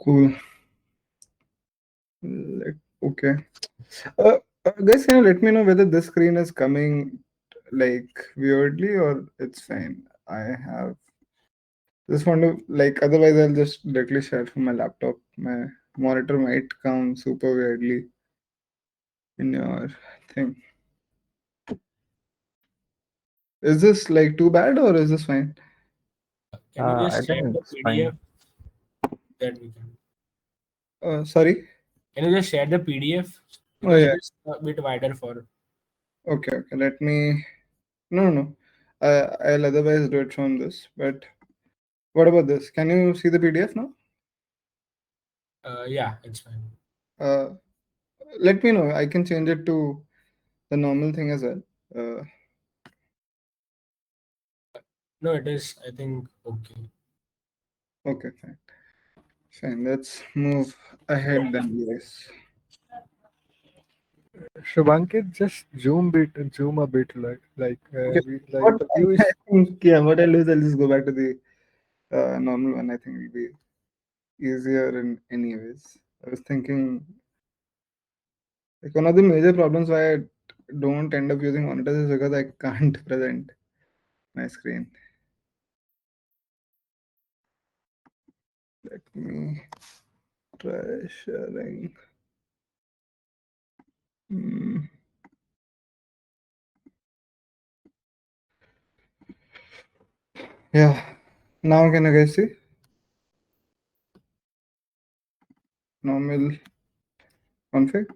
Cool. Okay. Guys, can you let me know whether this screen is coming like weirdly or it's fine? I have just want to like otherwise I'll just directly share from my laptop. My monitor might come super weirdly in your thing. Is this like too bad or is this fine? Can you I just share think the it's fine. PDF that we can? Sorry. Can you just share the PDF Oh because yeah. it is a bit wider for. Okay. Okay. Let me. No. No. I'll otherwise do it from this. But what about this? Can you see the PDF now? Yeah, it's fine. Uh, Let me know. I can change it to the normal thing as well. Uh, No, it is. I think okay. okay, fine. Fine. Let's move ahead then, guys. Shubhankit, just zoom a bit, Okay. like What the view I is. think, yeah, what I'll do is I'll just go back to the normal one. I think it'll be easier in anyways. I was thinking like one of the major problems why I don't end up using monitors is because I can't present my screen. Let me try sharing. Hmm. Yeah. Now can you guys see? Normal config.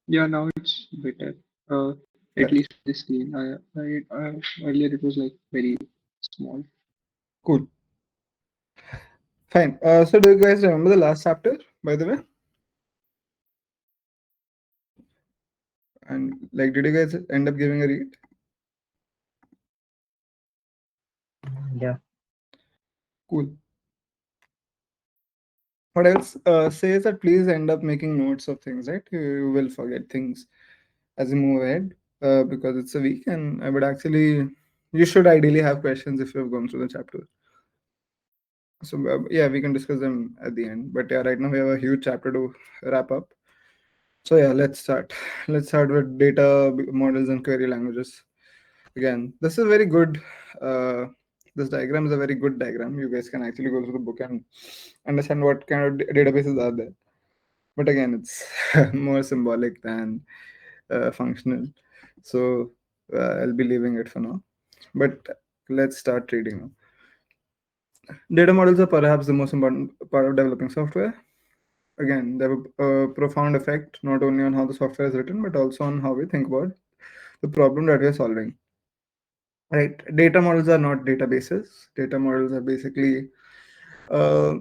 Yeah, now it's better. Uh, Yeah. at least for the screen. Earlier it was like very small. Cool. Fine. So do you guys remember the last chapter, by the way? And like, did you guys end up giving a read? Yeah. Cool. What else says that please end up making notes of things, right? You will forget things as you move ahead because it's a week, and I would actually, you should ideally have questions if you have gone through the chapter. So yeah, we can discuss them at the end. But yeah, right now we have a huge chapter to wrap up. So yeah, let's start. Let's start with data models and query languages. Again, this is very good. Uh, this diagram is a very good diagram. You guys can actually go through the book and understand what kind of databases are there. But again, it's more symbolic than functional. So I'll be leaving it for now. But let's start reading now. Data models are perhaps the most important part of developing software. Again, they have a profound effect not only on how the software is written, but also on how we think about the problem that we are solving. Right? Data models are not databases. Data models are basically uh,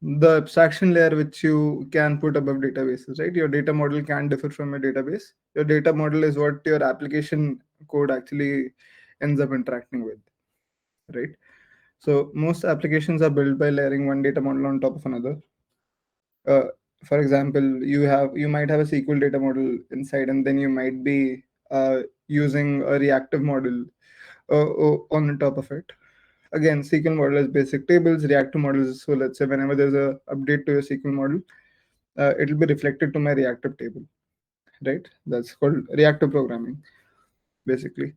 the abstraction layer which you can put above databases, right? Your data model can differ from a database. Your data model is what your application code actually ends up interacting with, right? So most applications are built by layering one data model on top of another. uh, for example, you might have a SQL data model inside, and then you might be using a reactive model on top of it. Again, SQL model is basic tables, reactive models. So let's say whenever there's a update to your SQL model, it'll be reflected to my reactive table, right? That's called reactive programming, basically.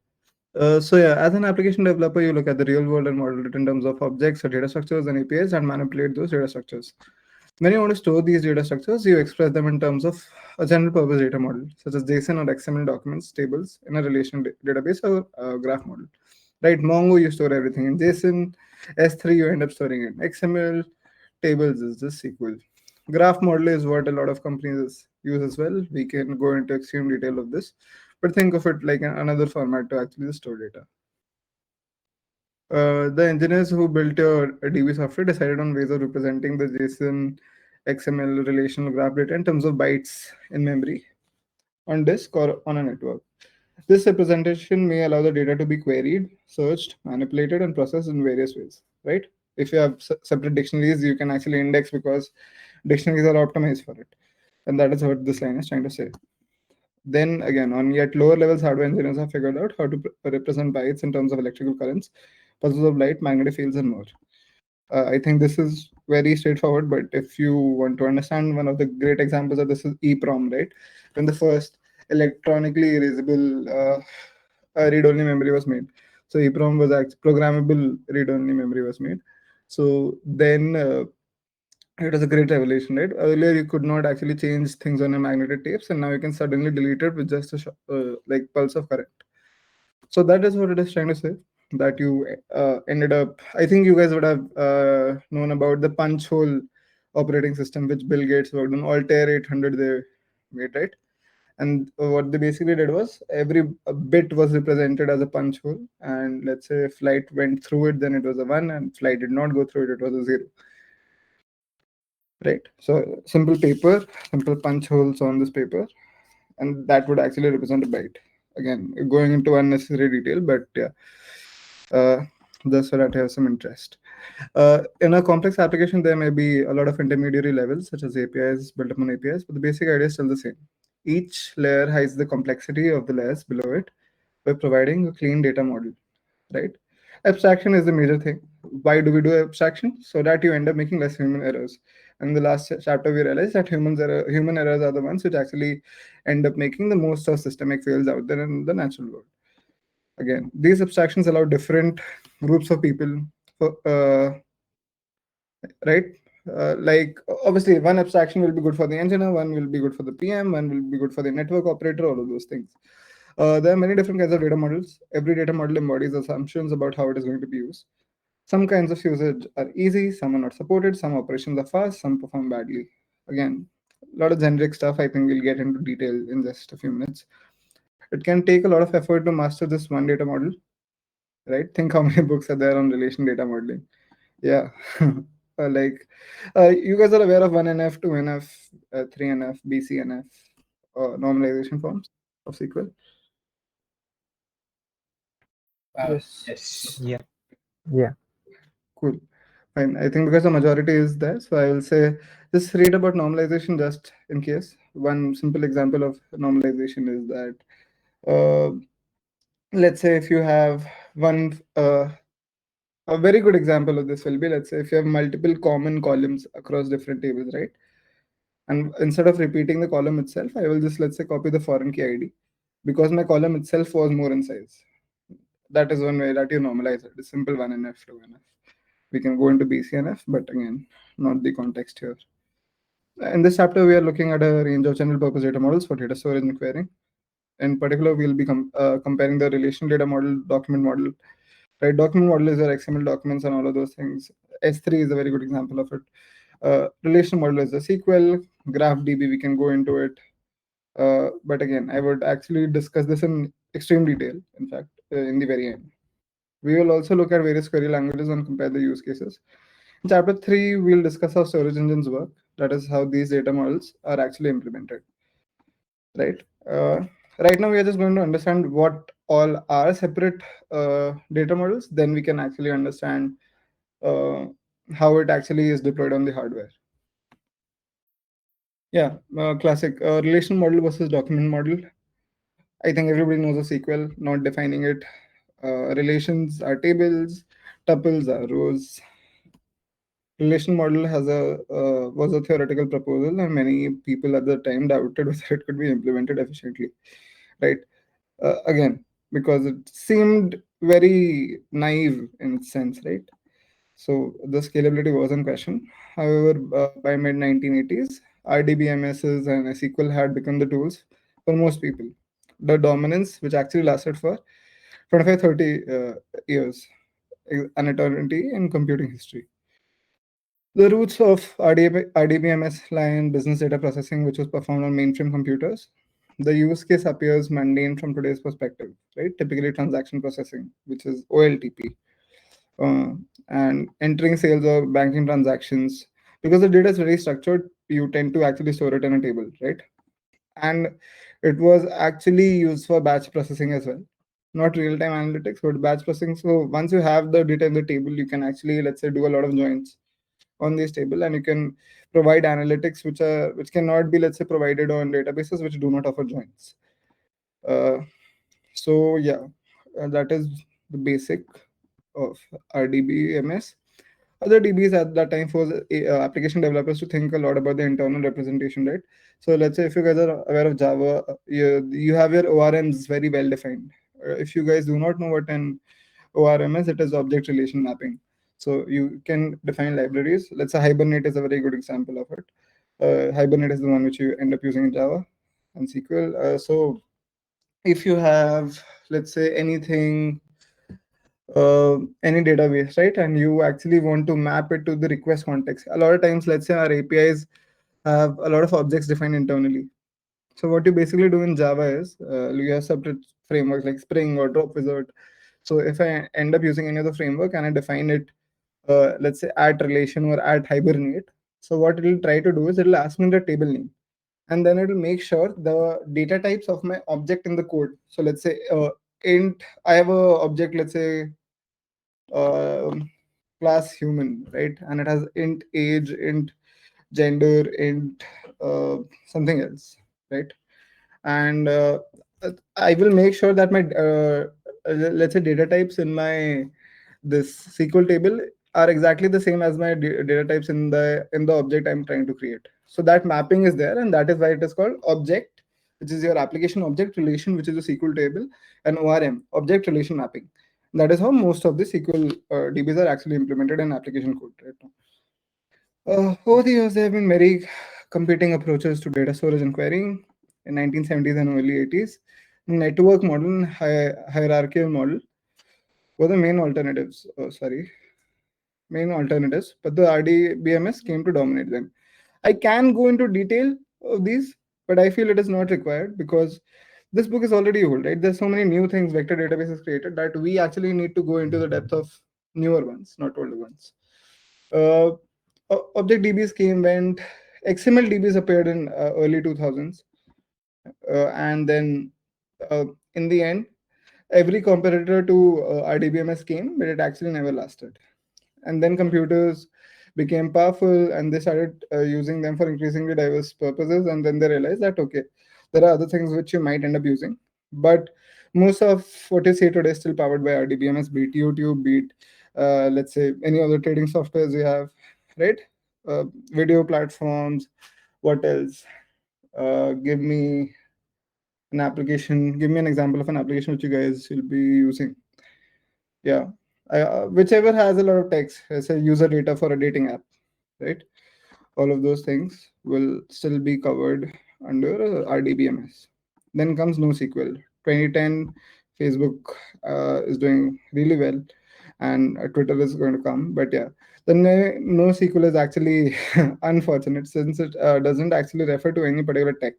So yeah, as an application developer, you look at the real world and model it in terms of objects or data structures and APIs and manipulate those data structures. When you want to store these data structures, you express them in terms of a general purpose data model, such as JSON or XML documents, tables in a relational database or graph model. Right? Mongo, you store everything in JSON. S3, you end up storing in XML. Tables is just SQL. Graph model is what a lot of companies use as well. We can go into extreme detail of this, but think of it like another format to actually store data. The engineers who built your DB software decided on ways of representing the JSON XML relational graph data in terms of bytes in memory, on disk, or on a network. This representation may allow the data to be queried, searched, manipulated, and processed in various ways, right? If you have separate dictionaries, you can actually index because dictionaries are optimized for it. And that is what this line is trying to say. Then again, on yet lower levels, hardware engineers have figured out how to represent bytes in terms of electrical currents, pulses of light, magnetic fields, and more. I think this is very straightforward, but if you want to understand, one of the great examples of this is EEPROM, right? When the first electronically erasable read-only memory was made. So EEPROM was actually programmable read-only memory was made. So then it was a great revelation, right? Earlier you could not actually change things on your magnetic tapes, and now you can suddenly delete it with just a like pulse of current. So that is what it is trying to say. That you ended up. I think you guys would have known about the punch hole operating system, which Bill Gates worked on. Altair 800 they made, right? And what they basically did was every bit was represented as a punch hole, and let's say if light went through it, then it was a one, and if light did not go through it, it was a zero, right? So simple paper, simple punch holes on this paper, and that would actually represent a byte. Again, going into unnecessary detail, but yeah, uh, just so that I have some interest. In a complex application, there may be a lot of intermediary levels, such as APIs built upon APIs, but the basic idea is still the same. Each layer hides the complexity of the layers below it by providing a clean data model, right? Abstraction is the major thing. Why do we do abstraction? So that you end up making less human errors. And in the last chapter, we realized that human errors are the ones which actually end up making the most of systemic fails out there in the natural world. Again, these abstractions allow different groups of people, right? Like obviously, one abstraction will be good for the engineer, one will be good for the PM, one will be good for the network operator, all of those things. There are many different kinds of data models. Every data model embodies assumptions about how it is going to be used. Some kinds of usage are easy, some are not supported, some operations are fast, some perform badly. Again, a lot of generic stuff. I think we'll get into detail in just a few minutes. It can take a lot of effort to master this one data model, right? Think how many books are there on relation data modeling. Yeah. Like you guys are aware of 1NF, 2NF, 3NF, BCNF normalization forms of SQL. Yes. Yes. Yeah. Yeah. Cool. Fine. I think because the majority is there, so I will say just read about normalization just in case. One simple example of normalization is that uh, let's say if you have one, a very good example of this will be, let's say if you have multiple common columns across different tables, right? And instead of repeating the column itself, I will just, let's say, copy the foreign key ID because my column itself was more in size. That is one way that you normalize it. It's simple 1NF, 2NF. We can go into BCNF, but again, not the context here. In this chapter, we are looking at a range of general purpose data models for data storage and querying. In particular, we'll be comparing the relational data model, document model. Right, document model is your XML documents and all of those things. S3 is a very good example of it. Relational model is the SQL, GraphDB, we can go into it. But again, I would actually discuss this in extreme detail, in fact, in the very end. We will also look at various query languages and compare the use cases. In chapter 3, we'll discuss how storage engines work. That is how these data models are actually implemented. Right. Right now, we are just going to understand what all are separate data models. Then we can actually understand uh, how it actually is deployed on the hardware. Yeah, classic relational model versus document model. I think everybody knows a SQL, not defining it. Relations are tables, tuples are rows. Relation model has a was a theoretical proposal, and many people at the time doubted whether it could be implemented efficiently. Right? Again, because it seemed very naive in its sense, right? So the scalability was in question. However, by mid 1980s, RDBMSs and SQL had become the tools for most people. The dominance, which actually lasted for 25, 30 years, an eternity in computing history. The roots of RDBMS lie in business data processing, which was performed on mainframe computers. The use case appears mundane from today's perspective, right? Typically, transaction processing, which is OLTP, uh, and entering sales or banking transactions. Because the data is very structured, you tend to actually store it in a table, right? And it was actually used for batch processing as well, not real-time analytics, but batch processing. So once you have the data in the table, you can actually, let's say, do a lot of joins on this table, and you can provide analytics which cannot be, let's say, provided on databases which do not offer joins. uh, so yeah, that is the basic. of RDBMS. Other DBs at that time forced application developers to think a lot about the internal representation, right? So let's say if you guys are aware of Java, you have your ORMs very well defined. If you guys do not know what an ORM is, it is object relation mapping. So you can define libraries. Let's say Hibernate is a very good example of it. Hibernate is the one which you end up using in Java and SQL. So if you have, let's say, any database, right, and you actually want to map it to the request context, a lot of times, let's say our APIs have a lot of objects defined internally. So what you basically do in Java is you have separate frameworks like Spring or Drop Wizard. So if I end up using any of the framework and I define it, let's say at relation or at Hibernate, so what it'll try to do is it'll ask me the table name, and then it'll make sure the data types of my object in the code. So let's say int, I have a object, let's say um, class human, right, and it has int age, int gender, int something else, right? And I will make sure that my let's say data types in my this SQL table are exactly the same as my data types in the object I'm trying to create. So that mapping is there, and that is why it is called object, which is your application object relation, which is a SQL table, and ORM, object relation mapping. That is how most of the SQL DBs are actually implemented in application code right now. Over the years, there have been very competing approaches to data storage and querying. In 1970s and early 80s, network model and hierarchical model were the main alternatives, but the RDBMS came to dominate them. I can go into detail of these, but I feel it is not required because this book is already old, right? There's so many new things vector databases created that we actually need to go into the depth of newer ones, not older ones. Uh, Object DBs came, went. XML DBs appeared in early 2000s, and then uh, in the end, every competitor to RDBMS came, but it actually never lasted. And then computers became powerful, and they started using them for increasingly diverse purposes. And then they realized that okay, there are other things which you might end up using, but most of what you see today is still powered by RDBMS, be it YouTube, be it let's say any other trading softwares you have, right? Video platforms. What else? Give me an application. Give me an example of an application which you guys will be using. Yeah, whichever has a lot of text, as a user data for a dating app, right? All of those things will still be covered under RDBMS. Then comes NoSQL. 2010, Facebook is doing really well, and Twitter is going to come. But yeah, the NoSQL is actually unfortunate since it doesn't actually refer to any particular tech,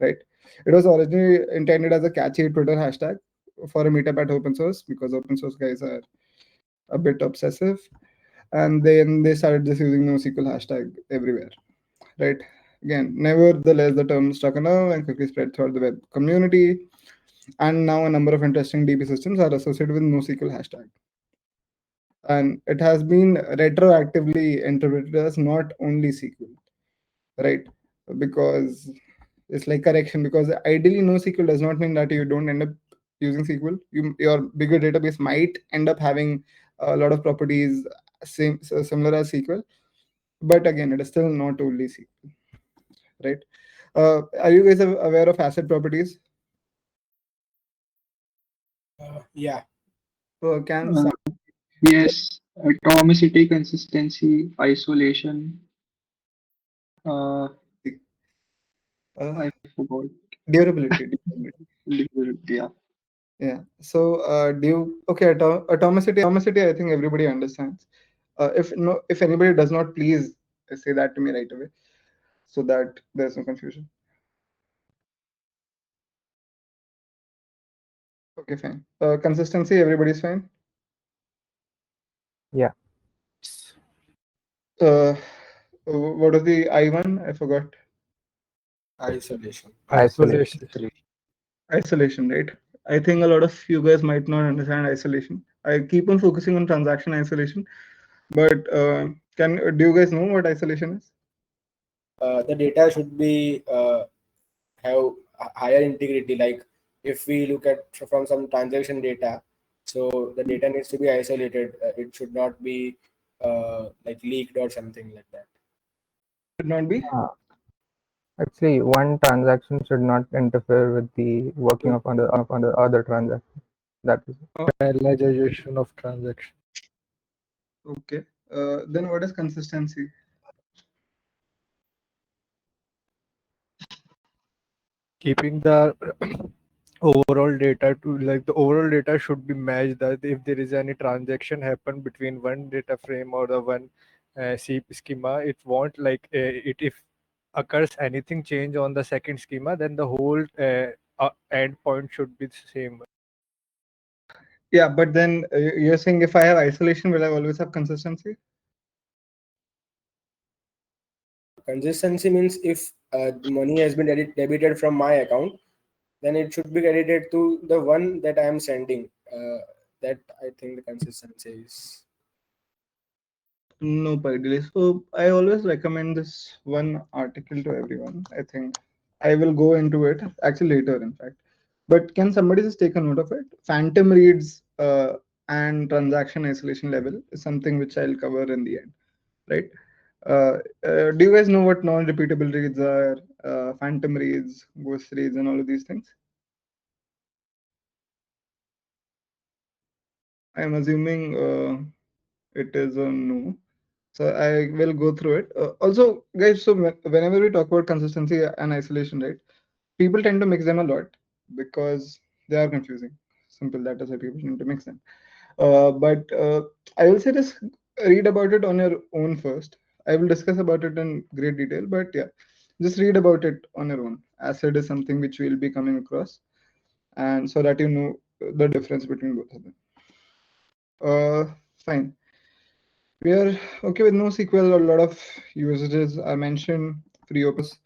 right? It was originally intended as a catchy Twitter hashtag for a meetup at open source because open source guys are a bit obsessive, and then they started just using NoSQL hashtag everywhere, right? Again, nevertheless, the term stuck around and quickly spread throughout the web community, and now a number of interesting DB systems are associated with NoSQL hashtag, and it has been retroactively interpreted as not only SQL, right? Because it's like correction, because ideally NoSQL does not mean that you don't end up using SQL. Your bigger database might end up having a lot of properties similar as SQL, but again, it is still not only SQL, right? Are you guys aware of asset properties? Yeah. Can Uh, yes, atomicity, consistency, isolation. Uh, uh, I forgot. durability. Yeah. Yeah. So, okay, atomicity, I think everybody understands. If anybody does not, please say that to me right away, so that there's no confusion. Okay, fine. Consistency, everybody's fine. Yeah. Uh, what was the I one? I forgot. Isolation. Isolation. Isolation, right? I think a lot of you guys might not understand isolation. I keep on focusing on transaction isolation, but do you guys know what isolation is? The data should be have higher integrity. Like if we look at from some transaction data, So the data needs to be isolated. It should not be like leaked or something like that. Should not be. Actually, one transaction should not interfere with the working of other transactions. That is it. Parallelization of transaction. Okay. Then what is consistency? Keeping the overall data to like the overall data should be matched, that if there is any transaction happen between one data frame or the one schema, it won't like it if occurs anything change on the second schema, then the whole end point should be the same. Yeah, but then you're saying if I have isolation, will I always have consistency? Consistency means if money has been debited from my account, then it should be credited to the one that I am sending. That I think the consistency is. No, ideally. So I always recommend this one article to everyone. I think I will go into it actually later, in fact. But can somebody just take a note of it? Phantom reads and transaction isolation level is something which I'll cover in the end, right? Do you guys know what non-repeatable reads are? Phantom reads, ghost reads, and all of these things? I'm assuming it is a no. So I will go through it. Also, guys, so whenever we talk about consistency and isolation, right, people tend to mix them a lot because they are confusing. Simple, that is why people tend to mix them. But I will say this: read about it on your own first. I will discuss about it in great detail, but yeah, just read about it on your own, as it is something which we will be coming across, and so that you know the difference between both of them. Fine. We are okay with NoSQL. A lot of usages are mentioned. Free opus.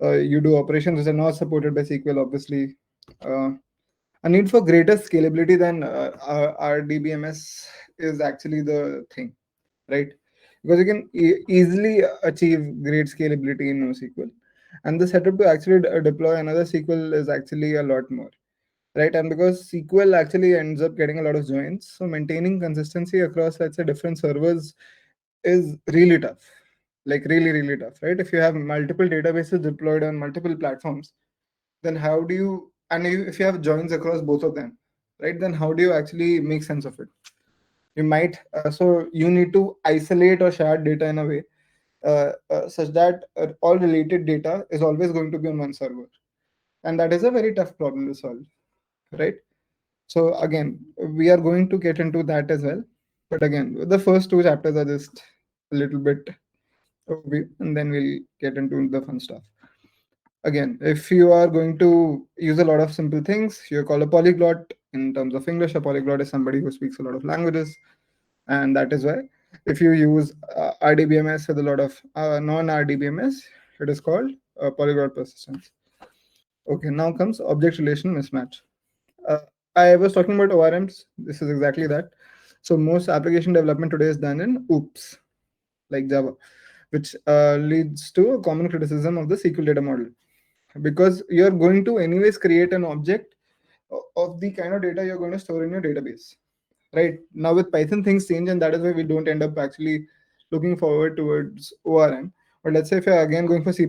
You do operations which are not supported by SQL, obviously. A need for greater scalability than RDBMS is actually the thing, right? Because you can easily achieve great scalability in NoSQL. And the setup to actually deploy another SQL is actually a lot more, right? And because SQL actually ends up getting a lot of joins, so maintaining consistency across, let's say, different servers is really tough, like really tough, right? If you have multiple databases deployed on multiple platforms, then how do you, and if you have joins across both of them, right, then how do you actually make sense of it? You might so you need to isolate or shard data in a way such that all related data is always going to be on one server, and that is a very tough problem to solve, right? So again, we are going to get into that as well, but again, the first two chapters are just a little bit overview, and then we'll get into the fun stuff. Again, if you are going to use a lot of simple things, you're called a polyglot. In terms of English, a polyglot is somebody who speaks a lot of languages, and that is why if you use RDBMS with a lot of non-RDBMS, it is called polyglot persistence. Okay, now comes object relation mismatch. Uh, I was talking about ORMs. This is exactly that. So most application development today is done in OOPS, like Java, which leads to a common criticism of the SQL data model, because you're going to anyways create an object of the kind of data you're going to store in your database. Right now with Python, things change, and that is why we don't end up actually looking forward towards ORM. But let's say if you're again going for C++,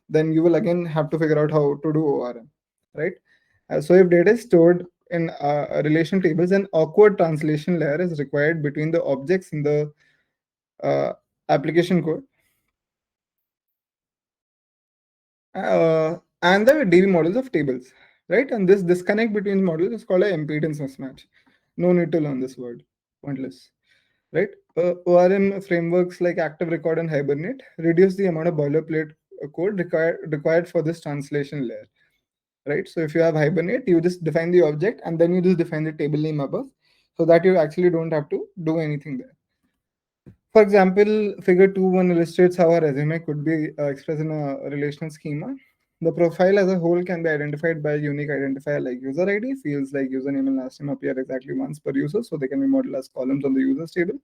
then you will again have to figure out how to do ORM, right? So if data is stored in relation tables, an awkward translation layer is required between the objects in the uh, application code and the DB models of tables, right? And this disconnect between models is called a impedance mismatch. No need to learn this word, pointless, right? ORM frameworks like Active Record and Hibernate reduce the amount of boilerplate code required for this translation layer, right? So if you have Hibernate, you just define the object and then you just define the table name above, so that you actually don't have to do anything there. For example, figure 2.1 illustrates how a resume could be expressed in a relational schema. The profile as a whole can be identified by a unique identifier like user ID. Fields like username and last name appear exactly once per user, so they can be modeled as columns on the users table.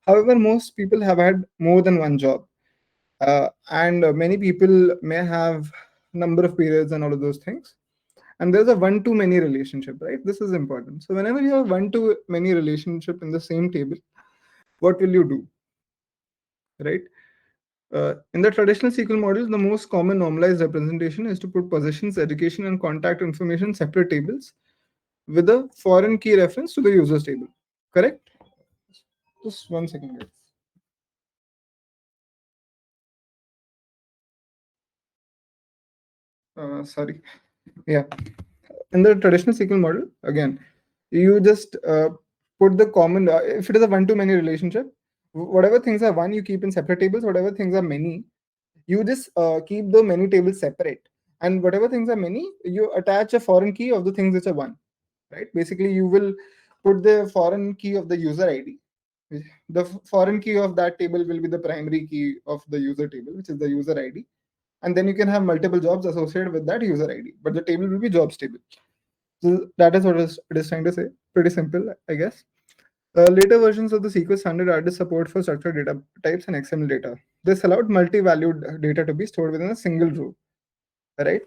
However, most people have had more than one job, and many people may have number of periods and all of those things. and there's a one-to-many relationship, right? This is important. So whenever you have one-to-many relationship in the same table, what will you do, right? In the traditional SQL models, the most common normalized representation is to put positions, education, and contact information in separate tables with a foreign key reference to the user's table. Correct? Just 1 second, guys. Sorry. Yeah. In the traditional SQL model, again, you just put the common, if it is a one-to-many relationship, whatever things are one, you keep in separate tables. Whatever things are many, you just keep the many tables separate. And whatever things are many, you attach a foreign key of the things which are one, right? Basically, you will put the foreign key of the user ID. The foreign key of that table will be the primary key of the user table, which is the user ID. And then you can have multiple jobs associated with that user ID, but the table will be jobs table. So that is what it is trying to say. Pretty simple, I guess. Later versions of the SQL standard added support for structured data types and XML data. This allowed multi-valued data to be stored within a single row, right?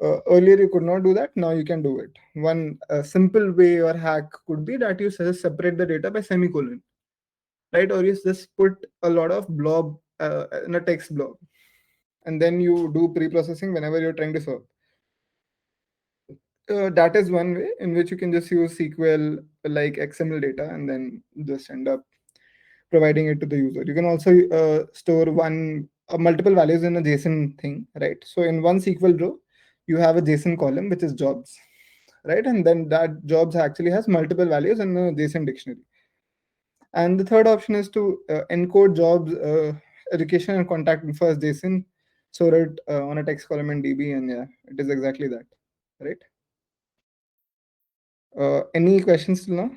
Earlier you could not do that. Now you can do it. One simple way or hack could be that you just separate the data by semicolon, right? Or you just put a lot of blob in a text blob, and then you do pre-processing whenever you're trying to serve. That is one way in which you can just use SQL like XML data and then just end up providing it to the user. You can also store multiple values in a JSON thing, right? So in one SQL row, you have a JSON column which is jobs, right? And then that jobs actually has multiple values in a JSON dictionary. And the third option is to encode jobs, education, and contact info as JSON, store it on a text column in DB, and yeah, it is exactly that, right? Any questions till now?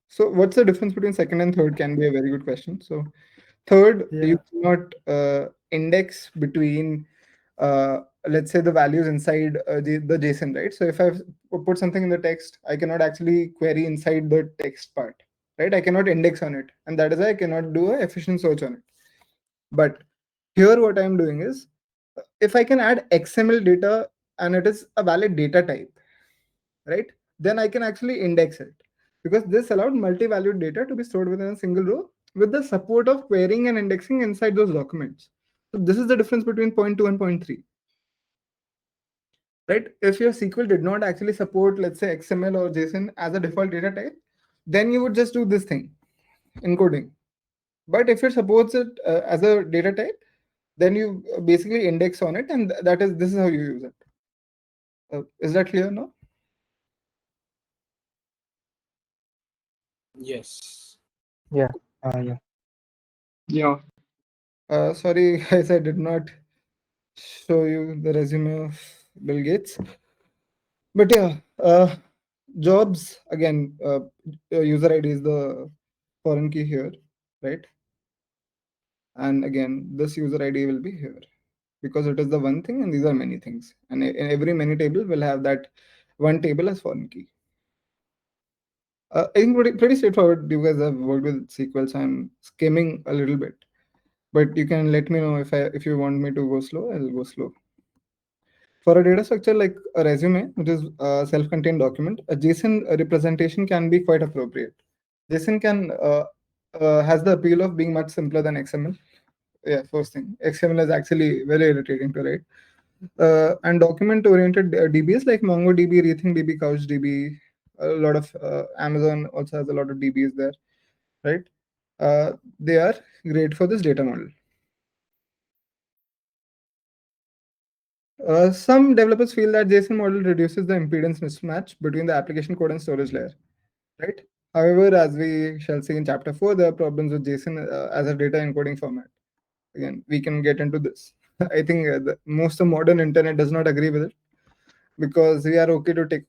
So what's the difference between second and third can be a very good question. So third, you cannot index between, let's say, the values inside the JSON, right? So if I put something in the text, I cannot actually query inside the text part, right? I cannot index on it. And that is why I cannot do an efficient search on it. But here what I'm doing is, if I can add XML data and it is a valid data type, right? Then I can actually index it, because this allowed multi-valued data to be stored within a single row with the support of querying and indexing inside those documents. So this is the difference between point 2 and point 3. Right? If your SQL did not actually support, let's say, XML or JSON as a default data type, then you would just do this thing, encoding. But if it supports it as a data type, then you basically index on it, and this is how you use it. Is that clear now? Yes. Yeah. Yeah. Yeah. Sorry, guys, I did not show you the resume of Bill Gates. But yeah, jobs, again, user ID is the foreign key here, right? And again, this user ID will be here because it is the one thing and these are many things. And in every many table will have that one table as foreign key. I think pretty straightforward. You guys have worked with SQL, so I'm skimming a little bit. But you can let me know if you want me to go slow, I'll go slow. For a data structure like a resume, which is a self-contained document, a JSON representation can be quite appropriate. JSON has the appeal of being much simpler than XML. Yeah, first thing, XML is actually very irritating to write. And document-oriented DBs like MongoDB, RethinkDB, CouchDB, a lot of Amazon also has a lot of DBs there, right? They are great for this data model. Some developers feel that JSON model reduces the impedance mismatch between the application code and storage layer, right? However, as we shall see in chapter 4, there are problems with JSON as a data encoding format. Again, we can get into this. I think most of modern internet does not agree with it because we are okay to take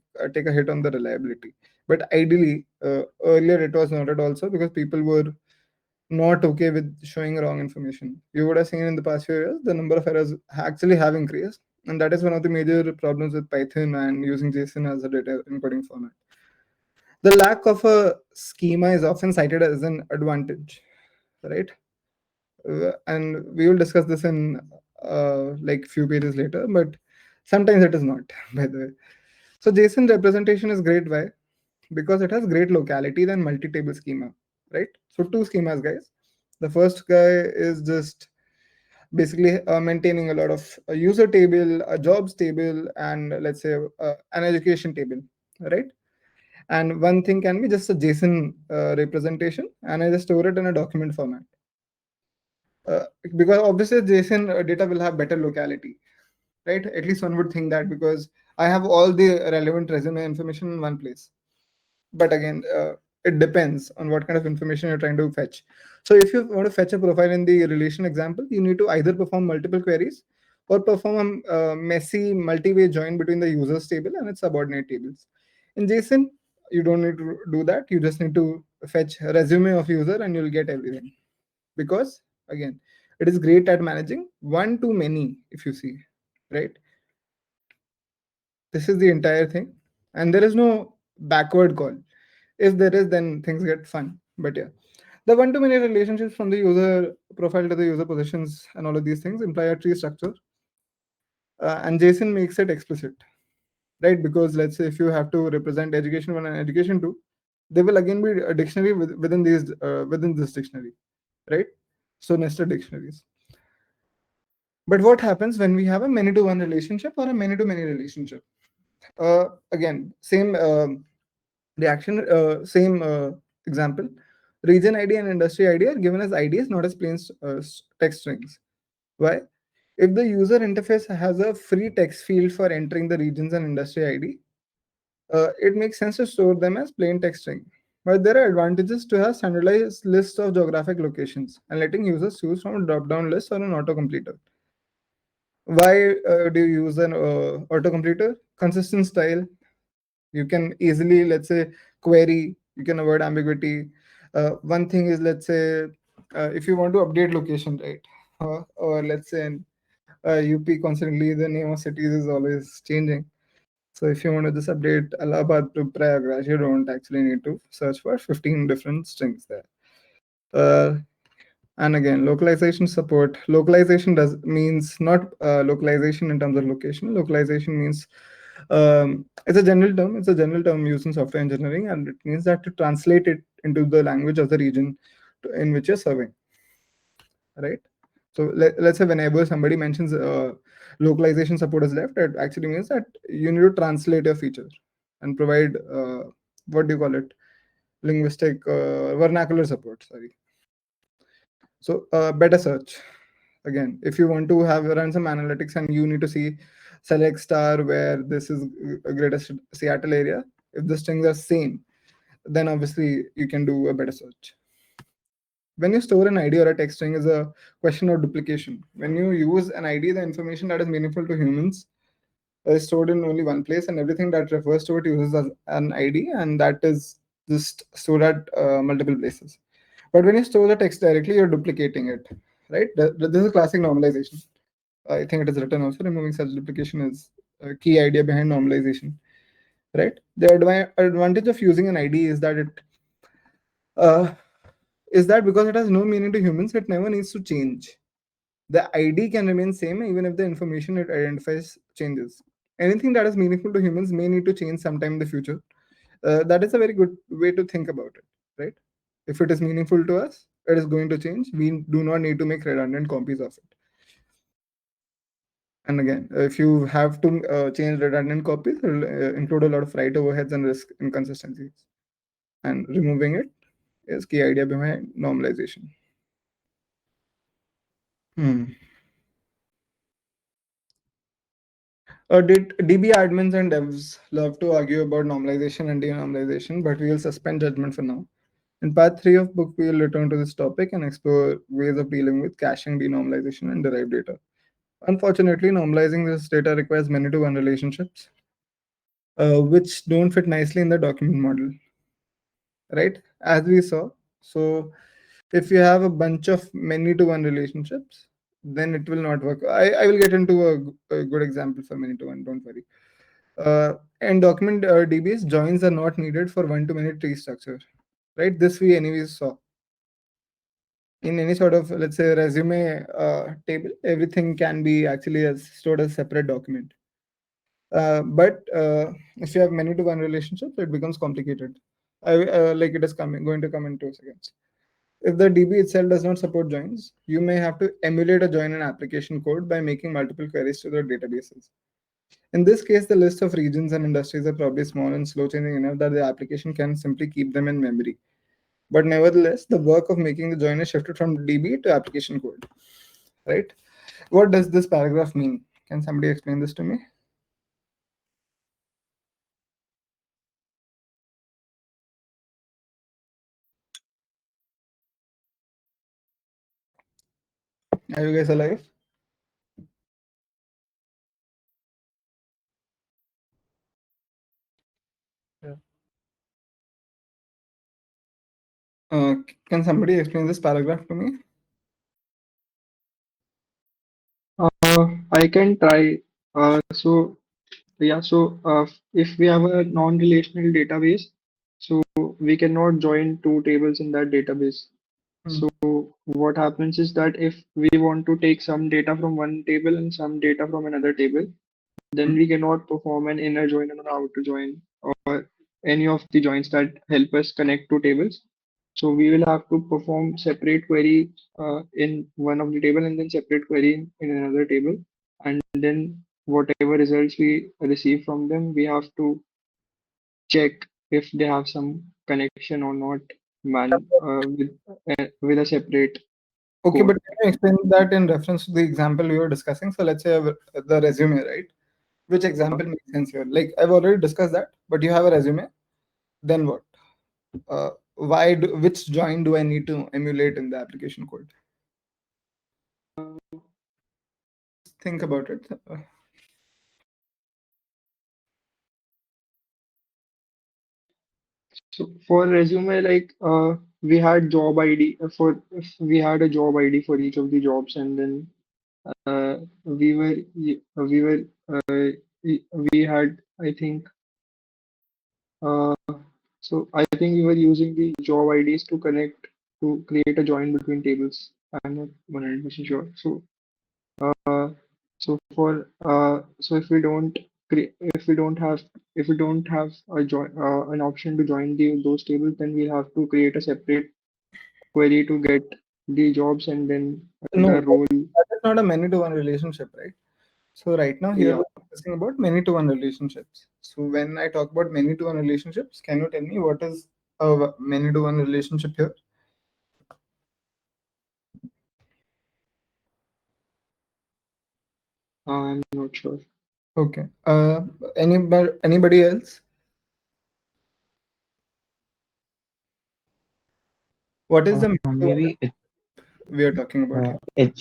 a hit on the reliability. But ideally, earlier it was not at all so because people were not okay with showing wrong information. You would have seen in the past few years the number of errors actually have increased, and that is one of the major problems with Python and using JSON as a data encoding format. The lack of a schema is often cited as an advantage, right? and we will discuss this in like few pages later, but sometimes it is not, by the way. So JSON representation is great. Why? Because it has great locality than multi-table schema, right? So two schemas, guys. The first guy is just basically maintaining a lot of a user table, a jobs table, and let's say an education table, right? And one thing can be just a JSON representation, and I just store it in a document format. Uh, because obviously JSON data will have better locality, right? At least one would think that, because I have all the relevant resume information in one place. But again, it depends on what kind of information you're trying to fetch. So if you want to fetch a profile in the relation example, you need to either perform multiple queries or perform a messy multi-way join between the users table and its subordinate tables. In JSON, you don't need to do that. You just need to fetch a resume of user and you'll get everything. Because again, it is great at managing one to many, if you see, right? This is the entire thing. And there is no backward call. If there is, then things get fun. But yeah, the one-to-many relationships from the user profile to the user positions and all of these things imply a tree structure. And JSON makes it explicit, right? Because let's say if you have to represent education one and education two, there will again be a dictionary within this dictionary, right? So nested dictionaries. But what happens when we have a many-to-one relationship or a many-to-many relationship? Again, same reaction, same example. Region ID and industry ID are given as IDs, not as plain text strings. Why? If the user interface has a free text field for entering the regions and industry ID, it makes sense to store them as plain text string. But there are advantages to have standardized list of geographic locations and letting users choose from a drop-down list or an autocompleter. Why do you use an autocompleter? Consistent style. You can easily, let's say, query. You can avoid ambiguity. One thing is, let's say, if you want to update location, right? Or let's say in UP, constantly the name of cities is always changing. So if you want to just update Allahabad to Prayagraj, you don't actually need to search for 15 different strings there. Uh, and again, localization support. Localization does means not localization in terms of location. Localization means it's a general term. It's a general term used in software engineering, and it means that to translate it into the language of the region in which you're serving, right? So let's say whenever somebody mentions localization support is left, it actually means that you need to translate your feature and provide what do you call it? Linguistic vernacular support. Sorry. So better search. Again, if you want to have run some analytics and you need to see select star where this is a greatest Seattle area, if the strings are same, then obviously you can do a better search. When you store an ID or a text string is a question of duplication. When you use an ID, the information that is meaningful to humans is stored in only one place, and everything that refers to it uses as an ID, and that is just stored at multiple places. But when you store the text directly, you're duplicating it, right? This is classic normalization. I think it is written also. Removing such duplication is a key idea behind normalization, right? The advantage of using an ID uh, is that because it has no meaning to humans, it never needs to change. The ID can remain same even if the information it identifies changes. Anything that is meaningful to humans may need to change sometime in the future. That is a very good way to think about it, right? If it is meaningful to us, it is going to change. We do not need to make redundant copies of it. And again, if you have to change redundant copies, it will include a lot of write overheads and risk inconsistencies. And removing it is key idea behind normalization. Hmm. DB admins and devs love to argue about normalization and denormalization, but we will suspend judgment for now. In part 3 of book, we will return to this topic and explore ways of dealing with caching, denormalization, and derived data. Unfortunately, normalizing this data requires many-to-one relationships, which don't fit nicely in the document model, right? As we saw. So if you have a bunch of many-to-one relationships, then it will not work. I will get into a good example for many-to-one, don't worry. In document DBs, joins are not needed for one-to-many tree structure, right? This we anyways saw. in any sort of, let's say, resume table, everything can be actually as stored as separate document. But if you have many to one relationships, it becomes complicated. Like it is going to come in 2 seconds. If the DB itself does not support joins, you may have to emulate a join in application code by making multiple queries to the databases. In this case, the list of regions and industries are probably small and slow changing enough that the application can simply keep them in memory. But nevertheless, the work of making the join is shifted from DB to application code. Right? What does this paragraph mean? Can somebody explain this to me? Are you guys alive? Yeah. Can somebody explain this paragraph to me? I can try. So yeah, so if we have a non-relational database, so we cannot join two tables in that database. Hmm. So what happens is that if we want to take some data from one table and some data from another table, then we cannot perform an inner join and an outer join or any of the joins that help us connect two tables. So we will have to perform separate query in one of the table and then separate query in another table. And then whatever results we receive from them, we have to check if they have some connection or not with a separate Okay, but code. can you explain that in reference to the example we were discussing? So let's say the resume, right? Which example makes sense here? Like I've already discussed that, but you have a resume. Then what? Which join do I need to emulate in the application code? Think about it. So for resume, like we had job ID for we had a job ID for each of the jobs, and then we were we had I think uh, so I think we were using the job IDs to connect to create a join between tables. I'm not 100% sure. Uh, so if we don't if we don't have a join an option to join those tables, then we have to create a separate query to get the jobs and then No, the role. that is not a many to one relationship, right? So right now here Yeah, we're discussing about many to one relationships. So when I talk about many to one relationships, can you tell me what is a many to one relationship here? I'm not sure. Okay. Anybody else? What is the many to one Maybe we are talking about here? ed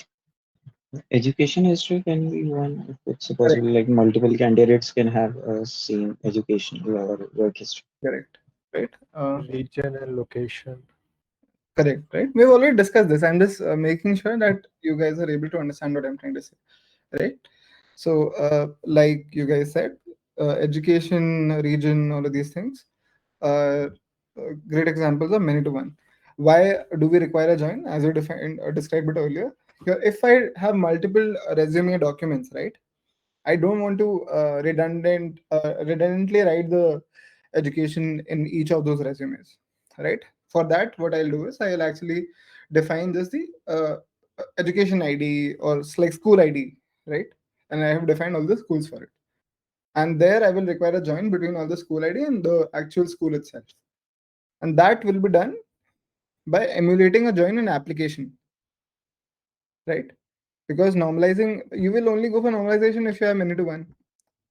education history can be one if it's Correct. possible. Like multiple candidates can have same educational or work history. Correct. Right. Region and location. Correct. Right. We've already discussed this. I'm just making sure that you guys are able to understand what I'm trying to say. Right. So, like you guys said, education, region, all of these things are great examples of many to one. Why do we require a join? As you defined described it earlier. Here, if I have multiple resume documents, right? I don't want to redundantly write the education in each of those resumes, right? For that, what I'll do is I'll actually define just the education ID or like school ID, right? And I have defined all the schools for it. And there I will require a join between all the school ID and the actual school itself. And that will be done by emulating a join in application, right? Because normalizing, you will only go for normalization if you have many to one.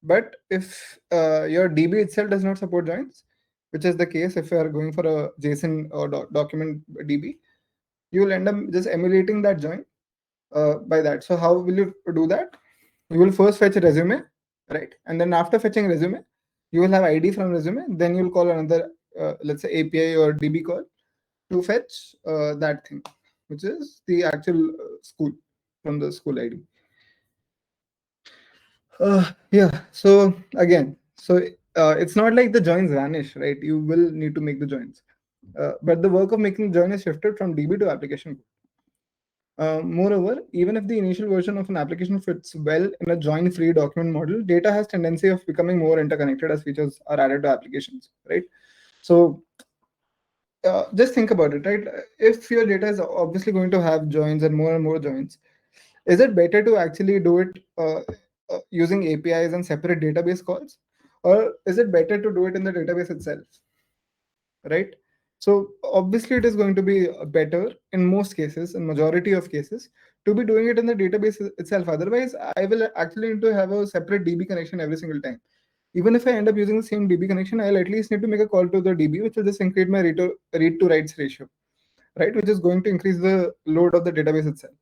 But if your DB itself does not support joins, which is the case if you are going for a JSON or document DB, you will end up just emulating that join by that. So how will you do that? You will first fetch a resume, right? And then after fetching resume, you will have ID from resume. Then you'll call another, let's say API or DB call to fetch that thing, which is the actual school from the school ID. Yeah. So again, it's not like the joins vanish, right? You will need to make the joins, but the work of making join is shifted from DB to application code. Moreover, even if the initial version of an application fits well in a join-free document model, data has tendency of becoming more interconnected as features are added to applications, right? So just think about it, right? If your data is obviously going to have joins and more joins, is it better to actually do it using APIs and separate database calls, or is it better to do it in the database itself, right? So obviously it is going to be better in most cases, in majority of cases, to be doing it in the database itself. Otherwise, I will actually need to have a separate DB connection every single time. Even if I end up using the same DB connection, I'll at least need to make a call to the DB, which will just increase my read to writes ratio, right? Which is going to increase the load of the database itself.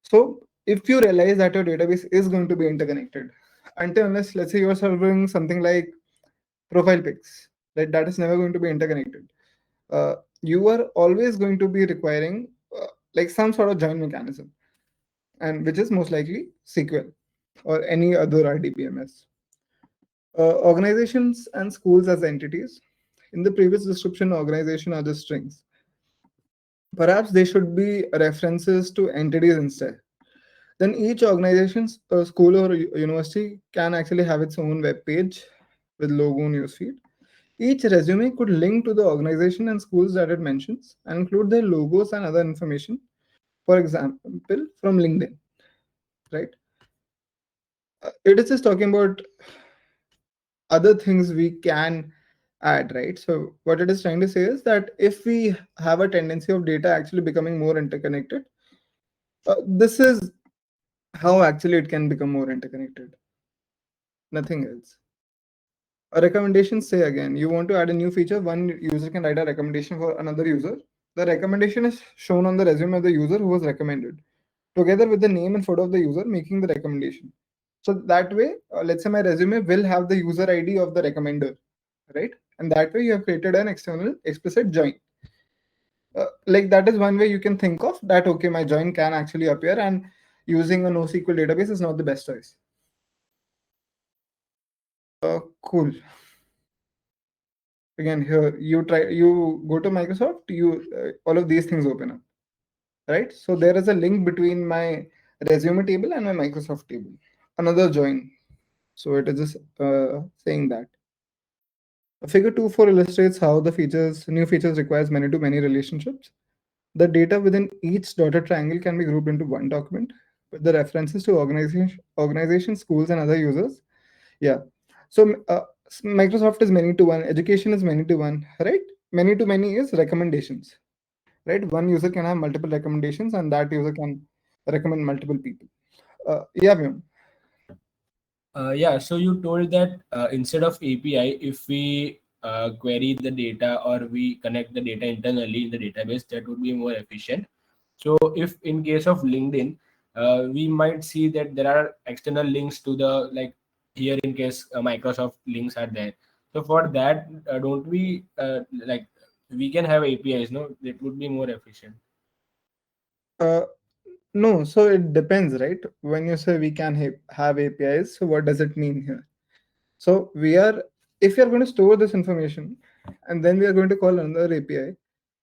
So if you realize that your database is going to be interconnected, until unless, let's say, you're serving something like profile pics, that is never going to be interconnected. You are always going to be requiring like some sort of join mechanism, and which is most likely SQL or any other RDBMS. Organizations and schools as entities. In the previous description, organization are just strings. Perhaps they should be references to entities instead. Then each organization's school or university can actually have its own web page with logo newsfeed. Each resume could link to the organization and schools that it mentions and include their logos and other information. For example, from LinkedIn, right? It is just talking about other things we can add, right? So what it is trying to say is that if we have a tendency of data actually becoming more interconnected, this is how actually it can become more interconnected. Nothing else. A recommendation, say again, you want to add a new feature, one user can write a recommendation for another user. The recommendation is shown on the resume of the user who was recommended, together with the name and photo of the user making the recommendation. So that way, let's say my resume will have the user ID of the recommender, right? And that way you have created an external explicit join. Like that is one way you can think of that, okay, my join can actually appear, and using a NoSQL database is not the best choice. Cool. Again, here you go to Microsoft, all of these things open up, right? So there is a link between my resume table and my Microsoft table, another join. So it is just saying that. Figure 2.4 illustrates how the new features requires many-to-many relationships. The data within each dotted triangle can be grouped into one document with the references to organization, schools, and other users. Yeah. So Microsoft is many-to-one, education is many-to-one, right? Many-to-many is recommendations, right? One user can have multiple recommendations, and that user can recommend multiple people. Yeah, Vyom. Yeah, so you told that instead of API, if we query the data or we connect the data internally in the database, that would be more efficient. So if in case of LinkedIn, we might see that there are external links to the, like here in case Microsoft links are there. So for that, don't we like we can have APIs? No, it would be more efficient. Uh, no, so it depends, right? When you say we can have APIs, so what does it mean here? So if you're going to store this information and then we are going to call another API,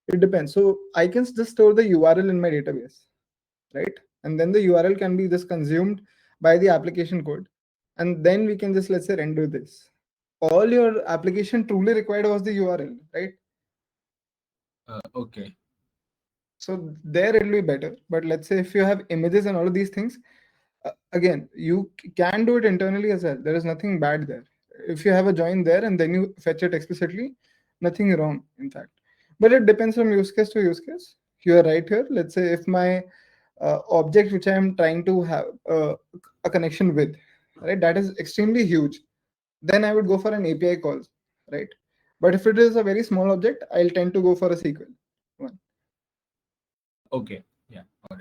it depends. So I can just store the URL in my database, right? And then the URL can be just consumed by the application code. And then we can just, let's say, render this. All your application truly required was the URL, right? Okay. So there it'll be better. But let's say if you have images and all of these things, again, you can do it internally as well. There is nothing bad there. If you have a join there and then you fetch it explicitly, nothing wrong, in fact. But it depends from use case to use case. You are right here. Let's say if my object which I am trying to have a connection with, right, that is extremely huge, then I would go for an API call, right? But if it is a very small object, I'll tend to go for a SQL one. Okay. Yeah. All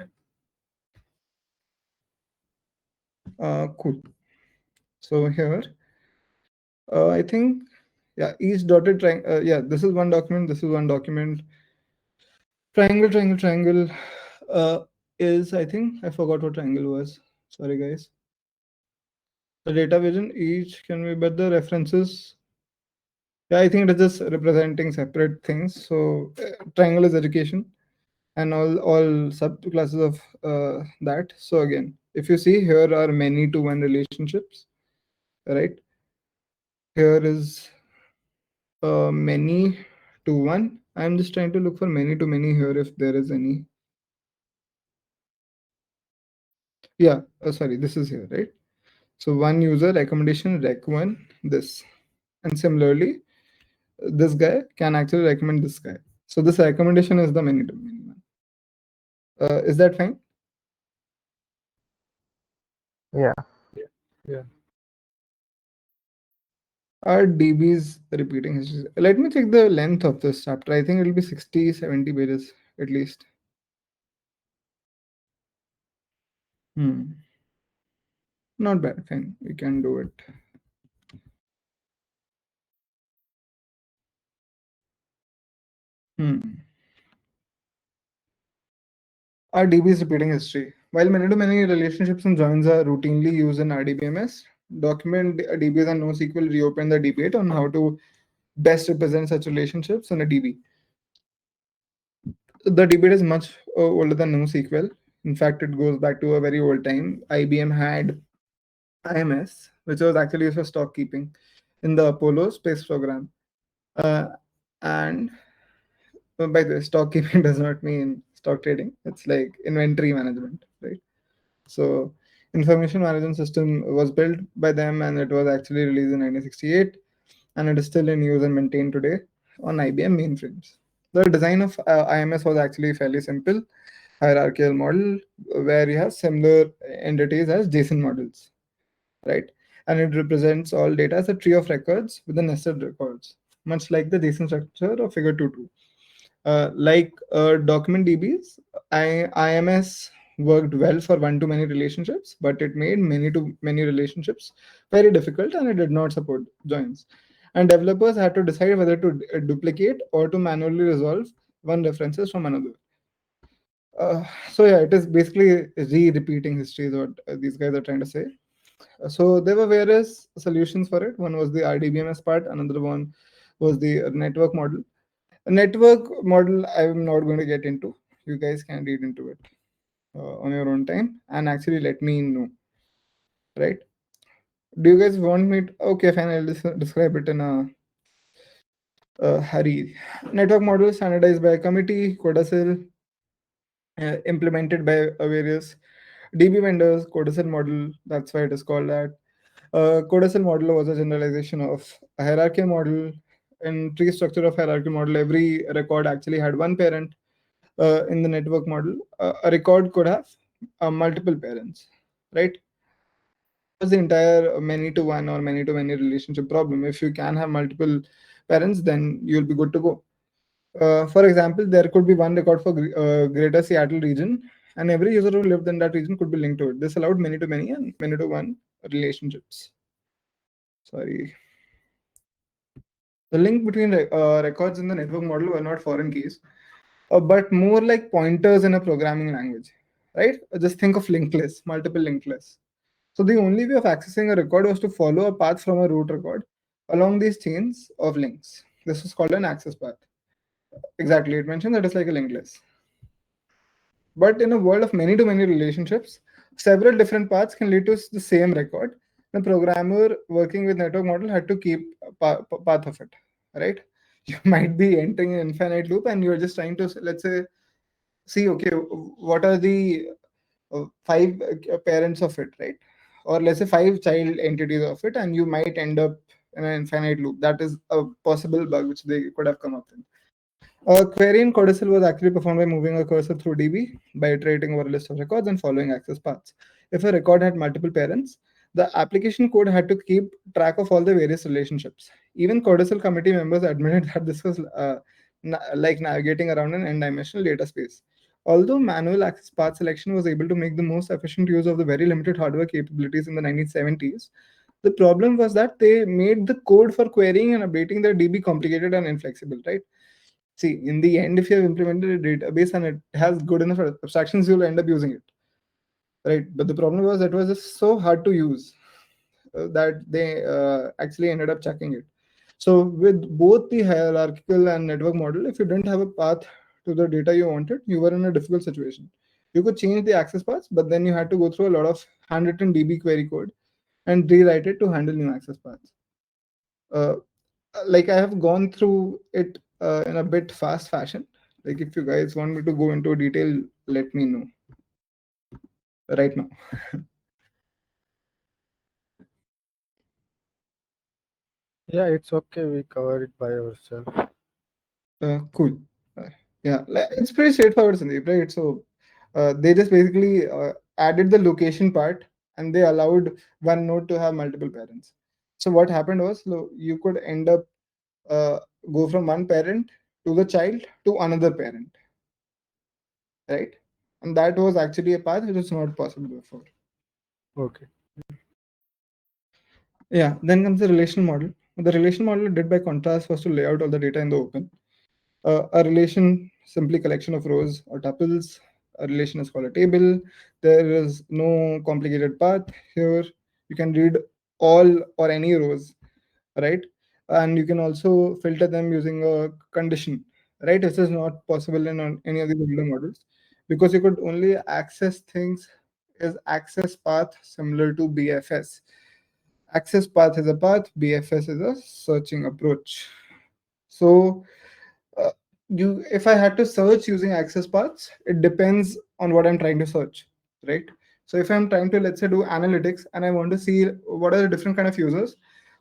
right. Cool. So here, I think, yeah, each dotted triangle. Yeah, this is one document. This is one document. Triangle, triangle, triangle. Is, I think I forgot what triangle was. Sorry, guys. The data vision each can be, but the references. Yeah, I think it is just representing separate things. So triangle is education. and all subclasses of that. So again, if you see, here are many to one relationships, right? Here is many to one. I'm just trying to look for many to many here if there is any. Yeah, sorry, this is here, right? So one user recommendation rec1 this, and similarly this guy can actually recommend this guy. So this recommendation is the many to many one. Is that fine? Yeah. Yeah. Are DBs repeating history? Let me check the length of this chapter. I think it'll be 60, 70 pages at least. Not bad. Fine. We can do it. Are DBs repeating history? While many-to-many relationships and joins are routinely used in RDBMS, document DBs and NoSQL reopen the debate on how to best represent such relationships in a DB. The debate is much older than NoSQL. In fact, it goes back to a very old time. IBM had IMS, which was actually used for stock keeping in the Apollo space program. And by the way, stock keeping does not mean stock trading. It's like inventory management, right? So information management system was built by them, and it was actually released in 1968, and it is still in use and maintained today on IBM mainframes. The design of IMS was actually fairly simple, hierarchical model where you have similar entities as JSON models, right? And it represents all data as a tree of records with the nested records, much like the JSON structure of Figure 2.2. Like document DBs, IMS worked well for one-to-many relationships, but it made many-to-many relationships very difficult, and it did not support joins. And developers had to decide whether to duplicate or to manually resolve one references from another. So yeah, it is basically repeating history is what these guys are trying to say. So there were various solutions for it. One was the RDBMS part, another one was the network model. A network model I'm not going to get into. You guys can read into it on your own time and actually let me know, right? Do you guys want me to? Okay, fine. I'll describe it in a hurry. Network model standardized by a committee, Codacil, implemented by various DB vendors, Codacil model. That's why it is called that. Codacil model was a generalization of a hierarchy model. In tree structure of hierarchy model, every record actually had one parent. In the network model, a record could have multiple parents, right? Was the entire many to one or many to many relationship problem. If you can have multiple parents, then you'll be good to go. For example, there could be one record for greater Seattle region, and every user who lived in that region could be linked to it. This allowed many to many and many to one relationships. Sorry. The link between records in the network model were not foreign keys, but more like pointers in a programming language, right? Just think of linked lists, multiple linked lists. So the only way of accessing a record was to follow a path from a root record along these chains of links. This is called an access path. Exactly, it mentions that it's like a linked list. But in a world of many to many relationships, several different paths can lead to the same record. The programmer working with network model had to keep a path of it, right? You might be entering an infinite loop and you're just trying to, let's say, see, okay, what are the five parents of it, right? Or let's say five child entities of it, and you might end up in an infinite loop. That is a possible bug which they could have come up with. A query in Codicil was actually performed by moving a cursor through DB by iterating over a list of records and following access paths. If a record had multiple parents, the application code had to keep track of all the various relationships. Even Codicil committee members admitted that this was like navigating around an n-dimensional data space. Although manual access path selection was able to make the most efficient use of the very limited hardware capabilities in the 1970s, the problem was that they made the code for querying and updating the DB complicated and inflexible, right? See, in the end, if you have implemented a database and it has good enough abstractions, you'll end up using it, right? But the problem was that was just so hard to use that they actually ended up chucking it. So with both the hierarchical and network model, if you didn't have a path to the data you wanted, you were in a difficult situation. You could change the access paths, but then you had to go through a lot of handwritten DB query code and rewrite it to handle new access paths. Uh, like I have gone through it in a bit fast fashion. Like if you guys want me to go into detail, let me know right now. Yeah, it's okay. We cover it by ourselves. Cool. Uh, yeah, it's pretty straightforward, Sandeep, right? So they just basically added the location part and they allowed one node to have multiple parents. So what happened was you could end up uh, go from one parent to the child to another parent, right? And that was actually a path which was not possible before. Okay. Yeah, then comes the relational model. The relational model did by contrast was to lay out all the data in the open. A relation, simply collection of rows or tuples. A relation is called a table. There is no complicated path here. You can read all or any rows, right? And you can also filter them using a condition, right? This is not possible in any of the older models because you could only access things as access path similar to BFS. Access path is a path, BFS is a searching approach. So uh, you if I had to search using access paths, it depends on what I'm trying to search, right? So if I'm trying to, let's say, do analytics and I want to see what are the different kind of users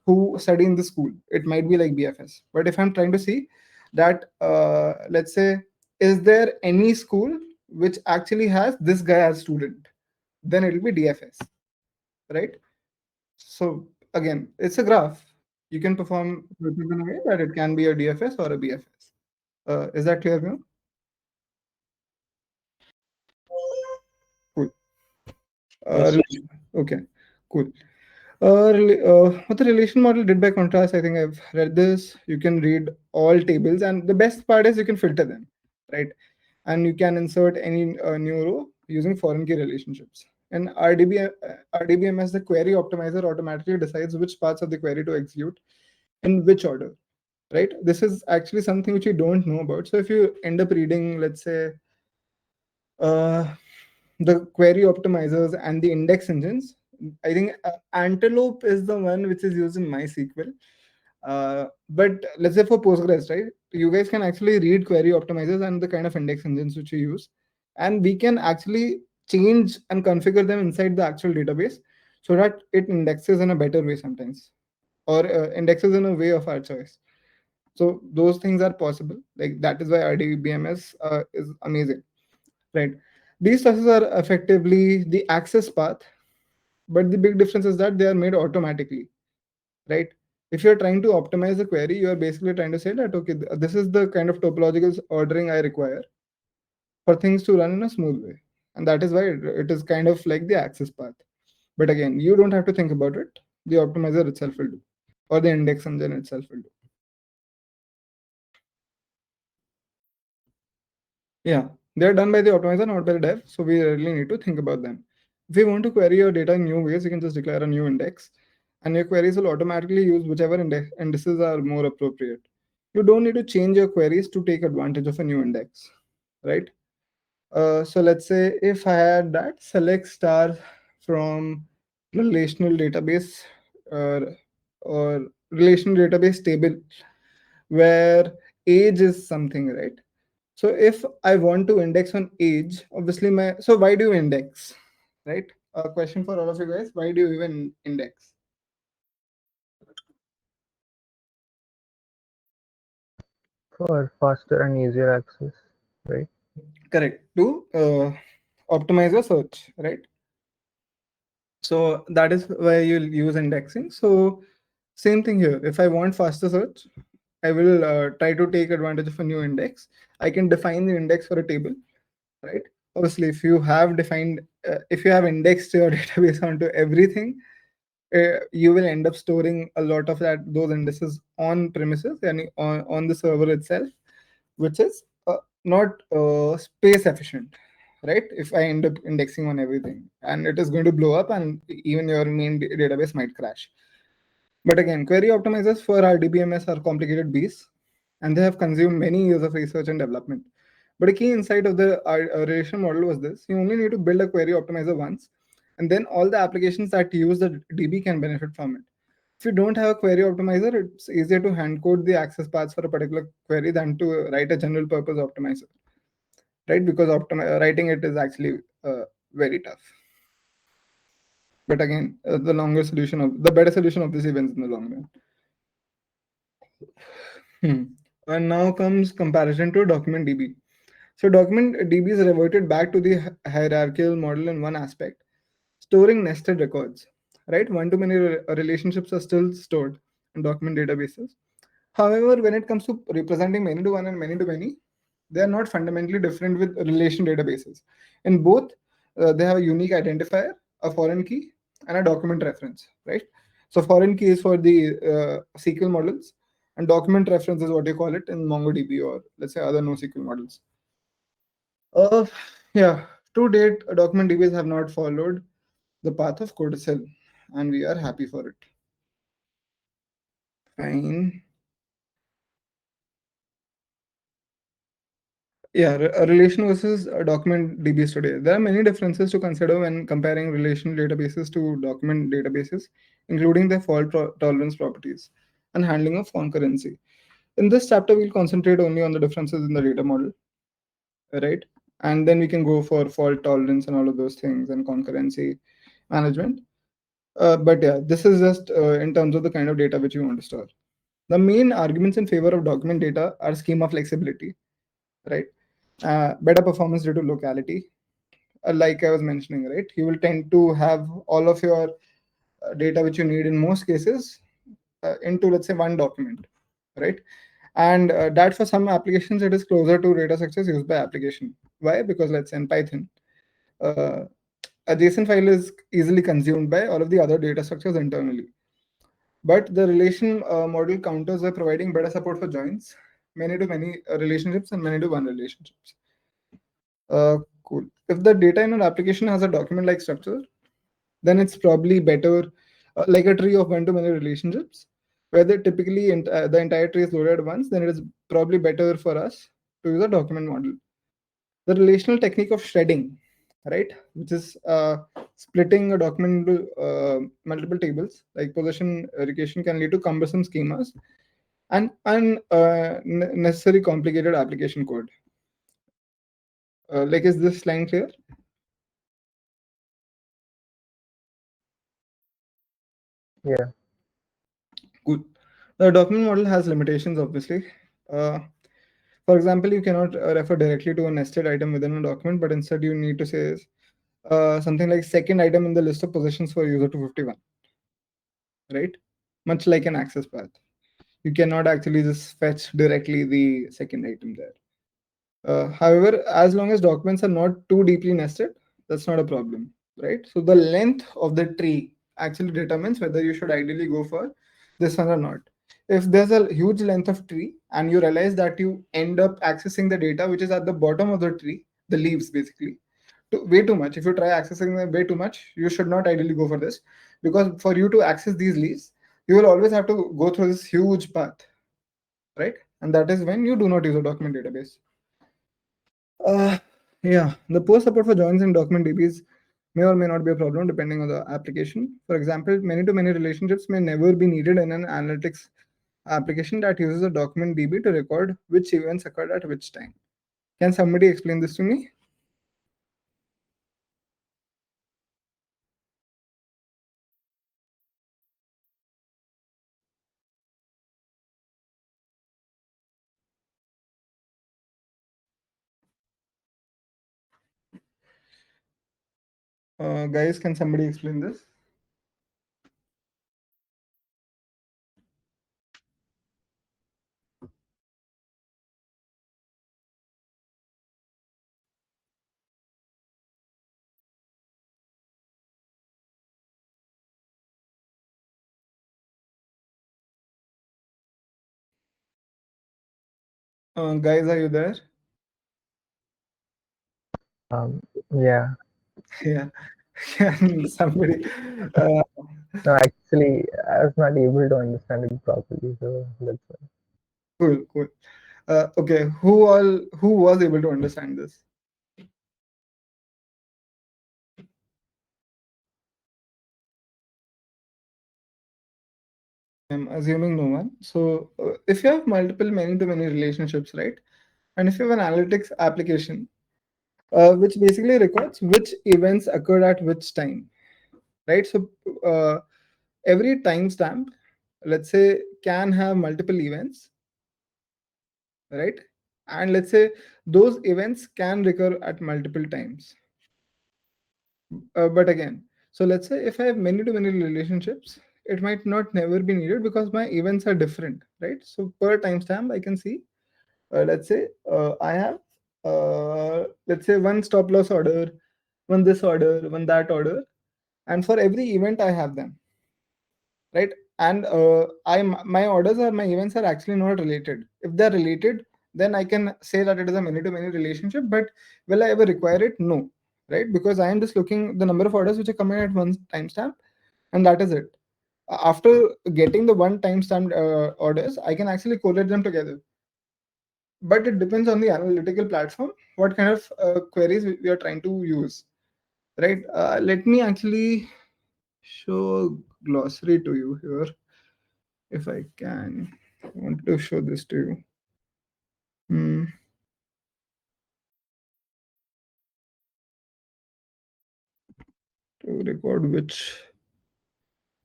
who study in the school, it might be like BFS. But if I'm trying to see that, let's say, is there any school which actually has this guy as student, then it will be DFS, right? So again, it's a graph. You can perform it in a way that it can be a DFS or a BFS. Is that clear, Vinod? Cool. Yes, yes. Okay, cool. What the relation model did by contrast, I think I've read this. You can read all tables, and the best part is you can filter them, right? And you can insert any new row using foreign key relationships. And RDBMS, the query optimizer, automatically decides which parts of the query to execute in which order, right? This is actually something which you don't know about. So if you end up reading, let's say, uh, the query optimizers and the index engines, I think Antelope is the one which is used in MySQL. But let's say for Postgres, right? You guys can actually read query optimizers and the kind of index engines which you use, and we can actually change and configure them inside the actual database so that it indexes in a better way sometimes, or indexes in a way of our choice. So those things are possible. Like that is why RDBMS is amazing, right? These classes are effectively the access path, but the big difference is that they are made automatically, right? If you're trying to optimize the query, you are basically trying to say that, okay, this is the kind of topological ordering I require for things to run in a smooth way. And that is why it is kind of like the access path. But again, you don't have to think about it. The optimizer itself will do, or the index engine itself will do. Yeah, they're done by the optimizer, not by the dev, so we really need to think about them. If you want to query your data in new ways, you can just declare a new index, and your queries will automatically use whichever indices are more appropriate. You don't need to change your queries to take advantage of a new index, right? So let's say if I had that select star from relational database, uh, or relational database table where age is something, right? So if I want to index on age, obviously so why do you index, right? A question for all of you guys: why do you even index? For faster and easier access, right? Correct. To optimize your search, right? So that is why you'll use indexing. So same thing here. If I want faster search, I will try to take advantage of a new index. I can define the index for a table, right? Obviously, if you have indexed your database onto everything, you will end up storing a lot of those indices on premises and on the server itself, which is not space efficient, right? If I end up indexing on everything, and it is going to blow up, and even your main database might crash. But again, query optimizers for our DBMS are complicated beasts, and they have consumed many years of research and development. But a key insight of the relation model was this: you only need to build a query optimizer once, and then all the applications that use the DB can benefit from it. If you don't have a query optimizer, it's easier to hand code the access paths for a particular query than to write a general purpose optimizer, right? Because writing it is actually very tough. But again, the better solution of this event in the long run. And now comes comparison to document DB. So document DB is reverted back to the hierarchical model in one aspect: storing nested records. Right, one-to-many relationships are still stored in document databases. However, when it comes to representing many-to-one and many-to-many, they are not fundamentally different with relation databases. In both, they have a unique identifier, a foreign key, and a document reference. Right. So foreign key is for the SQL models, and document reference is what you call it in MongoDB or let's say other NoSQL models. Uh, yeah, to date, document DBs have not followed the path of Codicil, and we are happy for it. Fine. Yeah, a relation versus a document DBs today. There are many differences to consider when comparing relational databases to document databases, including their fault tolerance properties and handling of concurrency. In this chapter, we'll concentrate only on the differences in the data model, right? And then we can go for fault tolerance and all of those things and concurrency management. But yeah, this is just in terms of the kind of data which you want to store. The main arguments in favor of document data are schema flexibility, right? Better performance due to locality. Like I was mentioning, right? You will tend to have all of your data which you need in most cases into, let's say, one document, right? And that for some applications, it is closer to data structures used by application. Why? Because let's say in Python, uh, a JSON file is easily consumed by all of the other data structures internally. But the relation model counters by providing better support for joins, many-to-many relationships, and many-to-one relationships. Cool. If the data in an application has a document-like structure, then it's probably better, like a tree of one-to-many relationships, where typically the entire tree is loaded at once. Then it is probably better for us to use a document model. The relational technique of shredding, right, which is splitting a document into multiple tables, like position allocation, can lead to cumbersome schemas and unnecessary complicated application code. Like, is this line clear? Yeah. Good. The document model has limitations, obviously. For example, you cannot refer directly to a nested item within a document, but instead you need to say something like second item in the list of positions for user 251, right? Much like an access path. You cannot actually just fetch directly the second item there. However, as long as documents are not too deeply nested, that's not a problem, right? So the length of the tree actually determines whether you should ideally go for this one or not. If there's a huge length of tree and you realize that you end up accessing the data which is at the bottom of the tree, the leaves basically, way too much. If you try accessing them way too much, you should not ideally go for this, because for you to access these leaves, you will always have to go through this huge path, right? And that is when you do not use a document database. Yeah, the poor support for joins in document DBs may or may not be a problem depending on the application. For example, many-to-many relationships may never be needed in an analytics application that uses a document DB to record which events occurred at which time. Can somebody explain this to me? Guys, can somebody explain this? Guys, are you there? Yeah. Yeah. Can somebody? No, actually, I was not able to understand it properly, so that's why. Cool, cool. Okay, who was able to understand this? I'm assuming no one. So if you have multiple many-to-many relationships, right? And if you have an analytics application, which basically records which events occurred at which time, right? So every timestamp, let's say, can have multiple events, right? And let's say those events can recur at multiple times. But again, so let's say if I have many to many relationships, it might not never be needed because my events are different, right? So per timestamp, I can see, let's say I have, let's say, one stop loss order, one this order, one that order, and for every event I have them, right? And my orders or my events are actually not related. If they're related, then I can say that it is a many to many relationship. But will I ever require it? No, right? Because I am just looking the number of orders which are coming at one timestamp, and that is it. After getting the one timestamp orders, I can actually collate them together. But it depends on the analytical platform, what kind of queries we are trying to use, right? Let me actually show glossary to you here if I can. I want to show this to you. Hmm. To record which.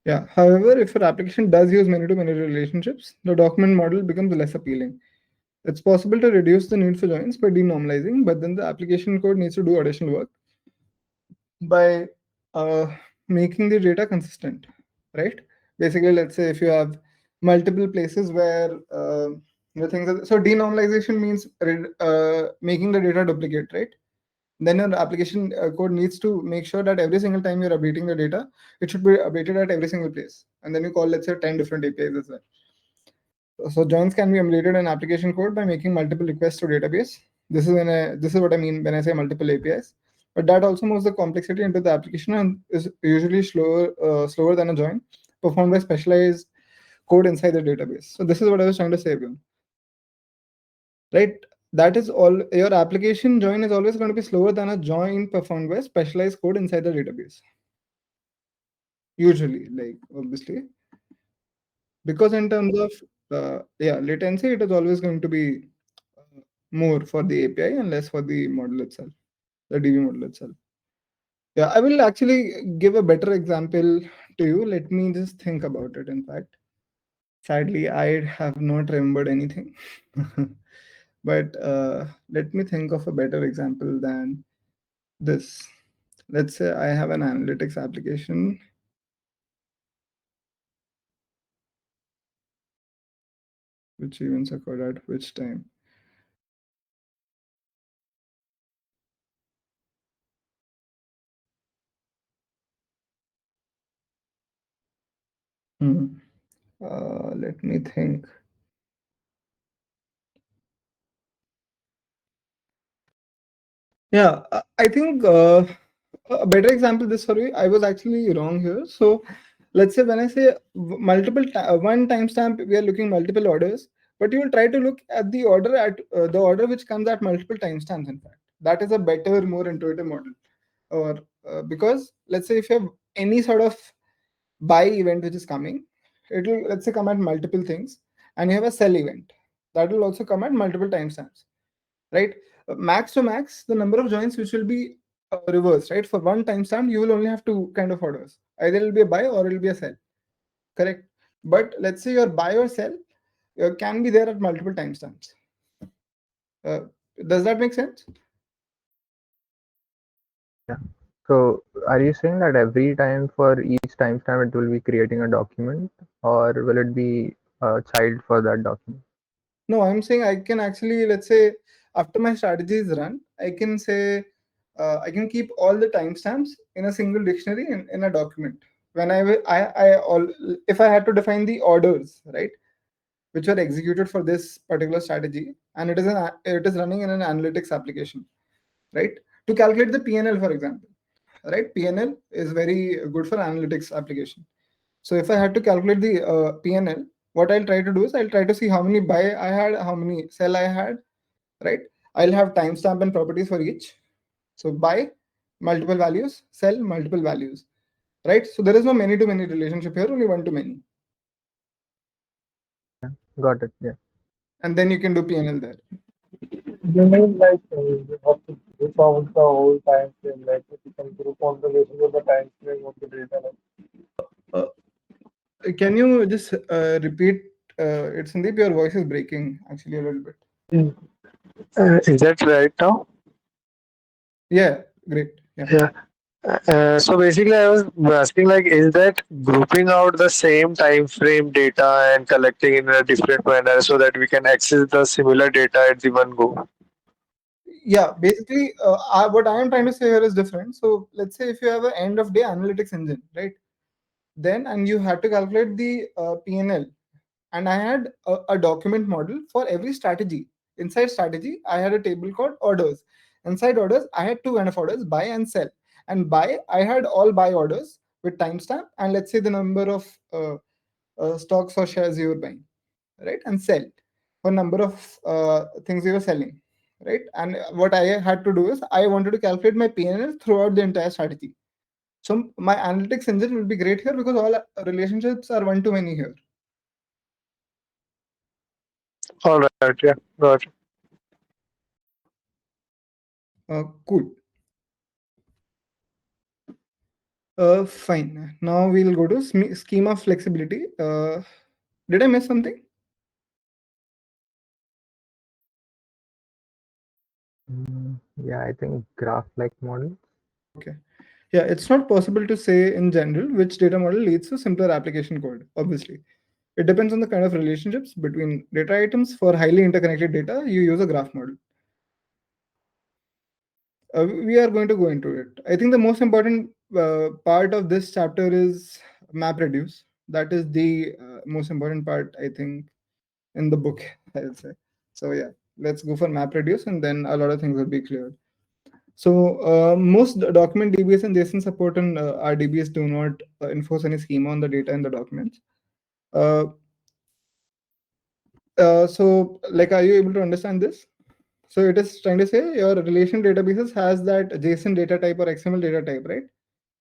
Yeah. However, if your application does use many-to-many relationships, the document model becomes less appealing. It's possible to reduce the need for joins by denormalizing, but then the application code needs to do additional work by uh, making the data consistent, right? Basically, let's say if you have multiple places where the things are, so denormalization means making the data duplicate, right? Then your application code needs to make sure that every single time you're updating the data, it should be updated at every single place. And then you call, let's say, 10 different APIs as well. So joins can be emulated in application code by making multiple requests to database. This is what I mean when I say multiple APIs. But that also moves the complexity into the application and is usually slower than a join performed by specialized code inside the database. So this is what I was trying to say, everyone. Right? That is all. Your application join is always going to be slower than a join performed by specialized code inside the database. Usually, like obviously, because in terms of latency, it is always going to be more for the API and less for the model itself, the DB model itself. Yeah, I will actually give a better example to you. Let me just think about it. In fact, sadly, I have not remembered anything. But let me think of a better example than this. Let's say I have an analytics application. Which events occurred at which time? Hmm. Let me think. Yeah, I think a better example this sorry, I was actually wrong here. So let's say when I say one timestamp, we are looking multiple orders, but you will try to look at the order which comes at multiple timestamps. In fact, that is a better, more intuitive model. Or because let's say if you have any sort of buy event which is coming, it will, let's say, come at multiple things, and you have a sell event that will also come at multiple timestamps, right? Max to max, the number of joins which will be reversed, right? For one timestamp, you will only have two kind of orders. Either it will be a buy or it will be a sell, correct? But let's say your buy or sell can be there at multiple timestamps. Uh, does that make sense? Yeah. So are you saying that every time for each timestamp it will be creating a document, or will it be a child for that document? No, I'm saying I can actually, let's say, after my strategy is run, I can say I can keep all the timestamps in a single dictionary in a document. When if I had to define the orders, right, which were executed for this particular strategy, and it is running in an analytics application, right? To calculate the PNL, for example, right? PNL is very good for analytics application. So if I had to calculate the PNL, what I'll try to do is I'll try to see how many buy I had, how many sell I had, right? I'll have timestamp and properties for each. So buy multiple values, sell multiple values, right? So there is no many to many relationship here, only one to many. Got it. Yeah. And then you can do PNL there. You mean like you have to group out the whole time frame, like you can group on the basis of the time frame of the data. Uh, can you just repeat it, Sandeep? Your voice is breaking actually a little bit. Is that right now? Yeah, great. Yeah. Yeah. So basically, I was asking like, is that grouping out the same time frame data and collecting in a different manner so that we can access the similar data at the one go? Yeah, basically, what I am trying to say here is different. So let's say if you have an end of day analytics engine, right? Then and you had to calculate the PNL, and I had a document model for every strategy. Inside strategy, I had a table called orders. Inside orders, I had two kind of orders: buy and sell. And buy, I had all buy orders with timestamp and let's say the number of stocks or shares you were buying, right? And sell for number of things you were selling, right? And what I had to do is I wanted to calculate my PNL throughout the entire strategy. So my analytics engine will be great here because all relationships are one to many here. All right. Yeah. Got it. Cool. Fine. Now we'll go to schema flexibility. Did I miss something? Yeah, I think graph-like model. Okay. Yeah, it's not possible to say in general which data model leads to simpler application code, obviously. It depends on the kind of relationships between data items. For highly interconnected data, you use a graph model. We are going to go into it. I think the most important part of this chapter is map reduce. That is the most important part, I think, in the book, I'll say. So yeah, let's go for map reduce and then a lot of things will be cleared. So most document DBS and JSON support in RDBS do not enforce any schema on the data in the documents. Uh, so like, are you able to understand this? So it is trying to say your relation databases has that JSON data type or XML data type, right?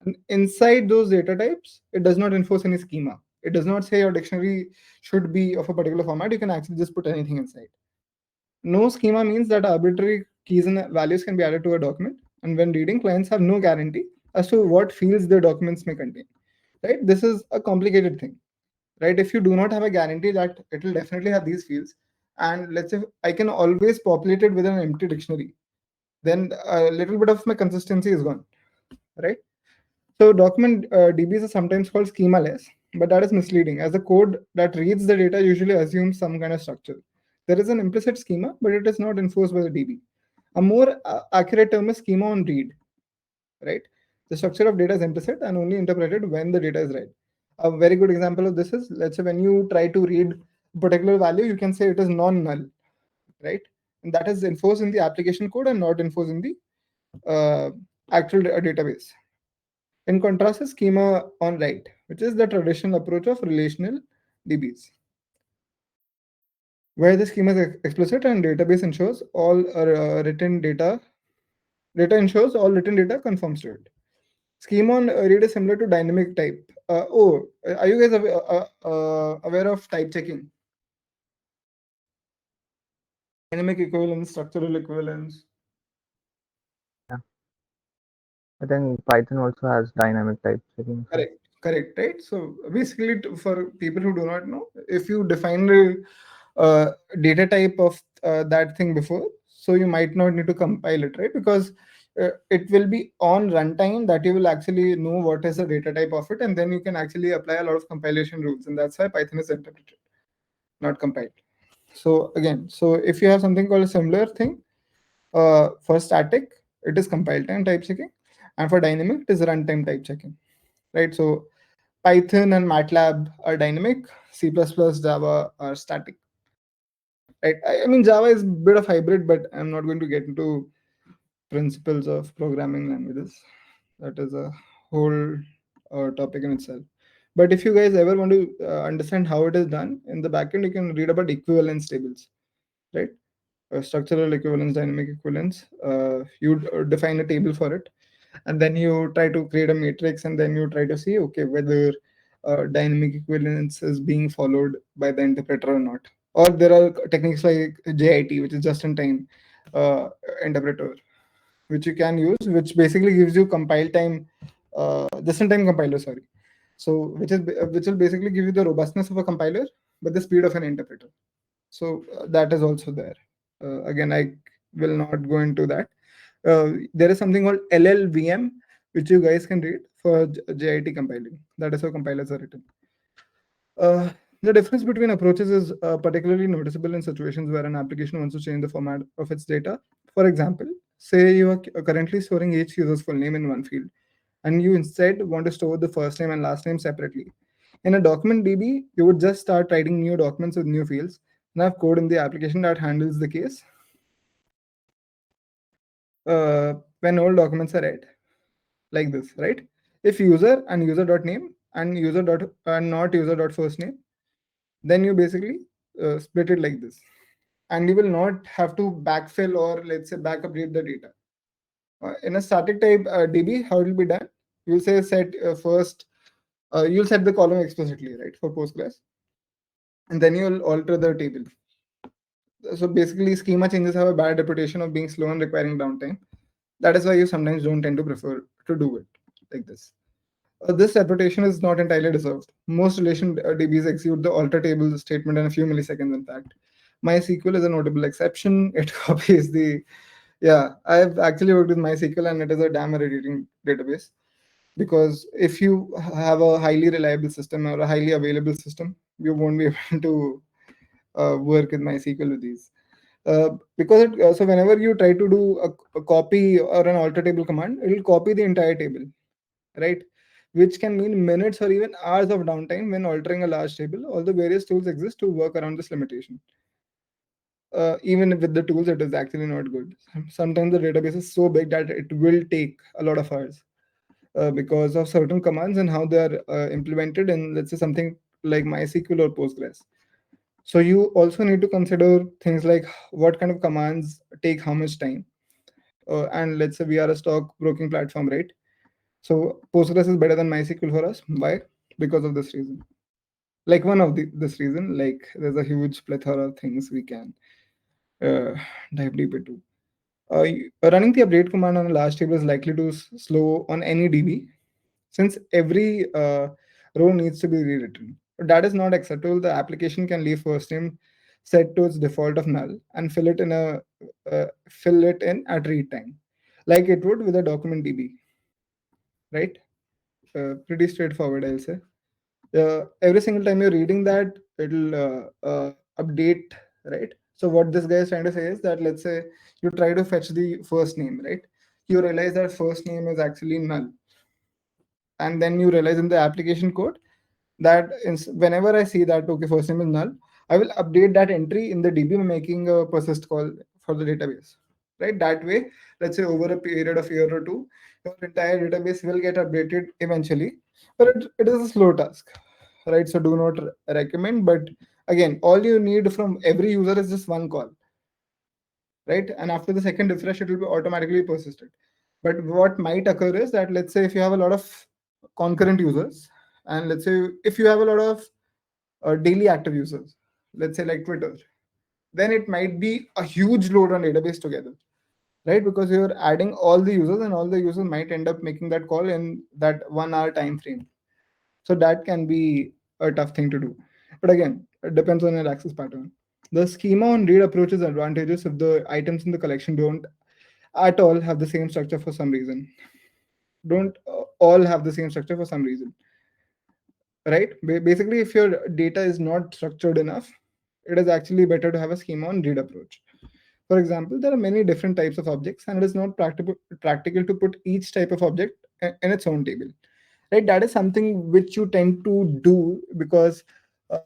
And inside those data types, it does not enforce any schema. It does not say your dictionary should be of a particular format. You can actually just put anything inside. No schema means that arbitrary keys and values can be added to a document. And when reading, clients have no guarantee as to what fields their documents may contain. Right? This is a complicated thing. Right? If you do not have a guarantee that it will definitely have these fields, and let's say I can always populate it with an empty dictionary, then a little bit of my consistency is gone. Right? So document DBs are sometimes called schemaless, but that is misleading as the code that reads the data usually assumes some kind of structure. There is an implicit schema, but it is not enforced by the DB. A more accurate term is schema on read, right? The structure of data is implicit and only interpreted when the data is read. A very good example of this is, let's say when you try to read a particular value, you can say it is non-null, right? And that is enforced in the application code and not enforced in the actual database. In contrast, is schema on write, which is the traditional approach of relational DBs, where the schema is explicit and database ensures all written data. Data ensures all written data conforms to it. Schema on read is similar to dynamic type. Are you guys aware of type checking? Dynamic equivalence, structural equivalence. Yeah. I think Python also has dynamic type checking. So Correct, right? So basically, for people who do not know, if you define the data type of that thing before, so you might not need to compile it, right? Because it will be on runtime that you will actually know what is the data type of it, and then you can actually apply a lot of compilation rules, and that's why Python is interpreted, not compiled. So again, so if you have something called a similar thing, for static, it is compile time type checking, and for dynamic, it is runtime type checking, right? So Python and MATLAB are dynamic, C++, Java are static. Right? I mean, Java is a bit of hybrid, but I'm not going to get into principles of programming languages. That is a whole topic in itself. But if you guys ever want to understand how it is done in the backend, you can read about equivalence tables, right? Structural equivalence, dynamic equivalence. You define a table for it, and then you try to create a matrix, and then you try to see, okay, whether dynamic equivalence is being followed by the interpreter or not. Or there are techniques like JIT, which is just in time interpreter, which you can use, which basically gives you compile time, just in time compiler, sorry. So which will basically give you the robustness of a compiler, but the speed of an interpreter. So that is also there. Again, I will not go into that. There is something called LLVM, which you guys can read for JIT compiling. That is how compilers are written. The difference between approaches is particularly noticeable in situations where an application wants to change the format of its data. For example, say you are currently storing each user's full name in one field, and you instead want to store the first name and last name separately. In a document DB, you would just start writing new documents with new fields and have code in the application that handles the case when old documents are read, like this, right? If user and user.name and user dot and not user dot first name, then you basically split it like this, and you will not have to backfill or let's say back update the data. In a static type DB, how it will be done? You'll say set first. You'll set the column explicitly, right, for Postgres, and then you'll alter the table. So basically, schema changes have a bad reputation of being slow and requiring downtime. That is why you sometimes don't tend to prefer to do it like this. This reputation is not entirely deserved. Most relation DBs execute the alter table statement in a few milliseconds, in fact. MySQL is a notable exception. It copies the. Yeah, I've actually worked with MySQL, and it is a damn irritating database, because if you have a highly reliable system or a highly available system, you won't be able to work with MySQL with these. Because so whenever you try to do a copy or an alter table command, it will copy the entire table, right? Which can mean minutes or even hours of downtime when altering a large table. Although various tools exist to work around this limitation. Even with the tools, it is actually not good. Sometimes the database is so big that it will take a lot of hours because of certain commands and how they are implemented in, let's say, something like MySQL or Postgres. So you also need to consider things like what kind of commands take how much time. And let's say we are a stock broking platform, right? So Postgres is better than MySQL for us. Why? Because of this reason. Like one of this reason, like there's a huge plethora of things we can uh, dive deep into. Running the update command on a large table is likely to slow on any DB, since every row needs to be rewritten. But that is not acceptable. The application can leave first name set to its default of null and fill it in at read time, like it would with a document DB, right? Pretty straightforward, I'll say. Every single time you're reading that, it'll update, right? So what this guy is trying to say is that, let's say you try to fetch the first name, right? You realize that first name is actually null, and then you realize in the application code that whenever I see that, okay, first name is null, I will update that entry in the DB by making a persist call for the database, right? That way, let's say over a period of year or two, your entire database will get updated eventually, but it is a slow task, right? So do not recommend. But again, all you need from every user is just one call, right? And after the second refresh, it will be automatically persisted. But what might occur is that, let's say if you have a lot of concurrent users, and let's say if you have a lot of daily active users, let's say like Twitter, then it might be a huge load on database together, right? Because you're adding all the users, and all the users might end up making that call in that 1 hour time frame. So that can be a tough thing to do. But again, it depends on your access pattern. The schema on read approach is advantageous if the items in the collection don't at all have the same structure for some reason. Don't all have the same structure for some reason, right? Basically, if your data is not structured enough, it is actually better to have a schema on read approach. For example, there are many different types of objects, and it is not practical to put each type of object in its own table, right? That is something which you tend to do because uh,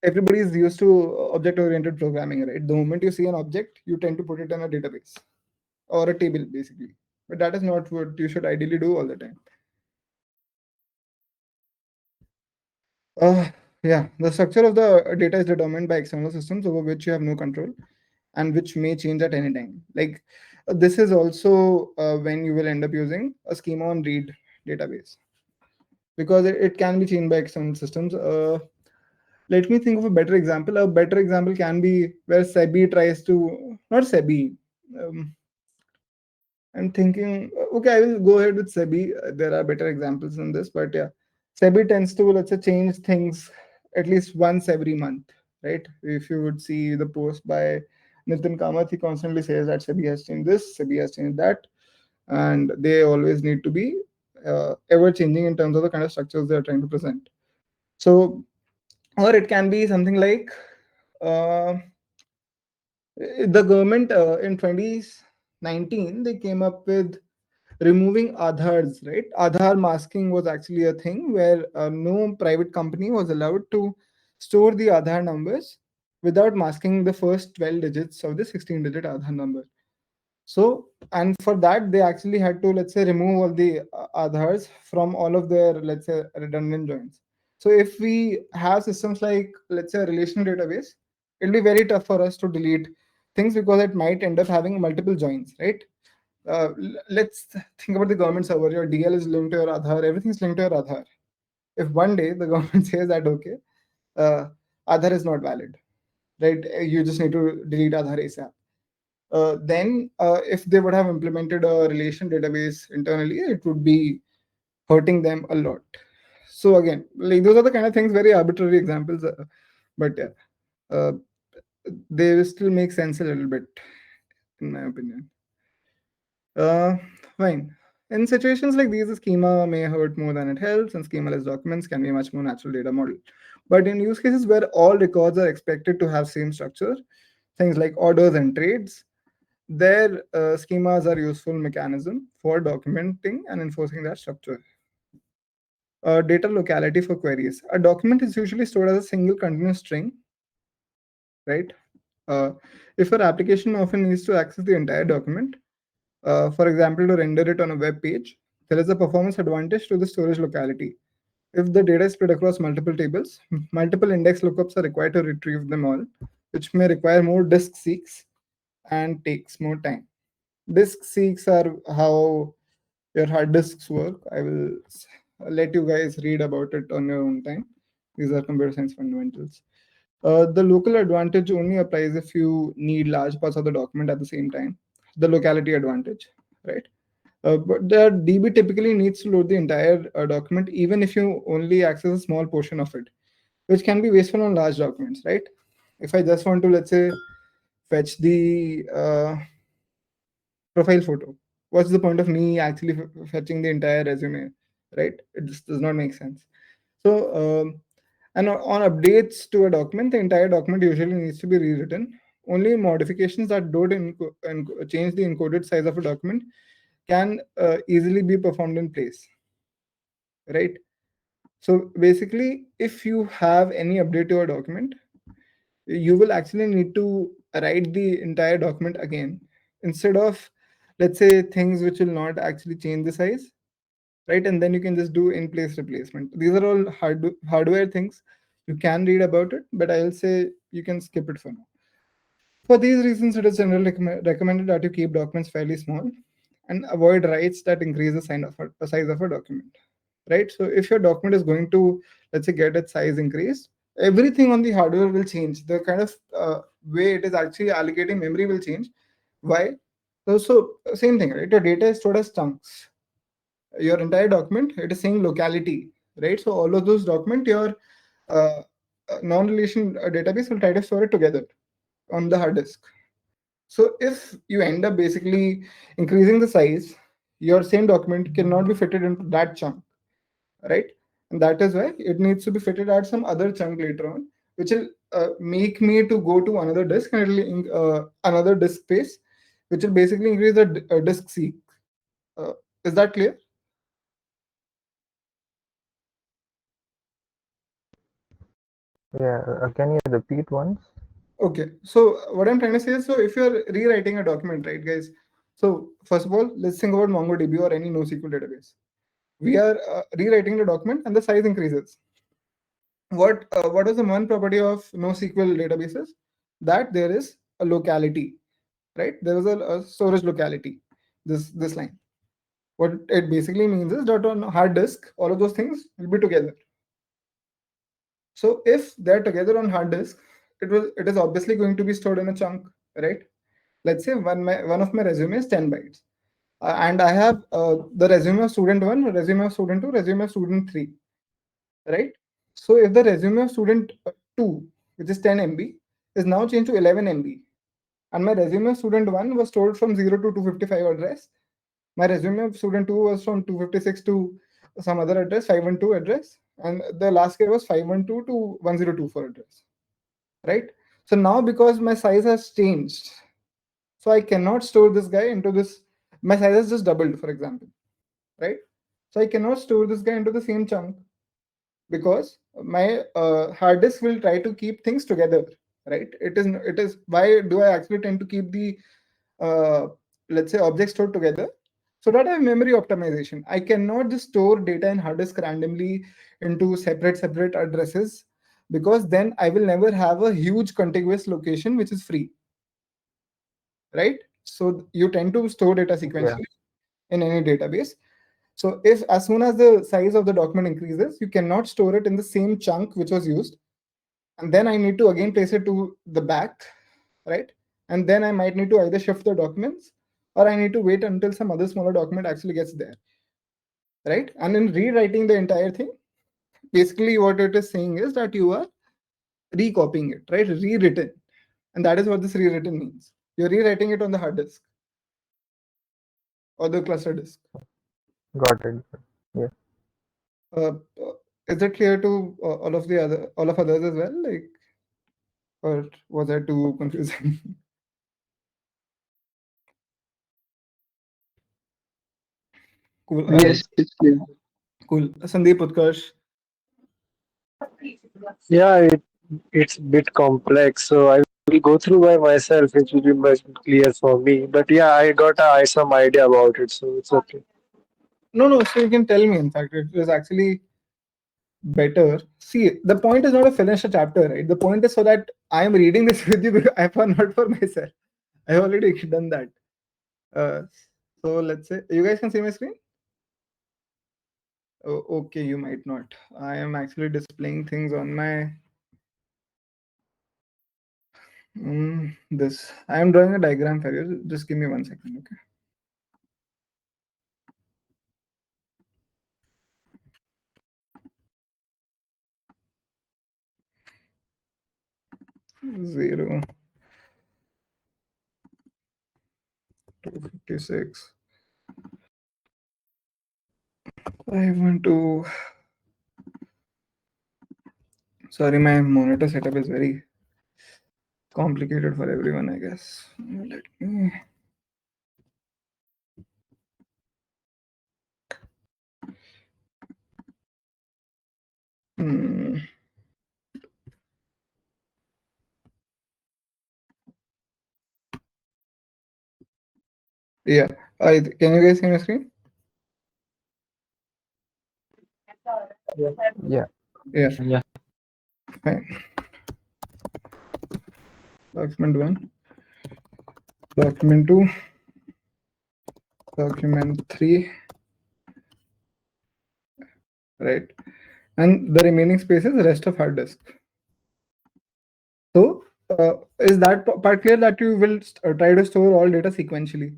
everybody is used to object-oriented programming, right? The moment you see an object, you tend to put it in a database or a table, basically. But that is not what you should ideally do all the time. Yeah, the structure of the data is determined by external systems over which you have no control and which may change at any time. Like this is also when you will end up using a schema on read database because it can be changed by external systems. Let me think of a better example. A better example can be where SEBI tries to, not SEBI. Um, I'm thinking, okay, I will go ahead with SEBI. There are better examples than this, but yeah, SEBI tends to, let's say, change things at least once every month, right? If you would see the post by Nitin Kamath, he constantly says that SEBI has changed this, SEBI has changed that, and they always need to be ever changing in terms of the kind of structures they are trying to present. So, or it can be something like uh, the government in 2019 they came up with removing Aadhars, right? Aadhar masking was actually a thing where no private company was allowed to store the Aadhar numbers without masking the first 12 digits of the 16-digit Aadhar number. So, and for that, they actually had to, let's say, remove all the Aadhars from all of their, let's say, redundant joins. So, if we have systems like, let's say, a relational database, it'll be very tough for us to delete things because it might end up having multiple joins, right? Let's think about the government server. Your DL is linked to your Aadhaar, everything's linked to your Aadhaar. If one day the government says that, okay, uh, Aadhaar is not valid, right? You just need to delete Aadhaar ASAP. Then if they would have implemented a relation database internally, it would be hurting them a lot. So again, like those are the kind of things, very arbitrary examples, but yeah, uh, they still make sense a little bit, in my opinion. Uh, Fine. In situations like these, the schema may hurt more than it helps, and schemaless documents can be a much more natural data model. But in use cases where all records are expected to have same structure, things like orders and trades, their schemas are useful mechanism for documenting and enforcing that structure. Data locality for queries. A document is usually stored as a single continuous string, right? Uh, if your application often needs to access the entire document, for example, to render it on a web page, there is a performance advantage to the storage locality. If the data is spread across multiple tables, multiple index lookups are required to retrieve them all, which may require more disk seeks and takes more time. Disk seeks are how your hard disks work. I will let you guys read about it on your own time. These are computer science fundamentals. The local advantage only applies if you need large parts of the document at the same time. The locality advantage, right? But the DB typically needs to load the entire document, even if you only access a small portion of it, which can be wasteful on large documents, right? If I just want to, let's say, fetch the profile photo, what's the point of me actually fetching the entire resume, right? It just does not make sense. So and on updates to a document, the entire document usually needs to be rewritten. Only modifications that don't change the encoded size of a document can easily be performed in place, right? So basically, if you have any update to a document, you will actually need to write the entire document again instead of, let's say, things which will not actually change the size, right? And then you can just do in place replacement. These are all hardware things. You can read about it, but I'll say you can skip it for now. For these reasons, it is generally recommended that you keep documents fairly small and avoid writes that increase the size of a document, right? So if your document is going to, let's say, get its size increased, everything on the hardware will change. The kind of way it is actually allocating memory will change. Why? So same thing, right? Your data is stored as chunks. Your entire document, it is saying locality, right? So all of those document, your uh, non-relation database will try to store it together on the hard disk. So if you end up basically increasing the size, your same document cannot be fitted into that chunk, right? And that is why it needs to be fitted at some other chunk later on, which will make me to go to another disk and it will another disk space, which will basically increase the disk seek. Uh, is that clear? Yeah, can you repeat once? Okay, so what I'm trying to say is, so if you're rewriting a document, right, guys? So first of all, let's think about MongoDB or any NoSQL database. We are rewriting the document and the size increases. what is the one property of NoSQL databases? That there is a locality, right? There is a storage locality. This line. What it basically means is that on hard disk, all of those things will be together. So if they're together on hard disk, it is obviously going to be stored in a chunk, right? Let's say one of my resume is 10 bytes, and I have the resume of student one, resume of student two, resume of student three, right? So if the resume of student two, which is 10 MB, is now changed to 11 MB, and my resume of student one was stored from 0 to 255 address, my resume of student two was from 256 to some other address, 512 address, and the last year was 512 to 1024 address, right? So now because my size has changed, so I cannot store this guy into this. My size has just doubled, for example, right? So I cannot store this guy into the same chunk because my hard disk will try to keep things together, right? It is why do I actually tend to keep the uh, let's say objects stored together, so that I have memory optimization. I cannot just store data in hard disk randomly into separate addresses, because then I will never have a huge contiguous location which is free, right? So you tend to store data Yeah. sequentially in any database. So if as soon as the size of the document increases, you cannot store it in the same chunk which was used, and then I need to again place it to the back, right? And then I might need to either shift the documents, or I need to wait until some other smaller document actually gets there, right? And in rewriting the entire thing, basically what it is saying is that you are recopying it, right? Rewritten. And that is what this rewritten means. You're rewriting it on the hard disk or the cluster disk. Got it. Yeah. Uh, is it clear to all of others as well? Like, or was I too confusing? Cool. Yes, it's clear. Cool. Sandeep, Utkarsh. Yeah, it's a bit complex, so I will go through by myself. It will be much clear for me. But yeah, I got some idea about it, so it's okay. No. So you can tell me. In fact, it was actually better. See, the point is not to finish a chapter, right? The point is so that I am reading this with you, because I for not for myself. I've already done that. Uh, so let's say you guys can see my screen. Oh, okay, you might not. I am actually displaying things on my this. I am drawing a diagram for you. Just give me 1 second, okay? Zero, 256. I want to. Sorry, my monitor setup is very complicated for everyone, I guess. Let me. Hmm. Yeah. Can you guys see my screen? Yeah. Yeah. Yeah. Fine. Document 1, document 2, document 3, right? And the remaining space is the rest of hard disk. So is that part clear, that you will try to store all data sequentially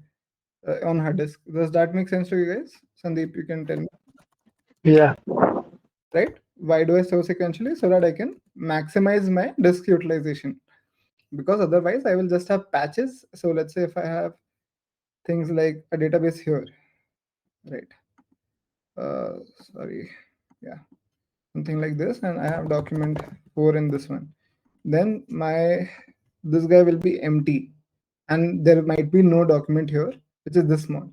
on hard disk? Does that make sense to you guys? Sandeep, you can tell me, Yeah. right? Why do I store sequentially? So that I can maximize my disk utilization. Because otherwise I will just have patches. So let's say if I have things like a database here, right? Sorry, yeah, something like this, and I have document 4 in this one. Then this guy will be empty, and there might be no document here, which is this small,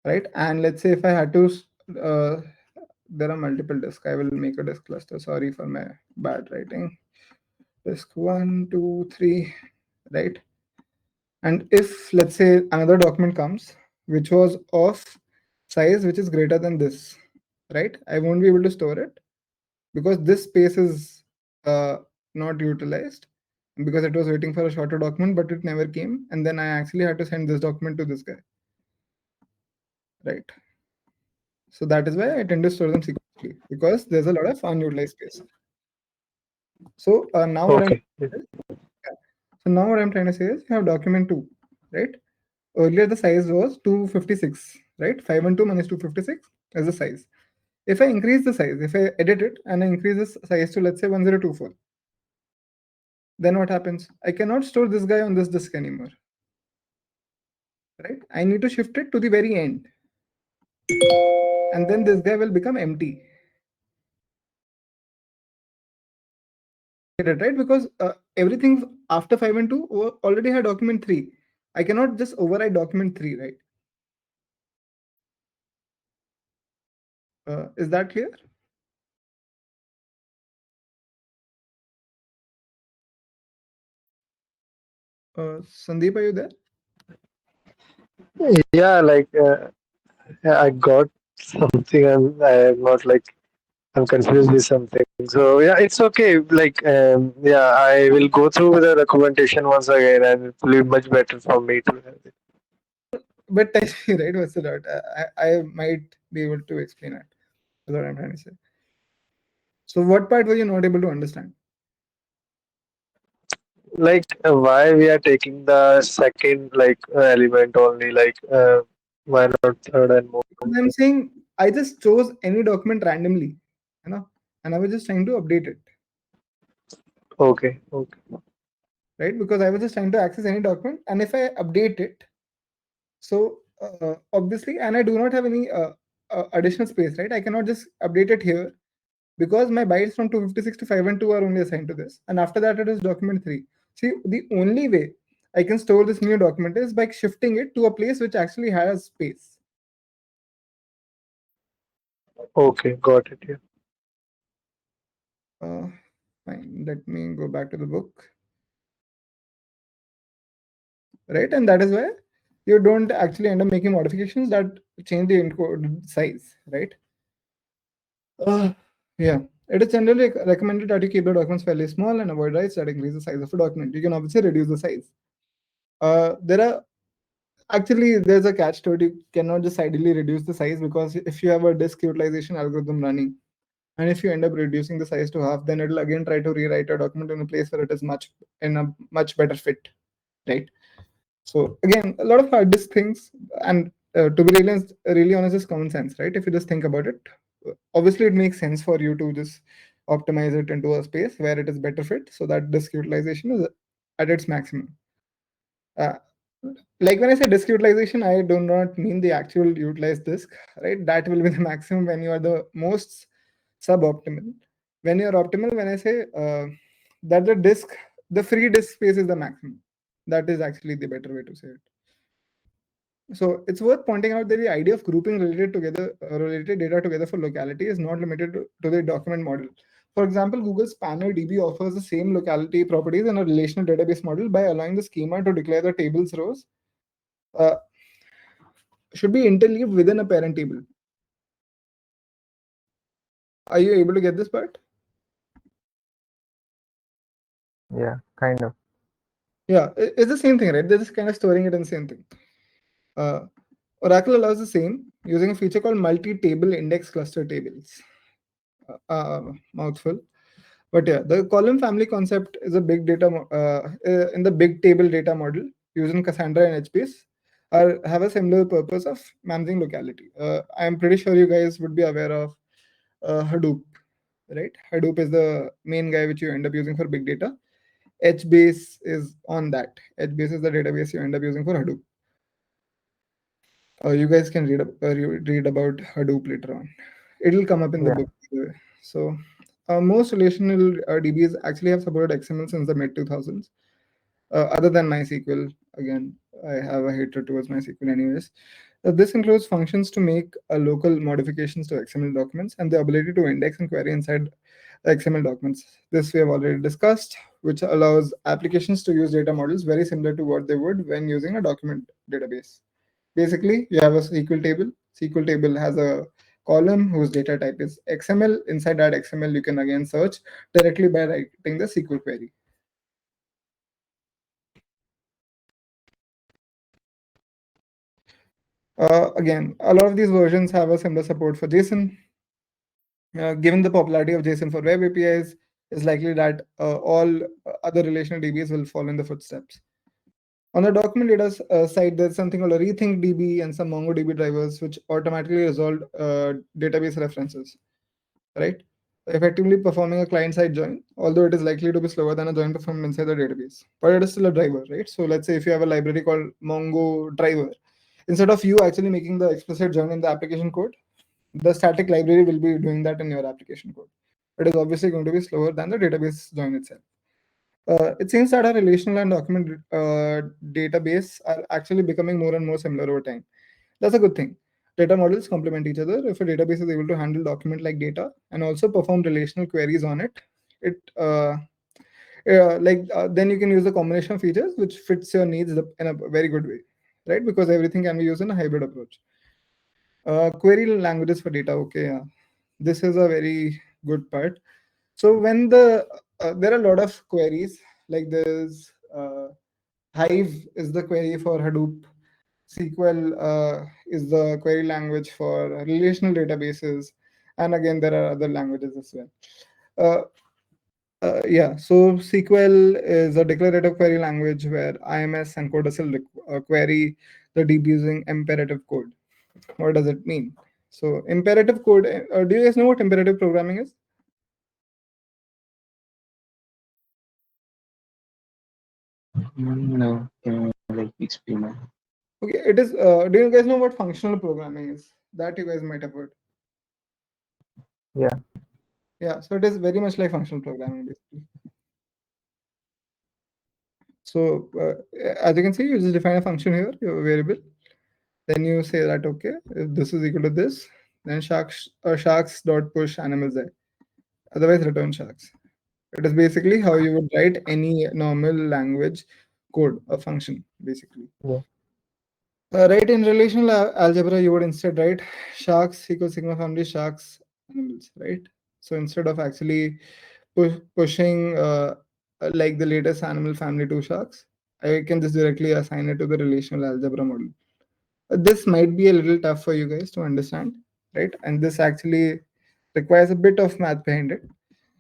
right? And let's say if I had to, uh, there are multiple disks. I will make a disk cluster. Sorry for my bad writing. Disk 1, 2, 3, right? And if let's say another document comes which was of size which is greater than this, right? I won't be able to store it. because this space is not utilized, because it was waiting for a shorter document, but it never came. And then I actually had to send this document to this guy, right? So that is why I tend to store them sequentially, because there's a lot of unutilized space. So now what I'm Okay. so now what I'm trying to say is you have document 2, right? Earlier the size was 256, right? 512 minus 256 is the size. If I increase the size, if I edit it and I increase this size to, let's say, 1024, then what happens? I cannot store this guy on this disk anymore, right? I need to shift it to the very end, and then this guy will become empty, right? Because everything after 5 and 2 already had document 3. I cannot just override document 3, right? Is that clear? Sandeep, are you there? Yeah, like yeah, I got something. I'm not like I'm confused with something. So yeah, it's okay. Like yeah, I will go through with the documentation once again, and it will be much better for me to have it. But tell me, right? What's the doubt? I might be able to explain it. That's what I'm trying to say. So, what part were you not able to understand? Like why we are taking the second like element only, like why not third and more? Because I'm saying I just chose any document randomly, you know, and I was just trying to update it, Okay, okay. right? Because I was just trying to access any document, and if I update it, so obviously, and I do not have any additional space, right? I cannot just update it here because my bytes from 256 to 512 are only assigned to this, and after that it is document 3. See, the only way I can store this new document is by shifting it to a place which actually has space. Okay, got it. Yeah. Fine, let me go back to the book, right? And that is why you don't actually end up making modifications that change the encoded size, right? Yeah, it is generally recommended that you keep the documents fairly small and avoid writes that increase the size of a document. You can obviously reduce the size. There are actually there's a catch to it. You cannot just ideally reduce the size, because if you have a disk utilization algorithm running, and if you end up reducing the size to half, then it'll again try to rewrite a document in a place where it is in a much better fit, right? So again, a lot of hard disk things, and to be really honest, is common sense, right? If you just think about it, obviously it makes sense for you to just optimize it into a space where it is better fit, so that disk utilization is at its maximum. Uh, like when I say disk utilization, I do not mean the actual utilized disk, right? That will be the maximum when you are the most suboptimal. When you're optimal, when I say that the free disk space is the maximum, that is actually the better way to say it. So it's worth pointing out that the idea of grouping related data together for locality is not limited to the document model. For example, Google's Spanner DB offers the same locality properties in a relational database model by allowing the schema to declare the table's rows uh, should be interleaved within a parent table. Are you able to get this part? Yeah, kind of. Yeah, it's the same thing, right? They're just kind of storing it in the same thing. Oracle allows the same using a feature called multi-table index cluster tables. Mouthful. But yeah, the column family concept is a big data in the big table data model using Cassandra and HBase have a similar purpose of managing locality. I'm pretty sure you guys would be aware of Hadoop, right? Hadoop is the main guy which you end up using for big data. HBase is on that. HBase is the database you end up using for Hadoop. You guys can read about Hadoop later on. It'll come up in the Yeah. book. So most relational DBs actually have supported XML since the mid 2000s. Other than MySQL, again, I have a hatred towards MySQL anyways. This includes functions to make local modifications to XML documents and the ability to index and query inside XML documents. This we have already discussed, which allows applications to use data models very similar to what they would when using a document database. Basically, you have a SQL table. SQL table has a column whose data type is XML. Inside that XML, you can again search directly by writing the SQL query. Again, a lot of these versions have a similar support for JSON. Given the popularity of JSON for web APIs, it's likely that all other relational DBs will follow in the footsteps. On the document data side, there's something called a rethink DB and some MongoDB drivers, which automatically resolve database references, right? Effectively performing a client-side join, although it is likely to be slower than a join performed inside the database. But it is still a driver, right? So let's say if you have a library called Mongo driver, instead of you actually making the explicit join in the application code, the static library will be doing that in your application code. It is obviously going to be slower than the database join itself. It seems that our relational and document database are actually becoming more and more similar over time. That's a good thing. Data models complement each other. If a database is able to handle document-like data and also perform relational queries on it, then you can use a combination of features which fits your needs in a very good way, right? Because everything can be used in a hybrid approach. Query languages for data. Okay, yeah. This is a very good part. So when there are a lot of queries, like there's Hive is the query for Hadoop. SQL is the query language for relational databases, and again there are other languages as well. Yeah, so SQL is a declarative query language where IMS and Codacil query the DB using imperative code. What does it mean? So imperative code, do you guys know what imperative programming is? No, can you like explain that? Okay, it is, do you guys know what functional programming is? That you guys might have heard. Yeah. Yeah, so it is very much like functional programming basically. So as you can see, you just define a function here, your variable. Then you say that, okay, if this is equal to this, then sharks dot push animals there. Otherwise return sharks. It is basically how you would write any normal language code, a function, basically. Yeah. Right, in relational algebra, you would instead write sharks equals sigma family sharks animals, right? So instead of actually pushing like the latest animal family to sharks, I can just directly assign it to the relational algebra model. This might be a little tough for you guys to understand, right? And this actually requires a bit of math behind it.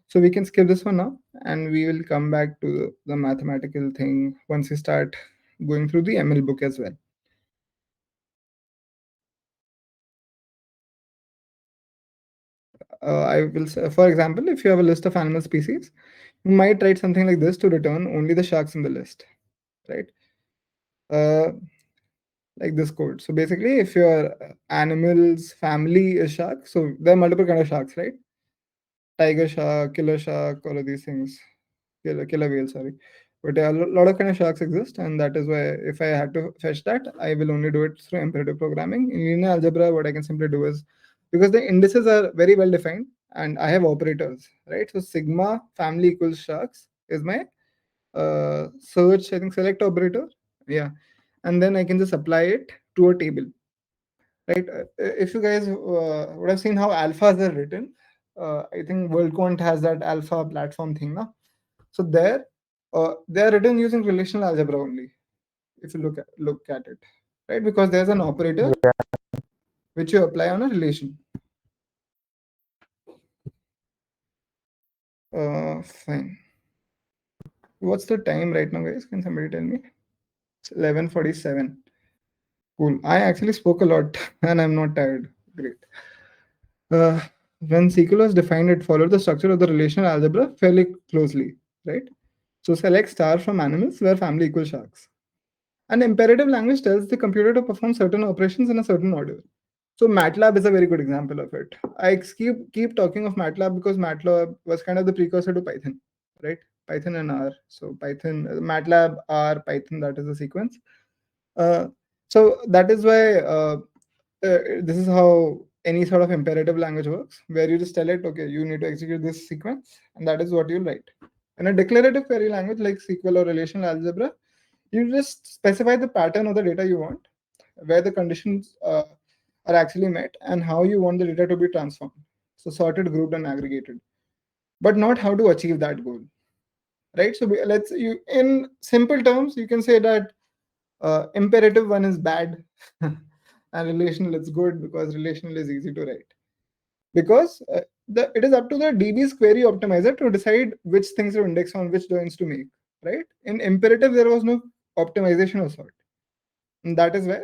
So we can skip this one now, and we will come back to the mathematical thing once we start going through the ML book as well. I will say, for example, if you have a list of animal species, you might write something like this to return only the sharks in the list, right? Like this code. So basically, if your animal's family is shark, so there are multiple kind of sharks, right? Tiger shark, killer shark, all of these things. Killer whale, sorry. But a lot of kind of sharks exist, and that is why if I had to fetch that, I will only do it through imperative programming. In linear algebra, what I can simply do is, because the indices are very well defined, and I have operators, right? So sigma family equals sharks is my search, I think, select operator. Yeah. And then I can just apply it to a table, right? If you guys would have seen how alphas are written, I think WorldQuant has that alpha platform thing now. So there, they are written using relational algebra only. If you look at it, right? Because there's an operator Yeah. which you apply on a relation. Fine. What's the time right now, guys? Can somebody tell me? It's 11:47. Cool. I actually spoke a lot, and I'm not tired. Great. When SQL was defined, it followed the structure of the relational algebra fairly closely, right? So select star from animals where family equals sharks. An imperative language tells the computer to perform certain operations in a certain order. So MATLAB is a very good example of it. I keep talking of MATLAB because MATLAB was kind of the precursor to Python, right? Python and R. So Python, MATLAB, R, Python, that is the sequence. So that is why this is how any sort of imperative language works, where you just tell it, okay, you need to execute this sequence, and that is what you'll write. In a declarative query language like SQL or relational algebra, you just specify the pattern of the data you want, where the conditions are are actually met and how you want the data to be transformed. So sorted, grouped, and aggregated, but not how to achieve that goal, right? So let's you in simple terms, you can say that imperative one is bad and relational is good because relational is easy to write. Because it is up to the DB's query optimizer to decide which things to index on, which joins to make, right? In imperative, there was no optimization of sort. And that is why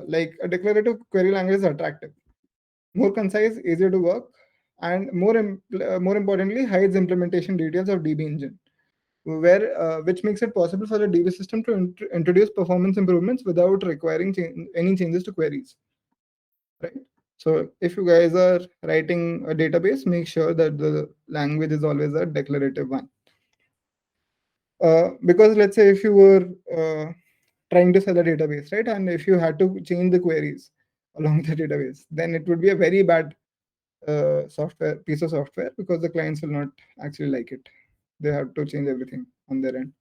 like a declarative query language is attractive, more concise, easier to work, and more importantly, hides implementation details of DB engine, where which makes it possible for the DB system to introduce performance improvements without requiring any changes to queries, right? So if you guys are writing a database, make sure that the language is always a declarative one. Because let's say if you were trying to sell a database, right, and if you had to change the queries along the database, then it would be a very bad software piece of software because the clients will not actually like it. They have to change everything on their end.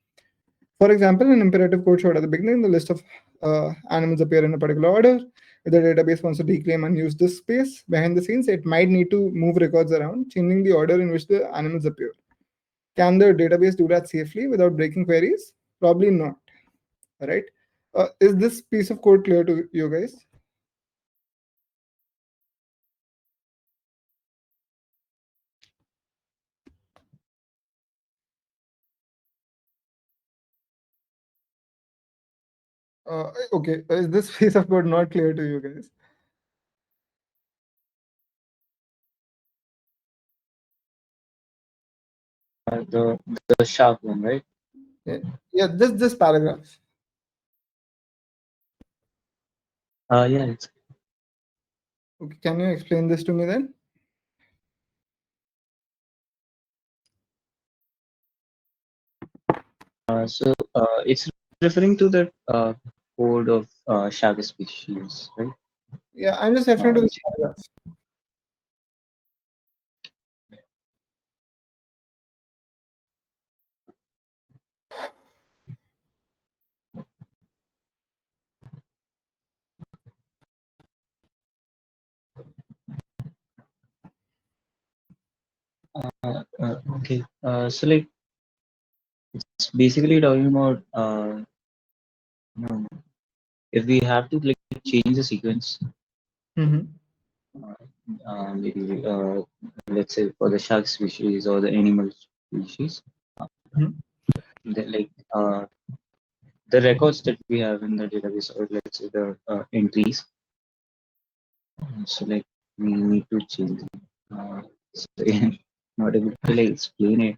For example, an imperative code showed at the beginning the list of animals appear in a particular order. If the database wants to reclaim unused disk space behind the scenes, it might need to move records around, changing the order in which the animals appear. Can the database do that safely without breaking queries? Probably not. Right? Is this piece of code clear to you guys? Okay, is this piece of code not clear to you guys? The sharp one, right? Yeah, yeah, just this paragraph. Yeah, it's Okay, can you explain this to me then? it's referring to the code of shark species, right? Yeah, I'm just referring to this Which, paragraph. okay. So like it's basically talking about you know, if we have to like change the sequence, Mm-hmm. maybe let's say for the shark species or the animal species, that like the records that we have in the database, or let's say the entries. So like we need to change them. So, not able to like explain it.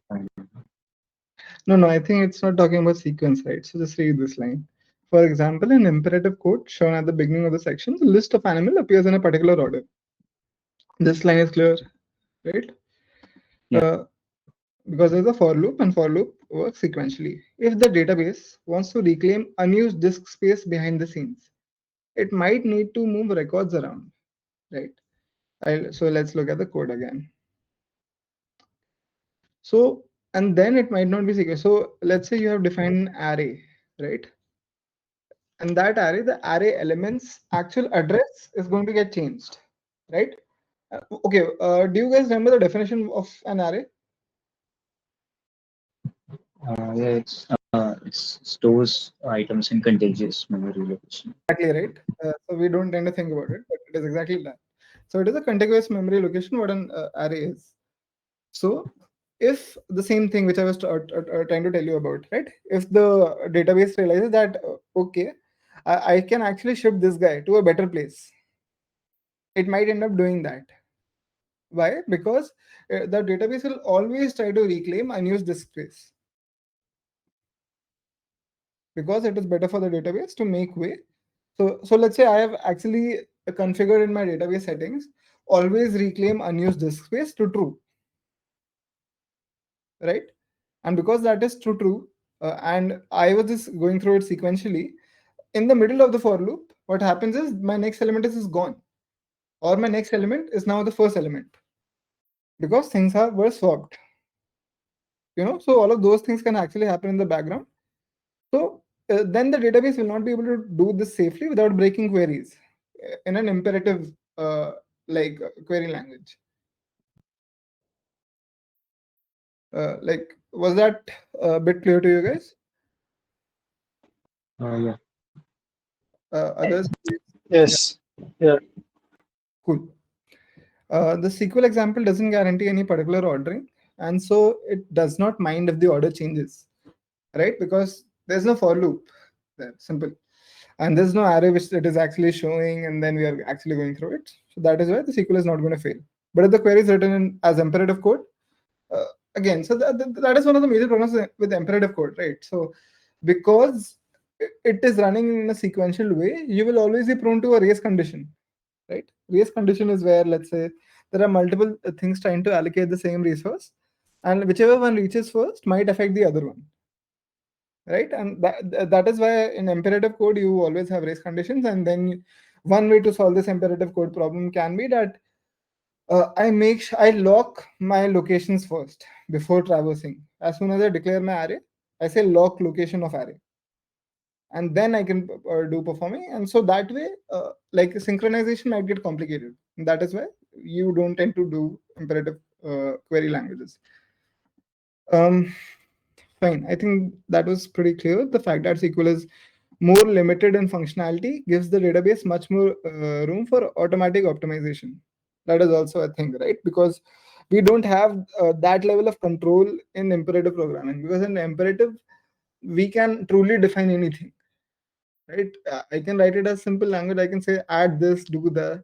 No, I think it's not talking about sequence, right? So just read this line. For example, in imperative code shown at the beginning of the section, the list of animal appears in a particular order. This line is clear, right? Yeah. Because there's a for loop, and for loop works sequentially. If the database wants to reclaim unused disk space behind the scenes, it might need to move records around, right? So let's look at the code again. So, and then it might not be sequence. So let's say you have defined an array, right? And that array, the array elements actual address is going to get changed, right? Okay, do you guys remember the definition of an array? Yeah, it stores items in contiguous memory location. Exactly, right? So we don't tend to think about it, but it is exactly that. So it is a contiguous memory location, what an array is. So if the same thing which I was trying to tell you about, right? If the database realizes that, okay, I can actually ship this guy to a better place, it might end up doing that. Why? Because the database will always try to reclaim unused disk space because it is better for the database to make way. So let's say I have actually configured in my database settings, always reclaim unused disk space to true, right? And because that is true, and I was just going through it sequentially, in the middle of the for loop, what happens is my next element is gone, or my next element is now the first element because things were swapped. So all of those things can actually happen in the background. So then the database will not be able to do this safely without breaking queries. in an imperative query language. Was that a bit clear to you guys? Yeah. Others? Yes. Yeah. Cool. The SQL example doesn't guarantee any particular ordering, and so it does not mind if the order changes, right? Because there's no for loop there, simple. And there's no array which it is actually showing, and then we are actually going through it. So that is why the SQL is not going to fail. But if the query is written in as imperative code, uh, again, so that is one of the major problems with imperative code, right? So because it is running in a sequential way, you will always be prone to a race condition, right? Race condition is where, let's say, there are multiple things trying to allocate the same resource, and whichever one reaches first might affect the other one, right? And that is why in imperative code you always have race conditions. And then one way to solve this imperative code problem can be that I lock my locations first before traversing. As soon as I declare my array, I say lock location of array, and then I can do performing. And so that way, synchronization might get complicated. And that is why you don't tend to do imperative query languages. Fine. I think that was pretty clear. The fact that SQL is more limited in functionality gives the database much more room for automatic optimization. That is also a thing, right? Because we don't have that level of control in imperative programming. Because in imperative, we can truly define anything, right? I can write it as simple language. I can say add this, do that,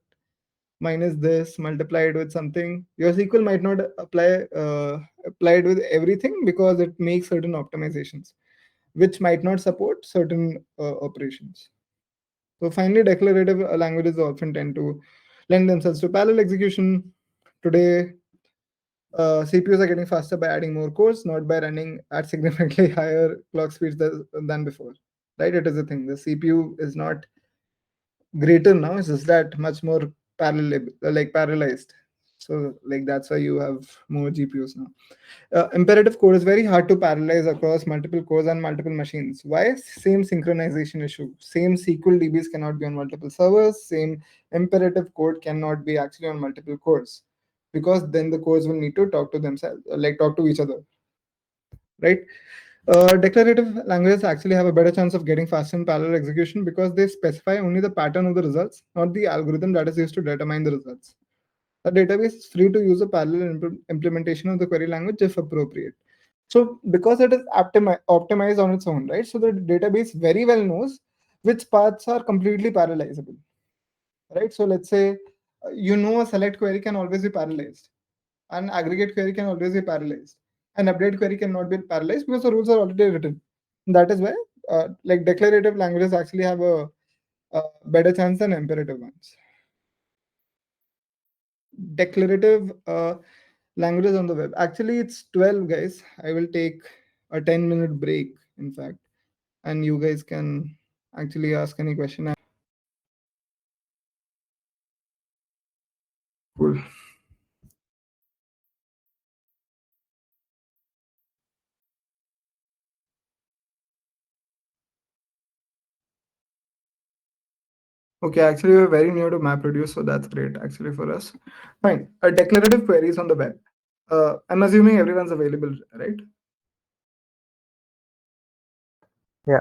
minus this, multiply it with something. Your SQL might not apply it with everything because it makes certain optimizations, which might not support certain operations. So finally, declarative languages often tend to lend themselves to parallel execution. Today, CPUs are getting faster by adding more cores, not by running at significantly higher clock speeds than before. Right? It is a thing. The CPU is not greater now. It's just that much more parallelized. So like that's why you have more GPUs now. Imperative code is very hard to parallelize across multiple cores and multiple machines. Why? Same synchronization issue. Same SQL DBs cannot be on multiple servers. Same imperative code cannot be actually on multiple cores, because then the cores will need to talk to themselves, talk to each other, right? Declarative languages actually have a better chance of getting faster in parallel execution because they specify only the pattern of the results, not the algorithm that is used to determine the results. The database is free to use a parallel implementation of the query language if appropriate. So because it is optimized on its own, right? So the database very well knows which paths are completely parallelizable, right? So let's say a select query can always be parallelized, an aggregate query can always be parallelized, an update query cannot be parallelized because the rules are already written. That is why declarative languages actually have a better chance than imperative ones. Declarative languages on the web. Actually, it's 12, guys. I will take a 10-minute break, in fact, and you guys can actually ask any question. Cool. Okay, actually, we're very near to MapReduce, so that's great actually for us. Fine. Declarative queries on the web. I'm assuming everyone's available, right? Yeah.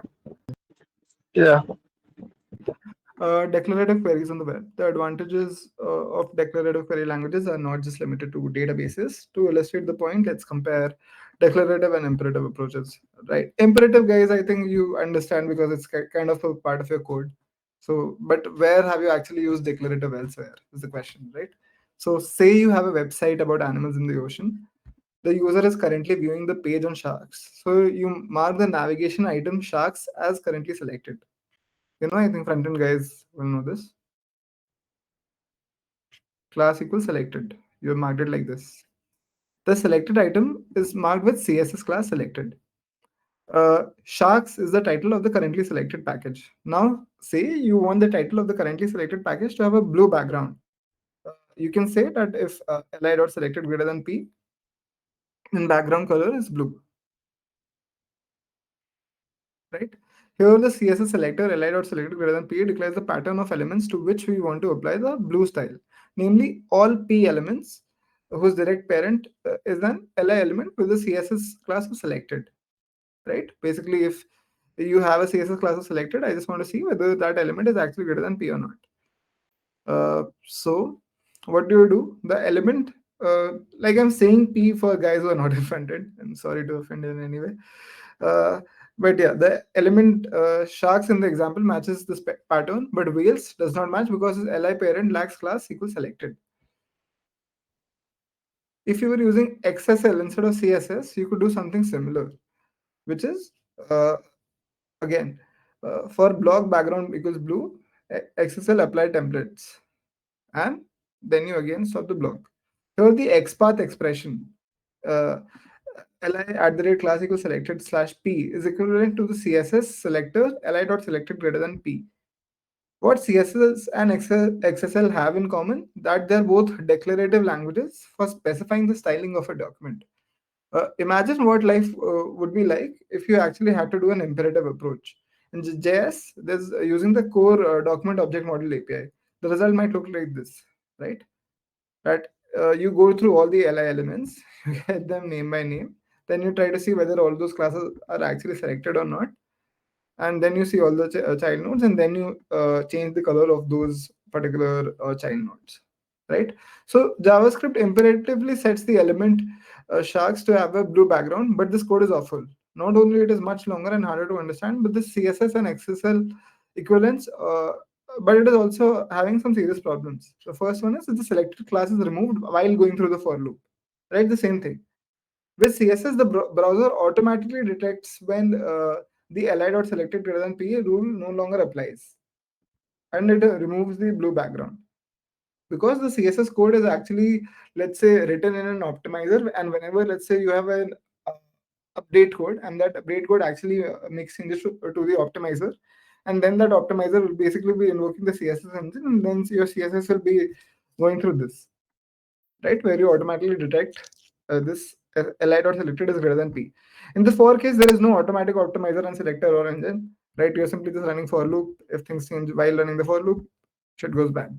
Yeah. Declarative queries on the web. The advantages of declarative query languages are not just limited to databases. To illustrate the point, let's compare declarative and imperative approaches. Right? Imperative, guys, I think you understand because it's kind of a part of your code. So, but where have you actually used declarative elsewhere is the question, right? So, say you have a website about animals in the ocean. The user is currently viewing the page on sharks. So, you mark the navigation item sharks as currently selected. I think front-end guys will know this. Class equals selected. You have marked it like this. The selected item is marked with CSS class selected. Sharks is the title of the currently selected package. Now, say you want the title of the currently selected package to have a blue background. You can say that if li.selected greater than p, then background color is blue. right? Here the CSS selector li.select greater than p declares the pattern of elements to which we want to apply the blue style, namely all p elements whose direct parent is an li element with the CSS class of selected, right? Basically, if you have a CSS class of selected, I just want to see whether that element is actually greater than p or not. So what do? The element, like I'm saying P for guys who are not offended. I'm sorry to offend in any way. Uh, but yeah, the element sharks in the example matches this pattern, but whales does not match because its li parent lacks class equals selected. If you were using XSL instead of CSS, you could do something similar, which is uh, again for block background equals blue, XSL apply templates, and then you again stop the block. Here the XPath expression, uh, li at the rate class equals selected slash p is equivalent to the CSS selector li dot selected greater than p. What CSS and XSL have in common that they're both declarative languages for specifying the styling of a document. Imagine what life would be like if you actually had to do an imperative approach. In JS, there's using the core document object model API. The result might look like this, right? That you go through all the li elements, you get them name by name, then you try to see whether all those classes are actually selected or not, and then you see all the child nodes, and then you change the color of those particular child nodes, right? So JavaScript imperatively sets the element sharks to have a blue background, but this code is awful. Not only it is much longer and harder to understand, but the CSS and XSL equivalents, but it is also having some serious problems. The first one is that the selected class is removed while going through the for loop, right? The same thing with CSS, the browser automatically detects when the li.selected greater than p rule no longer applies, and it removes the blue background because the CSS code is actually, let's say, written in an optimizer, and whenever, let's say, you have an uh, update code, and that update code actually makes changes to the optimizer, and then that optimizer will basically be invoking the CSS engine, and then your CSS will be going through this, right, where you automatically detect this li.selected is greater than p. In the for case, there is no automatic optimizer and selector or engine, right? You're simply just running for loop. If things change while running the for loop, shit goes bad.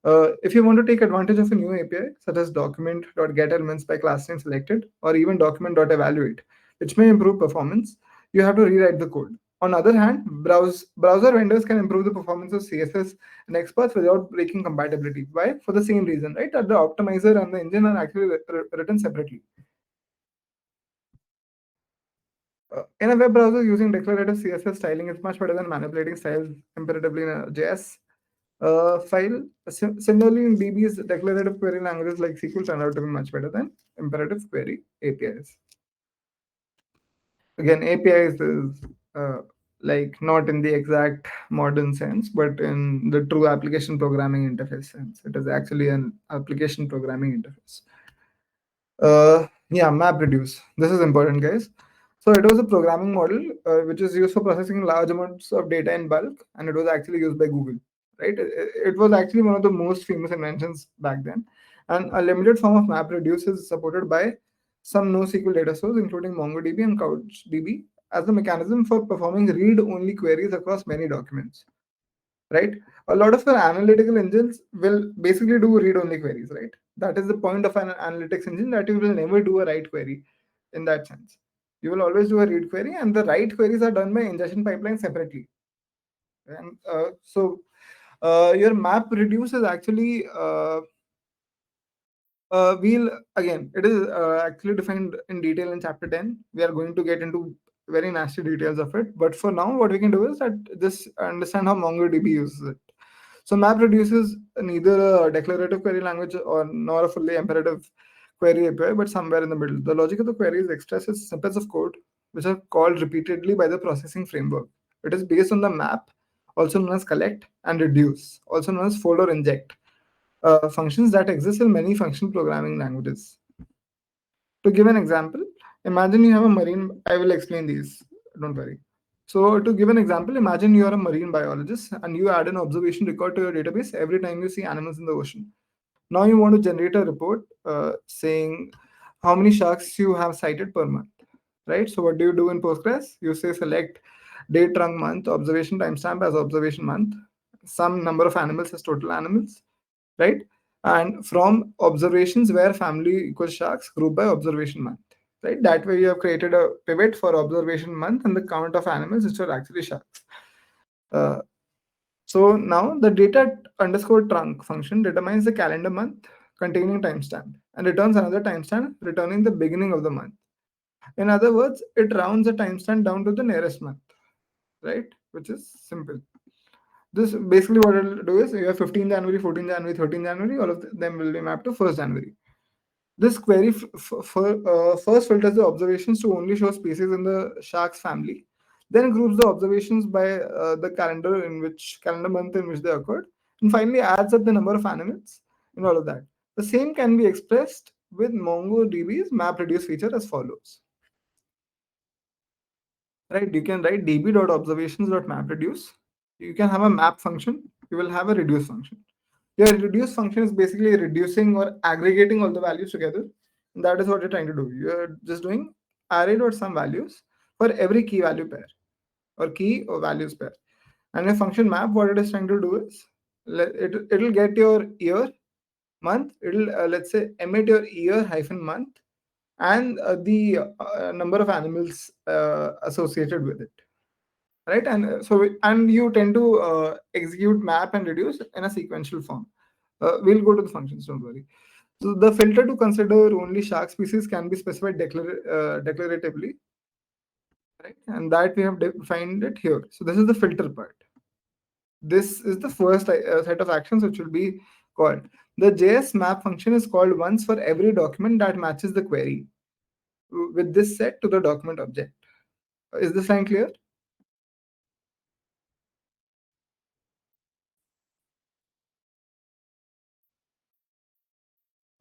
If you want to take advantage of a new API, such as document.getElements by class name selected, or even document.evaluate, which may improve performance, you have to rewrite the code. On the other hand, browser vendors can improve the performance of CSS and XPath without breaking compatibility. Why? For the same reason, right? That the optimizer and the engine are actually written separately. In a web browser, using declarative CSS styling is much better than manipulating styles imperatively in a JS file. Similarly, in DB's declarative query languages like SQL turn out to be much better than imperative query APIs. Again, APIs is like not in the exact modern sense, but in the true application programming interface sense. It is actually an application programming interface. Yeah, MapReduce. This is important, guys. So it was a programming model which is used for processing large amounts of data in bulk, and it was actually used by Google, right? It was actually one of the most famous inventions back then. And a limited form of MapReduce is supported by some NoSQL data sources, including MongoDB and CouchDB, as a mechanism for performing read-only queries across many documents, right? A lot of our analytical engines will basically do read-only queries, right? That is the point of an analytics engine, that you will never do a write query in that sense. You will always do a read query, and the write queries are done by ingestion pipeline separately. And your map reduce is actually we'll again, it is actually defined in detail in chapter 10. We are going to get into very nasty details of it, but for now what we can do is that just understand how MongoDB uses it. So map reduces neither a declarative query language or nor a fully imperative query API, but somewhere in the middle. The logic of the query is expressed as snippets of code which are called repeatedly by the processing framework. It is based on the map, also known as collect, and reduce, also known as fold or inject, functions that exist in many functional programming languages. To give an example, imagine you have a marine, I will explain these, don't worry. So to give an example, imagine you are a marine biologist and you add an observation record to your database every time you see animals in the ocean. Now you want to generate a report saying how many sharks you have sighted per month, right? So what do you do in Postgres? You say select date trunk month, observation timestamp as observation month, some number of animals as total animals, right? And from observations where family equals sharks, group by observation month, right? That way you have created a pivot for observation month and the count of animals which are actually sharks. Uh, so now the data underscore trunk function determines the calendar month containing timestamp and returns another timestamp returning the beginning of the month. In other words, it rounds the timestamp down to the nearest month, right? Which is simple. This basically what it'll do is you have 15 January, 14 January, 13 January, all of them will be mapped to 1st January. This query first filters the observations to only show species in the sharks family, then groups the observations by the calendar month in which they occurred, and finally adds up the number of animals and all of that. The same can be expressed with MongoDB's map reduce feature as follows. Right, you can write db.observations.map_reduce. You can have a map function, you will have a reduce function. Your reduce function is basically reducing or aggregating all the values together. And that is what you're trying to do. You're just doing array.sum values for every key value pair or key or values pair. And a function map, what it is trying to do is it'll get your year, month, it'll let's say emit your year hyphen month and the number of animals associated with it, right? And and you tend to execute map and reduce in a sequential form. We'll go to the functions, don't worry. So the filter to consider only shark species can be specified declaratively, right? And that we have defined it here. So this is the filter part. This is the first set of actions which will be called. The JS map function is called once for every document that matches the query with this set to the document object. Is this line clear?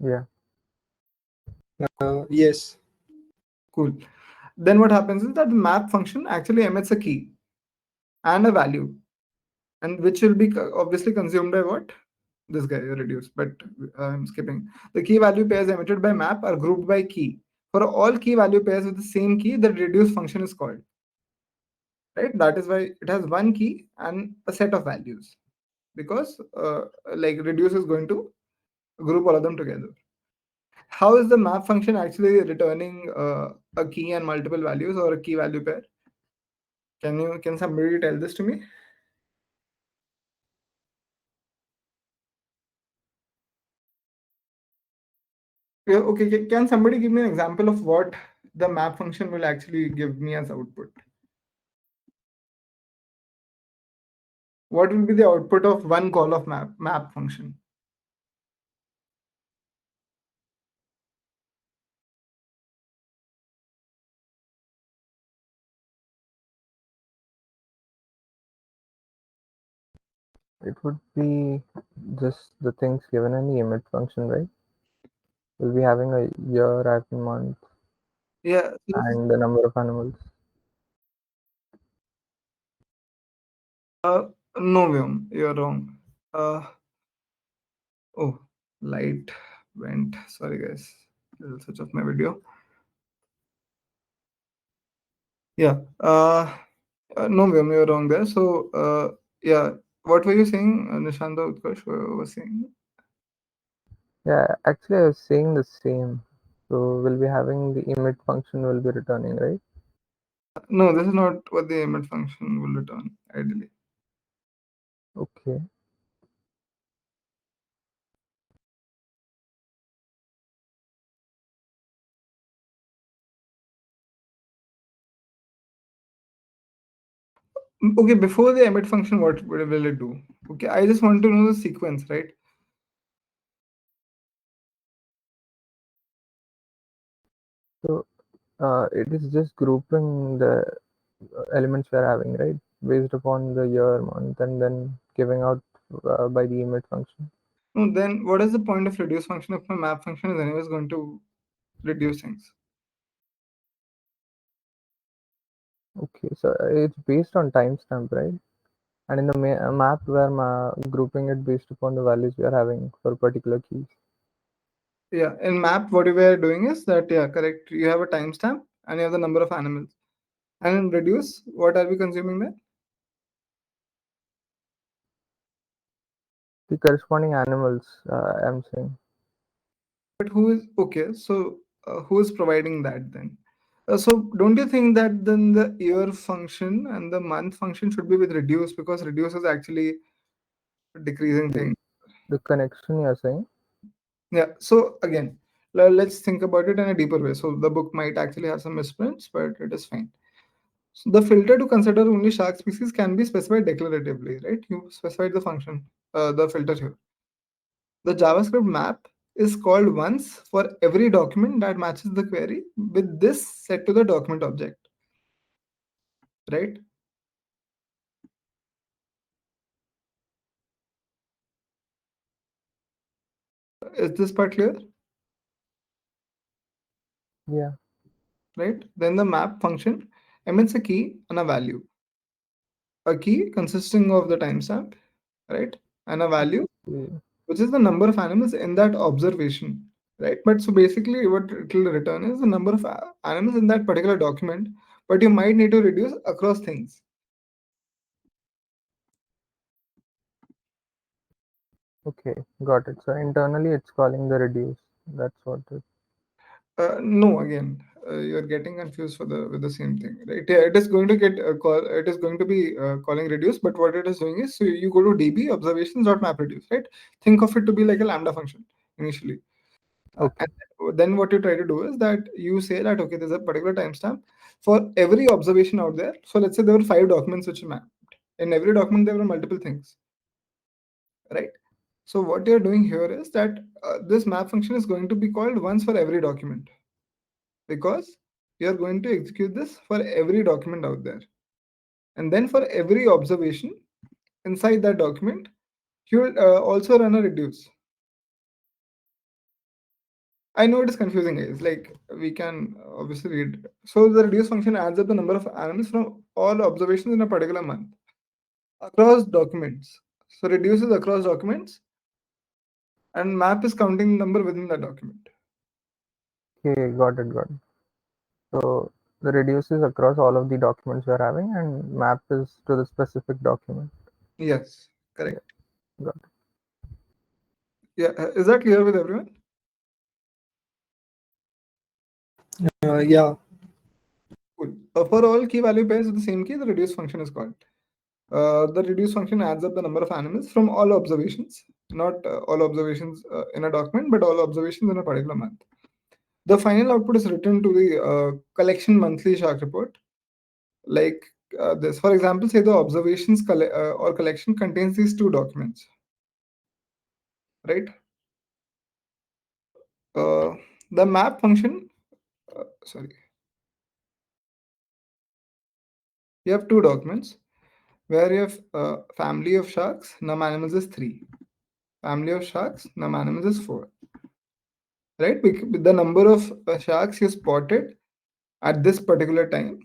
Yeah. Yes. Cool. Then what happens is that the map function actually emits a key and a value, and which will be obviously consumed by what? This guy reduce, but I'm skipping. The key value pairs emitted by map are grouped by key. For all key value pairs with the same key, the reduce function is called. Right? That is why it has one key and a set of values, because like reduce is going to group all of them together. How is the map function actually returning a key and multiple values or a key value pair? Can somebody tell this to me? Yeah, okay, can somebody give me an example of what the map function will actually give me as output? What will be the output of one call of map function? It would be just the things given in the emit function, right? We'll be having a year, hyphen month, Yeah. and the number of animals. No, Vyom, you're wrong. Oh, light went. Sorry, guys. I'll switch off my video. Yeah. No, Vyom, you're wrong there. So, yeah. What were you saying, Nishanta Utkarsh was saying? Yeah, actually, I was saying the same. So we'll be having the emit function will be returning, right? No, this is not what the emit function will return, ideally. Okay. Okay, before the emit function, what will it do? Okay, I just want to know the sequence, right? So it is just grouping the elements we're having, right? Based upon the year, month, and then giving out by the emit function. No, then what is the point of reduce function if my map function is anyways going to reduce things? Okay, so it's based on timestamp, right? And in the map, we're grouping it based upon the values we are having for particular keys. Yeah, in map, what we are doing is that, yeah, correct. You have a timestamp and you have the number of animals. And in reduce, what are we consuming there? The corresponding animals, I'm saying. But who is okay? So who is providing that then? So don't you think that then the year function and the month function should be with reduce, because reduce is actually decreasing thing. The connection you're saying? Yeah. So again, let's think about it in a deeper way. So the book might actually have some misprints, but it is fine. So the filter to consider only shark species can be specified declaratively, right? You specified the function, the filter here. The JavaScript map is called once for every document that matches the query with this set to the document object, right? Is this part clear? Yeah. Right? Then the map function emits a key and a value. A key consisting of the timestamp, right? And a value, Yeah. which is the number of animals in that observation, right? But so basically, what it will return is the number of animals in that particular document, but you might need to reduce across things. Okay, got it. So internally it's calling the reduce. That's what it. No, again, you're getting confused for the with the same thing, right? Yeah, it is going to get call. It is going to be calling reduce, but what it is doing is, so you go to db observations.map reduce, right? Think of it to be like a lambda function initially. Okay. And then what you try to do is that you say that, okay, there's a particular timestamp for every observation out there. So let's say there were 5 documents which are mapped. In every document, there were multiple things, right? So what you're doing here is that this map function is going to be called once for every document, because you are going to execute this for every document out there. And then for every observation inside that document, you will also run a reduce. I know it is confusing, guys. Like, we can obviously read. So the reduce function adds up the number of animals from all observations in a particular month across documents. So reduces across documents, and map is counting the number within that document. Okay, got it, got it. So the reduce is across all of the documents we're having, and map is to the specific document. Yes, correct. Got it. Yeah, is that clear with everyone? Yeah. Cool. For all key value pairs with the same key, the reduce function is called. The reduce function adds up the number of animals from all observations, not all observations in a document, but all observations in a particular month. The final output is written to the collection monthly shark report, like this. For example, say the observations or collection contains these 2 documents, right? The map function, sorry, you have 2 documents where you have family of sharks, num animals is 3. Family of sharks, num animals is 4. Right? The number of sharks you spotted at this particular time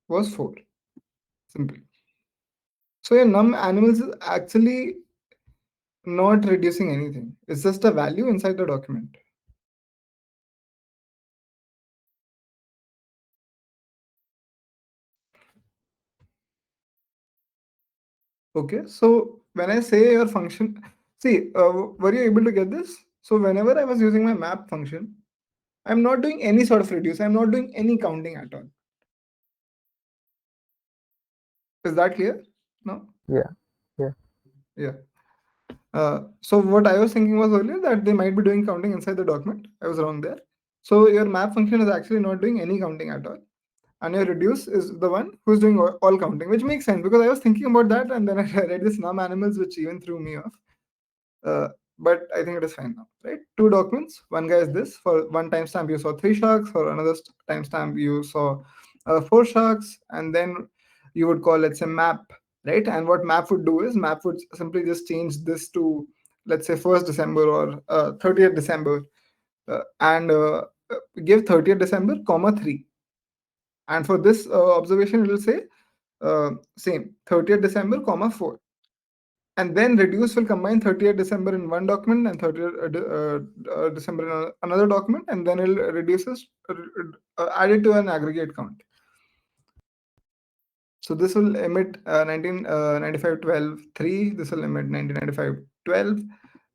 was 4. Simple. So your num animals is actually not reducing anything. It's just a value inside the document. Okay, so when I say your function, see, were you able to get this? So whenever I was using my map function, I'm not doing any sort of reduce. I'm not doing any counting at all. Is that clear? No? Yeah. Yeah. Yeah. So what I was thinking was earlier that they might be doing counting inside the document. I was wrong there. So your map function is actually not doing any counting at all. And your reduce is the one who's doing all counting, which makes sense because I was thinking about that and then I read this num animals, which even threw me off. But I think it is fine now, right? 2 documents. One guy is this. For one timestamp, you saw 3 sharks. For another timestamp, you saw 4 sharks. And then you would call, let's say, map, right? And what map would do is map would simply just change this to, let's say, 1st December or 30th December, and give 30th December, comma 3. And for this observation, it will say same 30th December, comma 4. and then reduce will combine 30th December in one document and 30th December in another document, and then it'll reduces add it to an aggregate count. So this will emit 1995 12 3. This will emit 1995 12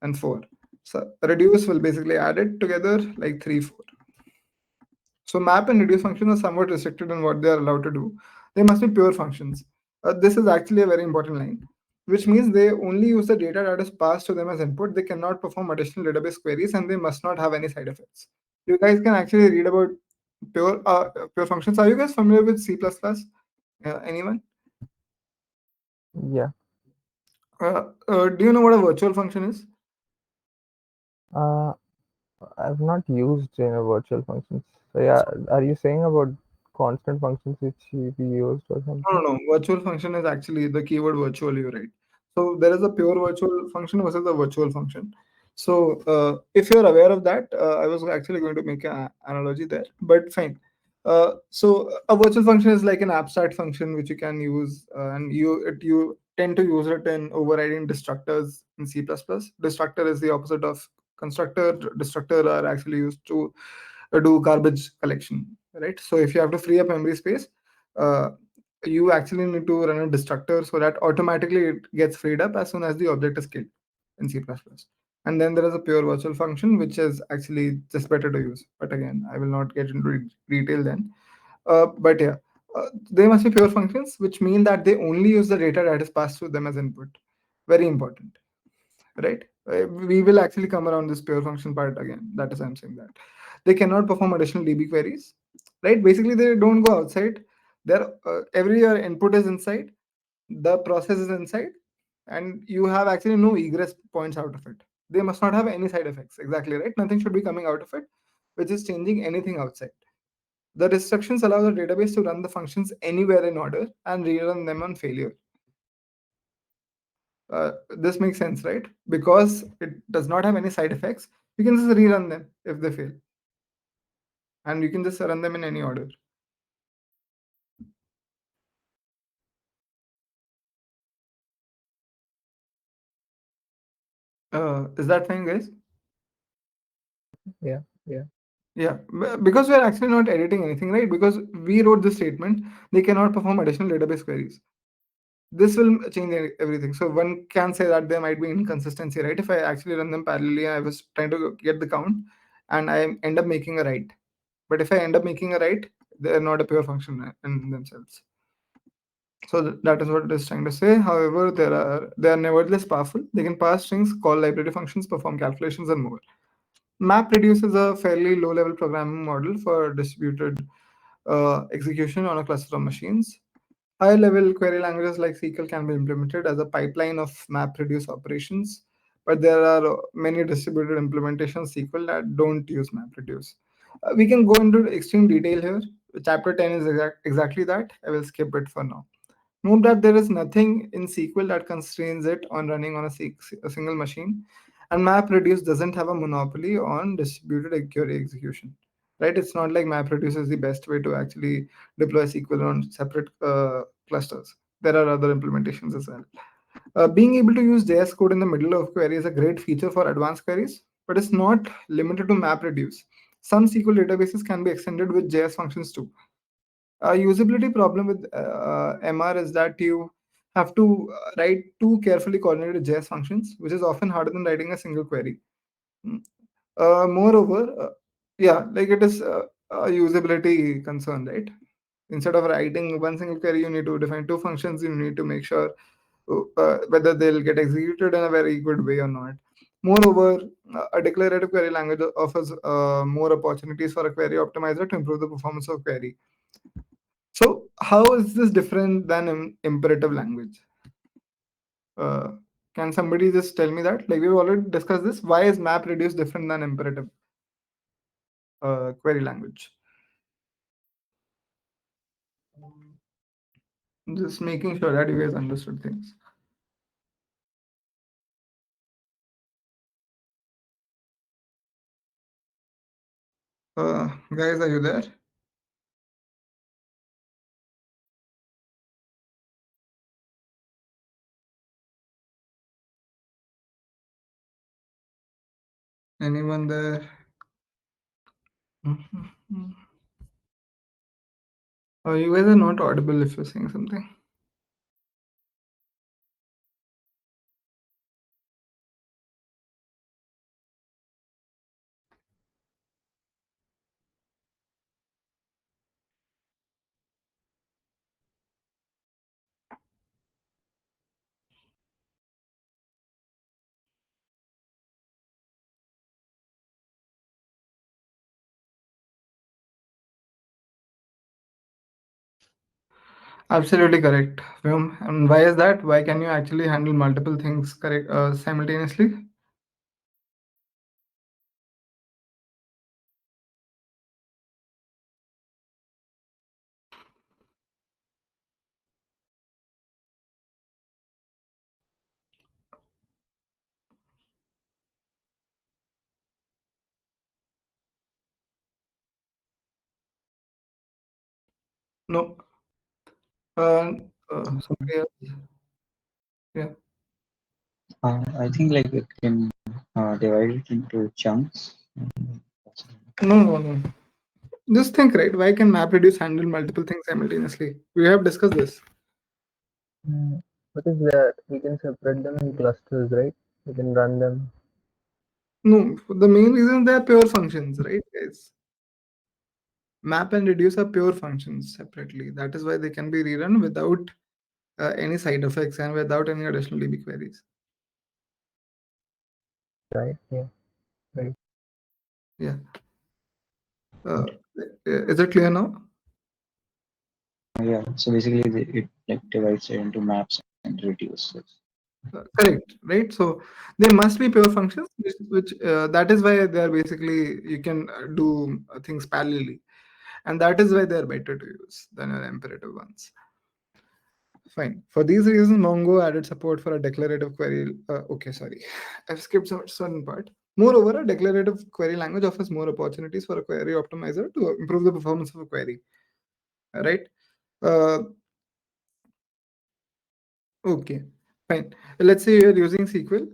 and 4. So reduce will basically add it together like 3 4. So map and reduce functions are somewhat restricted in what they are allowed to do. They must be pure functions. This is actually a very important line, which means they only use the data that is passed to them as input. They cannot perform additional database queries, and they must not have any side effects. You guys can actually read about pure functions. Are you guys familiar with C++? Anyone? Yeah. Do you know what a virtual function is? Uh, I've not used in a virtual functions. So yeah, are you saying about constant functions which we used or something? No. Virtual function is actually the keyword virtual you write. So there is a pure virtual function versus a virtual function. So if you're aware of that, I was actually going to make an analogy there, but fine. So a virtual function is like an abstract function which you can use, and you tend to use it in overriding destructors in C++. Destructor is the opposite of constructor. Destructor are actually used to do garbage collection, right? So if you have to free up memory space, uh, you actually need to run a destructor so that automatically it gets freed up as soon as the object is killed in C++. And then there is a pure virtual function, which is actually just better to use. But again, I will not get into detail then. But yeah, they must be pure functions, which mean that they only use the data that is passed through them as input. Very important, right? We will actually come around this pure function part again. That is, I'm saying that they cannot perform additional DB queries, right? Basically, they don't go outside. Their every your input is inside, the process is inside, and you have actually no egress points out of it. They must not have any side effects. Exactly right. Nothing should be coming out of it, which is changing anything outside. The restrictions allow the database to run the functions anywhere in order and rerun them on failure. This makes sense, right? Because it does not have any side effects, you can just rerun them if they fail. And you can just run them in any order. Is that fine, guys? Yeah. Yeah, because we're actually not editing anything, right? Because we wrote this statement, they cannot perform additional database queries. This will change everything. So one can say that there might be inconsistency, right? If I actually run them parallelly, I was trying to get the count and I end up making a write. But if I end up making a write, they're not a pure function in themselves. So that is what it is trying to say. However, they are nevertheless powerful. They can pass strings, call library functions, perform calculations, and more. MapReduce is a fairly low-level programming model for distributed execution on a cluster of machines. High-level query languages like SQL can be implemented as a pipeline of MapReduce operations, but there are many distributed implementations of SQL that don't use MapReduce. We can go into extreme detail here. Chapter 10 is exactly that. I will skip it for now. Note that there is nothing in SQL that constrains it on running on a single machine, and MapReduce doesn't have a monopoly on distributed query execution. Right? It's not like MapReduce is the best way to actually deploy SQL on separate clusters. There are other implementations as well. Being able to use JS code in the middle of query is a great feature for advanced queries, but it's not limited to MapReduce. Some SQL databases can be extended with JS functions too. A usability problem with MR is that you have to write two carefully coordinated JS functions, which is often harder than writing a single query. Mm. Moreover, yeah, like it is a usability concern, right? Instead of writing one single query, you need to define two functions. You need to make sure whether they'll get executed in a very good way or not. Moreover, a declarative query language offers more opportunities for a query optimizer to improve the performance of query. So how is this different than imperative language? Uh, can somebody just tell me that? Like we've already discussed this. Why is MapReduce different than imperative query language? Just making sure that you guys understood things. Guys, are you there? Anyone there? Oh, you guys are not audible if you're saying something. Absolutely correct, Vyom. And why is that? Why can you actually handle multiple things correct simultaneously? No. Uh, somebody else? Yeah. I think like it can divide it into chunks. No. Just think, right? Why can MapReduce handle multiple things simultaneously? We have discussed this. What is that? We can separate them in clusters, right? We can run them. No, the main reason they are pure functions, right, guys? Map and reduce are pure functions separately. That is why they can be rerun without any side effects and without any additional DB queries. Right? Yeah. Right. Yeah. Is it clear now? Yeah. So basically, it like divides it into maps and reduces. Correct, right? So they must be pure functions, which that is why they are basically you can do things parallelly, and that is why they are better to use than your imperative ones. Fine. For these reasons, Mongo added support for a declarative query. Okay, sorry, I've skipped some certain part. Moreover, a declarative query language offers more opportunities for a query optimizer to improve the performance of a query. Right? Uh, Okay, fine. Let's say you're using SQL.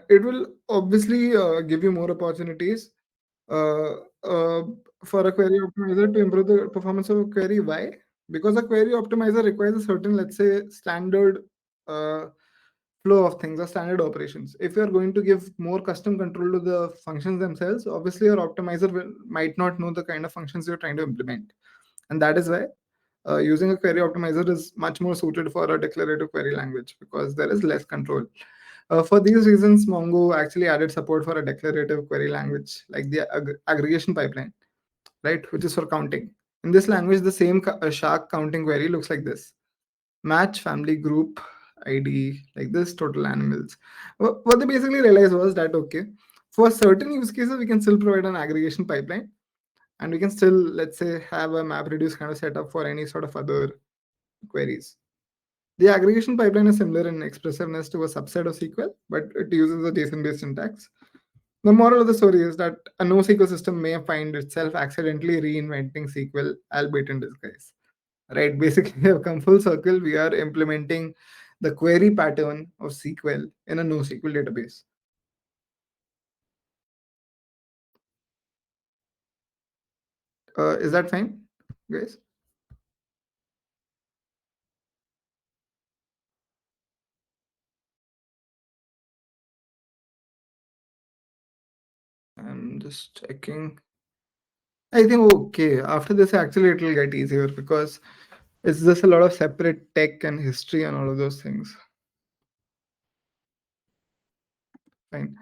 It will obviously give you more opportunities uh, uh, for a query optimizer to improve the performance of a query. Why? Because a query optimizer requires a certain, let's say, standard uh, flow of things or standard operations. If you're going to give more custom control to the functions themselves, obviously your optimizer might not know the kind of functions you're trying to implement. And that is why using a query optimizer is much more suited for a declarative query language because there is less control. For these reasons, Mongo actually added support for a declarative query language like the aggregation pipeline, right, which is for counting. In this language, the same shark counting query looks like this: match family group ID like this, total animals. What they basically realized was that, okay, for certain use cases, we can still provide an aggregation pipeline and we can still, let's say, have a map reduce kind of setup for any sort of other queries. The aggregation pipeline is similar in expressiveness to a subset of SQL, but it uses a JSON-based syntax. The moral of the story is that a NoSQL system may find itself accidentally reinventing SQL, albeit in disguise. Right? Basically, we have come full circle. We are implementing the query pattern of SQL in a NoSQL database. Is that fine, guys? I'm just checking. I think okay. After this, actually, it will get easier because it's just a lot of separate tech and history and all of those things. Fine.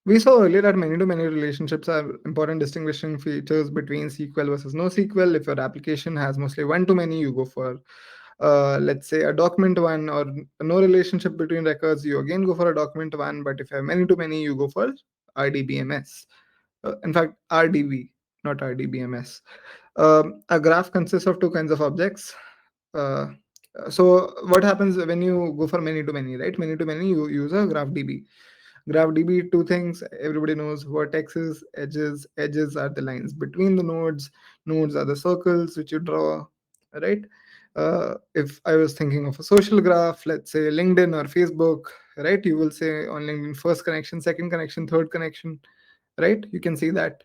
We saw earlier that many-to-many relationships are important distinguishing features between SQL versus NoSQL. If your application has mostly one-to-many, you go for, let's say, a document one, or no relationship between records, you again go for a document one. But if you have many-to-many, you go for RDBMS. In fact, RDB, not RDBMS. A graph consists of two kinds of objects. Uh, so what happens when you go for many to many, right? Many to many, you use a graph DB. Graph DB, two things everybody knows: vertices, edges. Edges are the lines between the nodes. Nodes are the circles which you draw, right? If I was thinking of a social graph, let's say LinkedIn or Facebook, right? You will say on LinkedIn first connection, second connection, third connection, right? You can see that.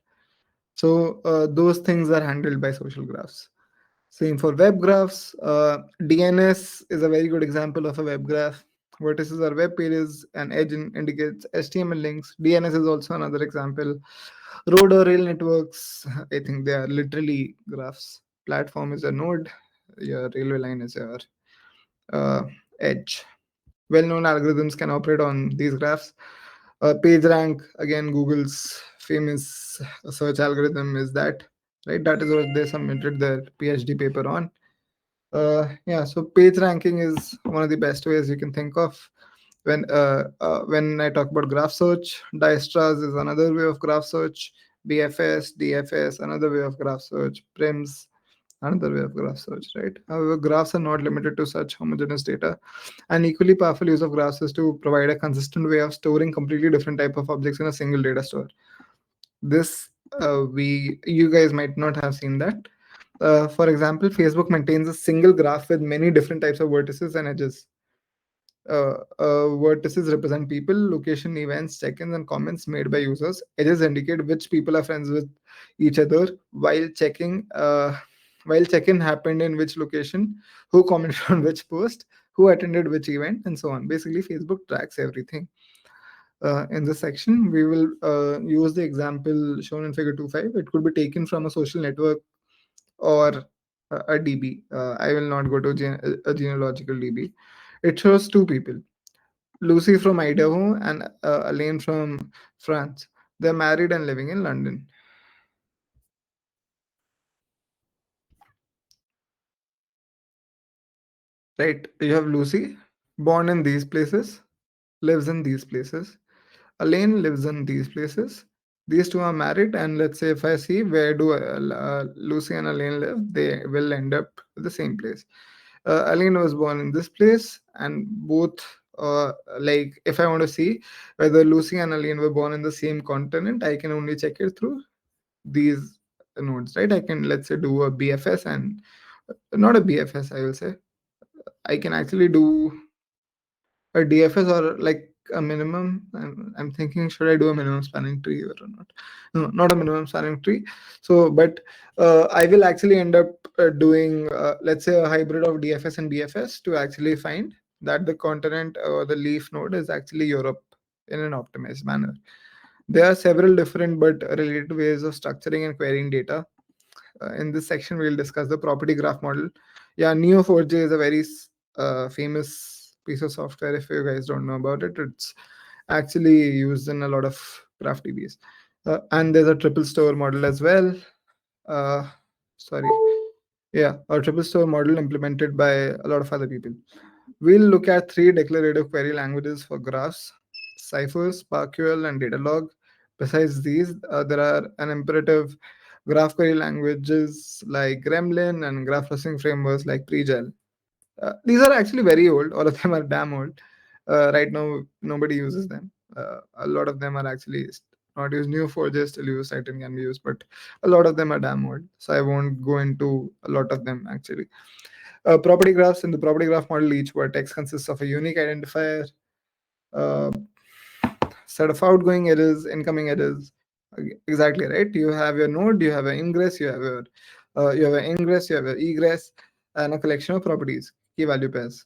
So those things are handled by social graphs. Same for web graphs. DNS is a very good example of a web graph. Vertices are web pages, and edge indicates HTML links. DNS is also another example. Road or rail networks, I think they are literally graphs. Platform is a node. Your railway line is your uh, edge. Well-known algorithms can operate on these graphs. PageRank, again, Google's famous search algorithm is that, right? That is what they submitted their PhD paper on. Yeah, so page ranking is one of the best ways you can think of. When I talk about graph search, Dijkstra's is another way of graph search. BFS, DFS, another way of graph search. Prims, another way of graph search, right? However, graphs are not limited to such homogeneous data. An equally powerful use of graphs is to provide a consistent way of storing completely different type of objects in a single data store. This we you guys might not have seen that. For example, Facebook maintains a single graph with many different types of vertices and edges. Vertices represent people, location, events, check-ins, and comments made by users. Edges indicate which people are friends with each other, while check-in happened in which location, who commented on which post, who attended which event, and so on. Basically, Facebook tracks everything. In this section, we will use the example shown in figure 2.5. It could be taken from a social network or a DB. I will not go to a genealogical DB. It shows two people, Lucy from Idaho and Elaine from France. They're married and living in London. Right, you have Lucy, born in these places, lives in these places. Elaine lives in these places. These two are married, and let's say if I see where do Lucy and Elaine live, they will end up at the same place. Elaine was born in this place, and both, like if I want to see whether Lucy and Elaine were born in the same continent, I can only check it through these nodes, right? I can, let's say, do a BFS and not a BFS, I will say. I can actually do a DFS or like a minimum. I'm thinking, should I do a minimum spanning tree or not? No, not a minimum spanning tree. So, but I will actually end up doing, let's say, a hybrid of DFS and BFS to actually find that the continent or the leaf node is actually Europe in an optimized manner. There are several different but related ways of structuring and querying data. In this section, we'll discuss the property graph model. Yeah, Neo4j is a very famous piece of software. If you guys don't know about it, it's actually used in a lot of graph DBs. And there's a triple store model as well. Sorry. Yeah, a triple store model implemented by a lot of other people. We'll look at three declarative query languages for graphs: Cypher, SparkQL, and Datalog. Besides these, there are an imperative graph query languages like Gremlin and graph processing frameworks like Pregel. These are actually very old. All of them are damn old. Right now, nobody uses them. A lot of them are actually not used. Neo4j still used, Titan can be used, but a lot of them are damn old. So I won't go into a lot of them actually. Property graphs. In the property graph model, each vertex consists of a unique identifier, uh, set of outgoing edges, incoming edges. Exactly right. You have your node, you have an ingress, you have an ingress, you have an egress, and a collection of properties, key value pairs.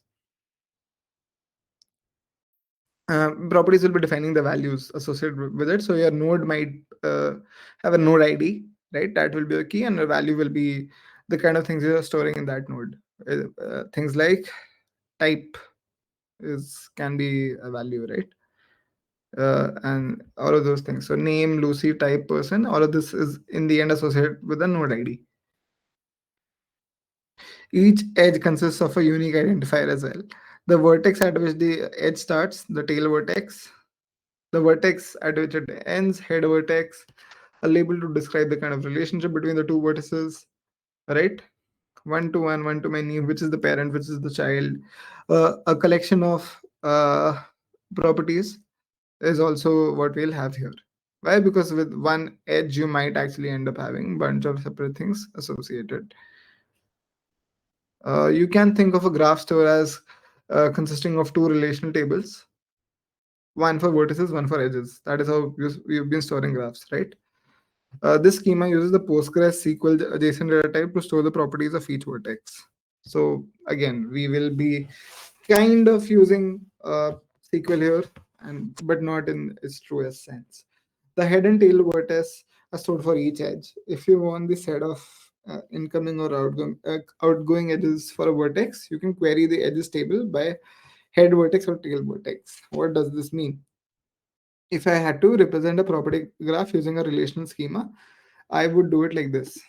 Properties will be defining the values associated with it. So your node might have a node ID, right? That will be a key, and the value will be the kind of things you are storing in that node. Things like type can be a value, right? And all of those things. So name, Lucy, type, person, all of this is in the end associated with a node ID. Each edge consists of a unique identifier as well. The vertex at which the edge starts, the tail vertex, the vertex at which it ends, head vertex, a label to describe the kind of relationship between the two vertices, right? One to one, one to many, which is the parent, which is the child. A collection of properties is also what we'll have here. Why? Because with one edge, you might actually end up having a bunch of separate things associated. You can think of a graph store as consisting of two relational tables. one for vertices, one for edges. That is how we've been storing graphs, right? This schema uses the PostgreSQL JSON data type to store the properties of each vertex. So again, we will be kind of using SQL here, but not in its truest sense. The head and tail vertex are stored for each edge. If you want the set of incoming or outgoing edges for a vertex, you can query the edges table by head vertex or tail vertex. What does this mean? If I had to represent a property graph using a relational schema, I would do it like this.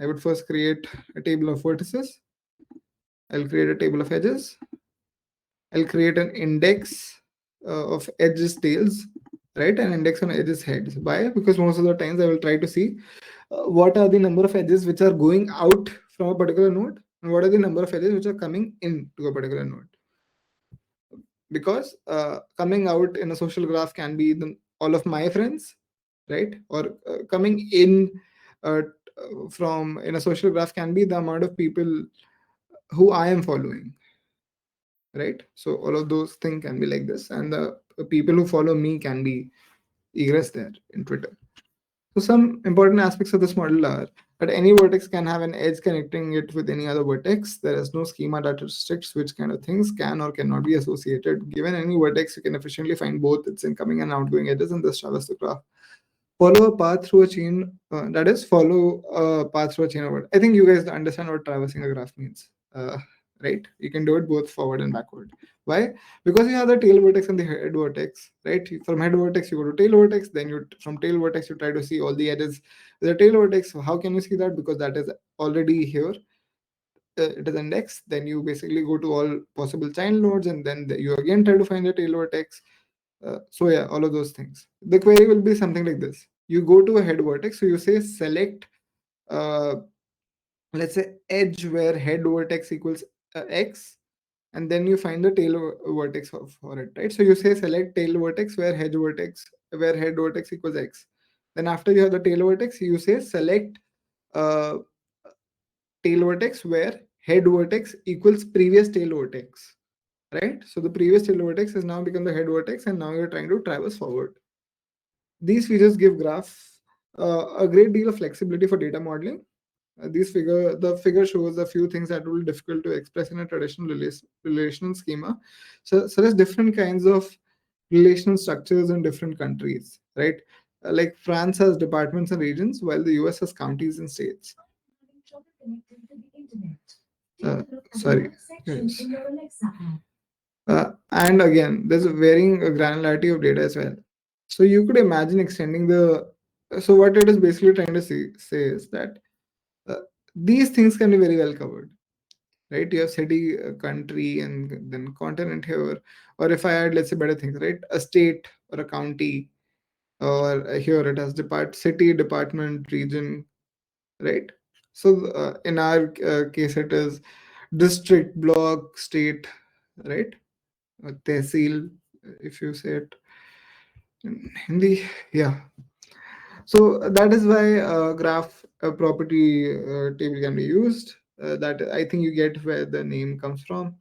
I would first create a table of vertices. I'll create a table of edges. I'll create an index of edges tails, right? An index on edges heads. Why? Because most of the times I will try to see what are the number of edges which are going out from a particular node and what are the number of edges which are coming into a particular node. Because coming out in a social graph can be all of my friends, right? Or coming in from in a social graph can be the amount of people who I am following, right? So all of those things can be like this, and the people who follow me can be egress there in Twitter. So some important aspects of this model are that any vertex can have an edge connecting it with any other vertex. There is no schema that restricts which kind of things can or cannot be associated. Given any vertex, you can efficiently find both its incoming and outgoing edges and thus traverse the graph. Follow a path through a chain, that is, follow a path through a chain of vertex. I think you guys understand what traversing a graph means, right? You can do it both forward and backward. Why? Because you have the tail vertex and the head vertex, right? From head vertex, you go to tail vertex, then you from tail vertex, you try to see all the edges. The tail vertex, how can you see that? Because that is already here. It is indexed. Then you basically go to all possible child nodes, and then you again try to find the tail vertex. So yeah, all of those things. The query will be something like this. You go to a head vertex, so you say select, let's say edge where head vertex equals x, and then you find the tail vertex for it, right? So you say select tail vertex where head vertex equals x. Then after you have the tail vertex, you say select uh, tail vertex where head vertex equals previous tail vertex, right? So the previous tail vertex has now become the head vertex, and now you're trying to traverse forward. These features give graph a great deal of flexibility for data modeling. The figure shows a few things that will be difficult to express in a traditional relational schema. So there's different kinds of relational structures in different countries, right? Like France has departments and regions, while the US has counties and states. Sorry. Yes. And again, there's a varying granularity of data as well. So you could imagine extending the. So what it is basically trying to say is that these things can be very well covered, right? You have city, country, and then continent here. Or if I add, let's say, better things, right? A state or a county, or here it has city, department, region, right? So in our case, it is district, block, state, right? Tehsil, if you say it in Hindi, yeah. So that is why graph property table can be used. That I think you get where the name comes from.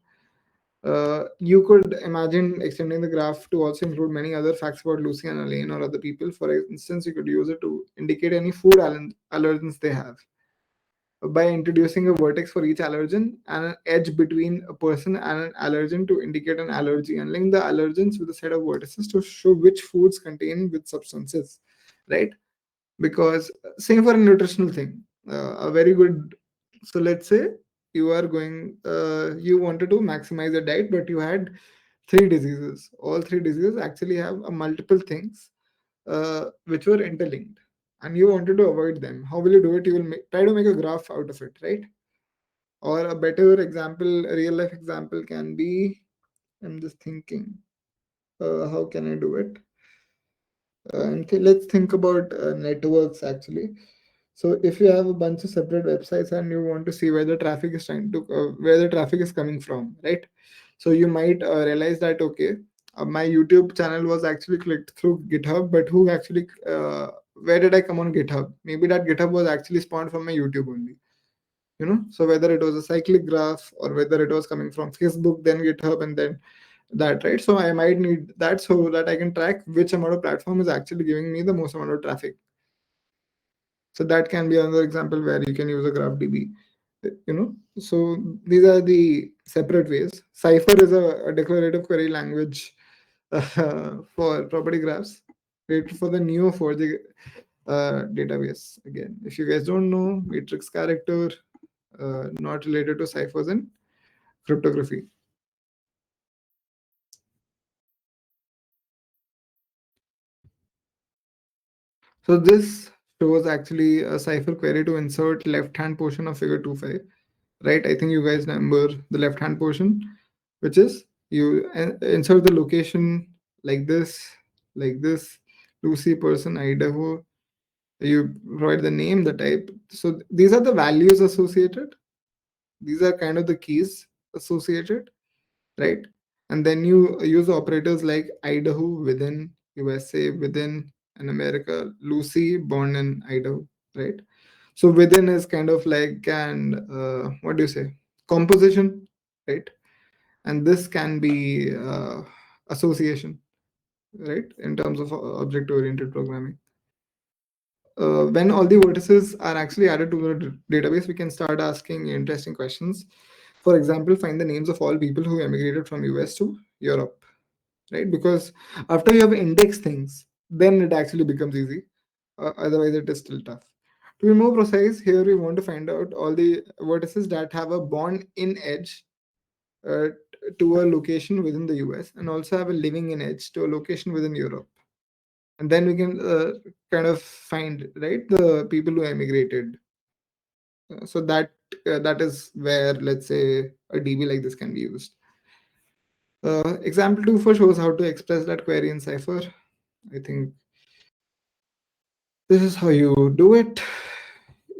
You could imagine extending the graph to also include many other facts about Lucy and Elaine or other people. For instance, you could use it to indicate any food allergens they have by introducing a vertex for each allergen and an edge between a person and an allergen to indicate an allergy, and link the allergens with a set of vertices to show which foods contain which substances, right? Because same for a nutritional thing, a very good. So let's say you are going, you wanted to maximize your diet, but you had three diseases. All three diseases actually have multiple things which were interlinked, and you wanted to avoid them. How will you do it? You will try to make a graph out of it, right? Or a better example, a real life example can be, I'm just thinking, how can I do it? Let's think about networks actually. So if you have a bunch of separate websites and you want to see where the traffic is where the traffic is coming from, right? So you might realize that, okay, my YouTube channel was actually clicked through GitHub, but who actually, where did I come on GitHub? Maybe that GitHub was actually spawned from my YouTube only. So whether it was a cyclic graph or whether it was coming from Facebook, then GitHub, and then that, right? So I might need that so that I can track which amount of platform is actually giving me the most amount of traffic. So that can be another example where you can use a graph DB. So these are the separate ways. Cypher is a declarative query language for property graphs, created for the Neo4j database. Again, if you guys don't know, matrix character, not related to ciphers and cryptography. So this shows actually a cipher query to insert left-hand portion of figure 2.5, right? I think you guys remember the left-hand portion, which is you insert the location like this, Lucy, person, Idaho. You provide the name, the type. So these are the values associated. These are kind of the keys associated, right? And then you use operators like Idaho within, USA within, and America, Lucy born in Idaho, right? So within is kind of like what do you say, composition, right? And this can be association, right, in terms of object oriented programming. When all the vertices are actually added to the database, we can start asking interesting questions. For example, find the names of all people who emigrated from US to Europe, right? Because after you have indexed things, then it actually becomes easy. Otherwise, it is still tough. To be more precise, here we want to find out all the vertices that have a bond in edge uh, to a location within the US, and also have a living in edge to a location within Europe. And then we can kind of find, right, the people who emigrated. So that is where, let's say, a DB like this can be used. Example 2 for shows how to express that query in Cypher. I think this is how you do it.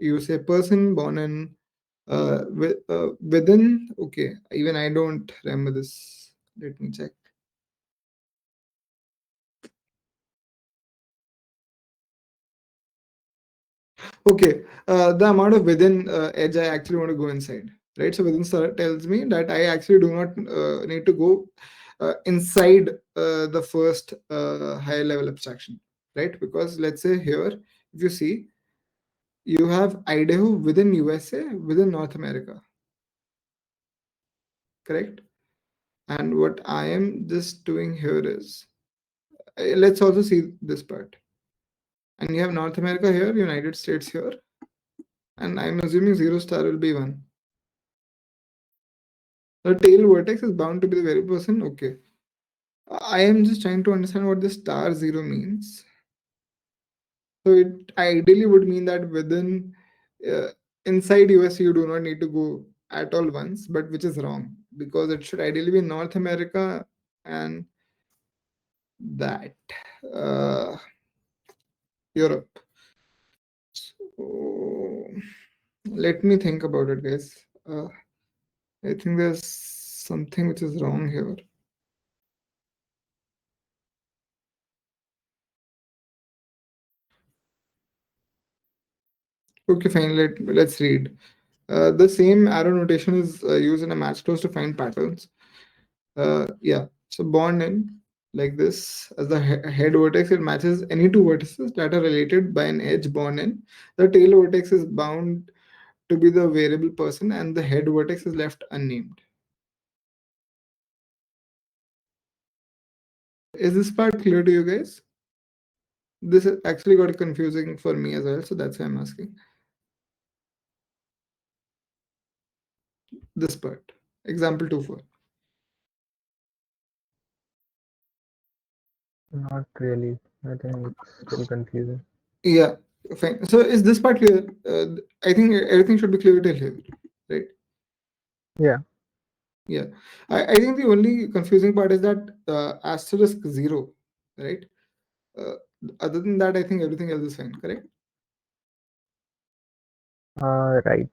You say person born in within. Okay, even I don't remember this. Let me check. Okay, the amount of within edge I actually want to go inside, right? So within tells me that I actually do not need to go inside the first higher level abstraction, right? Because let's say here, if you see, you have Idaho within USA, within North America, correct? And what I am just doing here is, let's also see this part. And you have North America here, United States here, and I'm assuming 0 star will be 1. The tail vertex is bound to be the very person. Okay. I am just trying to understand what the star 0 means. So it ideally would mean that within inside US you do not need to go at all once, but which is wrong, because it should ideally be North America and that Europe. So let me think about it, guys. I think there's something which is wrong here. Okay, fine. Let's read. The same arrow notation is used in a match close to find patterns. Yeah, so bond in like this as the head vertex, it matches any two vertices that are related by an edge bond in. The tail vertex is bound to be the variable person, and the head vertex is left unnamed. Is this part clear to you guys? This actually got confusing for me as well, so that's why I'm asking. This part, example 2.4. Not really. I think it's still confusing. Yeah, fine. So is this part clear? I think everything should be clear till here, right? Yeah. Yeah. I think the only confusing part is that asterisk 0, right? Uh, Other than that, I think everything else is fine, correct? Right.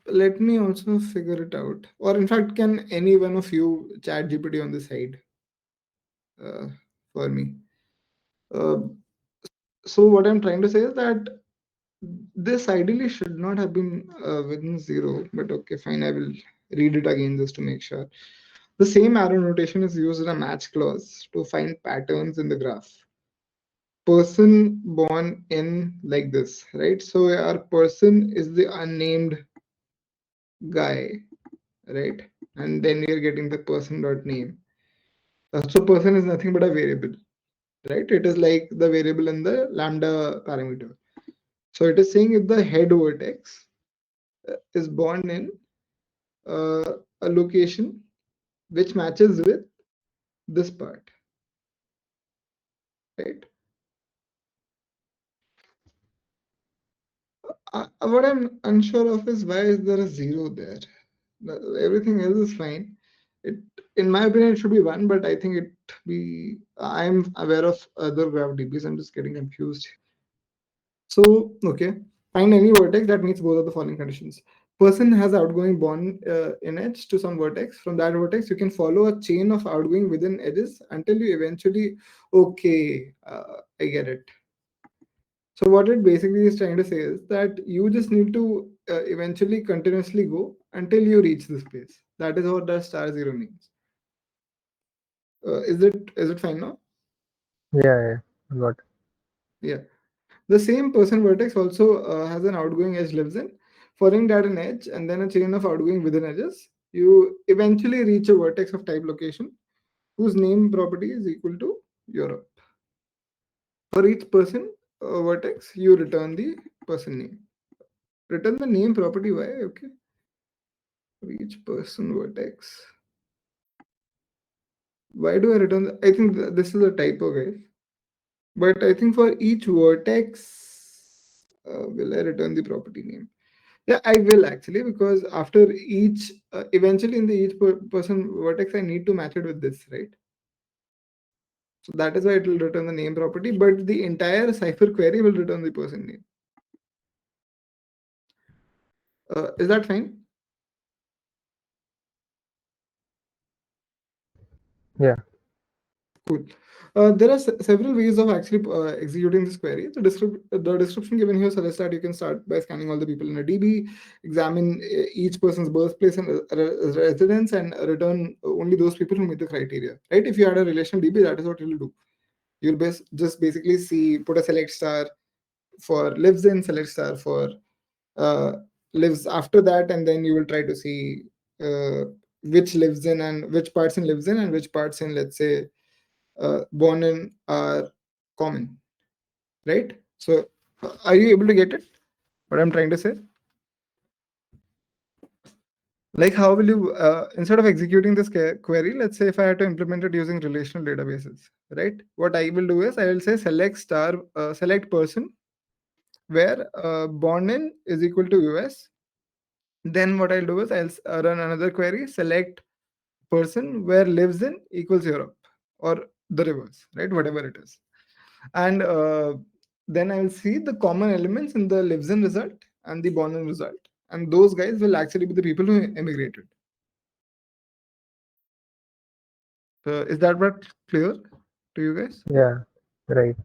Let me also figure it out. Or in fact, can any one of you chat GPT on this side for me? Uh, so what I'm trying to say is that this ideally should not have been within 0, but okay, fine, I will read it again just to make sure. The same arrow notation is used in a match clause to find patterns in the graph. Person born in like this, right? So our person is the unnamed guy, right? And then we are getting the person dot name. So person is nothing but a variable, right? It is like the variable in the lambda parameter. So it is saying if the head vertex is born in a location which matches with this part, right? What I'm unsure of is why is there a 0 there? Everything else is fine. It, in my opinion, it should be 1, but I think it be. I'm aware of other graph DBs. I'm just getting confused. So okay, find any vertex that meets both of the following conditions. Person has outgoing born in edge to some vertex. From that vertex, you can follow a chain of outgoing within edges until you eventually. Okay, I get it. So what it basically is trying to say is that you just need to eventually continuously go until you reach this place. That is what the star zero means. Is it fine now? Yeah, got it. Yeah. The same person vertex also has an outgoing edge lives in, following that an edge and then a chain of outgoing within edges. You eventually reach a vertex of type location whose name property is equal to Europe. For each person vertex, you return the person name. Return the name property. Why? Okay. For each person vertex. Why do I return? I think this is a typo, guys. But I think for each vertex, will I return the property name? Yeah, I will actually, because after each, eventually in the each person vertex, I need to match it with this, right? So that is why it will return the name property, but the entire cipher query will return the person name. Is that fine? Yeah. Cool. There are several ways of actually executing this query. The description given here suggests that you can start by scanning all the people in a DB, examine each person's birthplace and residence, and return only those people who meet the criteria. Right? If you had a relational DB, that is what you'll do. You'll just basically put a select star for lives in, select star for uh, lives after that, and then you will try to see which lives in and which parts in lives in and which parts in, let's say, born in are common, right? So are you able to get it, what I'm trying to say? Like, how will you instead of executing this query, let's say if I had to implement it using relational databases, right? What I will do is I will say select star select person where born in is equal to US. Then what I'll do is I'll run another query, select person where lives in equals Europe, or the reverse, right? Whatever it is. And then I'll see the common elements in the lives in result and the born in result. And those guys will actually be the people who emigrated. Is that what clear to you guys? Yeah, right.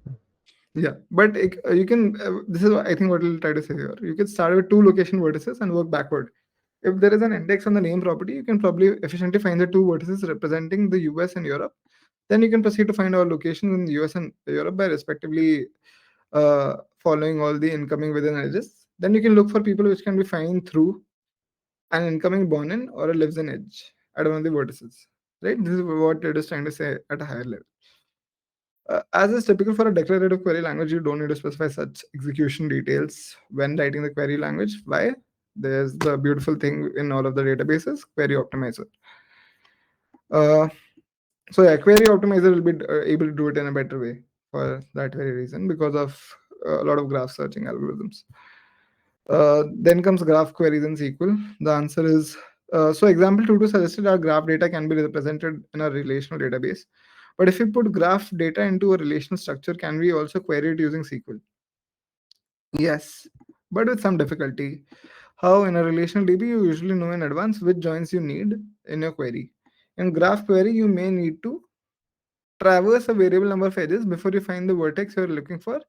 Yeah, but you can, this is what I think what we'll try to say here. You can start with 2 location vertices and work backward. If there is an index on the name property, you can probably efficiently find the 2 vertices representing the US and Europe. Then you can proceed to find all locations in the US and Europe by respectively following all the incoming within edges. Then you can look for people which can be found through an incoming born in or a lives in edge at one of the vertices. Right? This is what it is trying to say at a higher level. As is typical for a declarative query language, you don't need to specify such execution details when writing the query language. Why? There's the beautiful thing in all of the databases, query optimizer. So yeah, query optimizer will be able to do it in a better way for that very reason, because of a lot of graph searching algorithms. Then comes graph queries in SQL. The answer is so example 2 suggested our graph data can be represented in a relational database. But if we put graph data into a relational structure, can we also query it using SQL? Yes, but with some difficulty. How in a relational DB, you usually know in advance which joins you need in your query. In graph query, you may need to traverse a variable number of edges before you find the vertex you're looking for,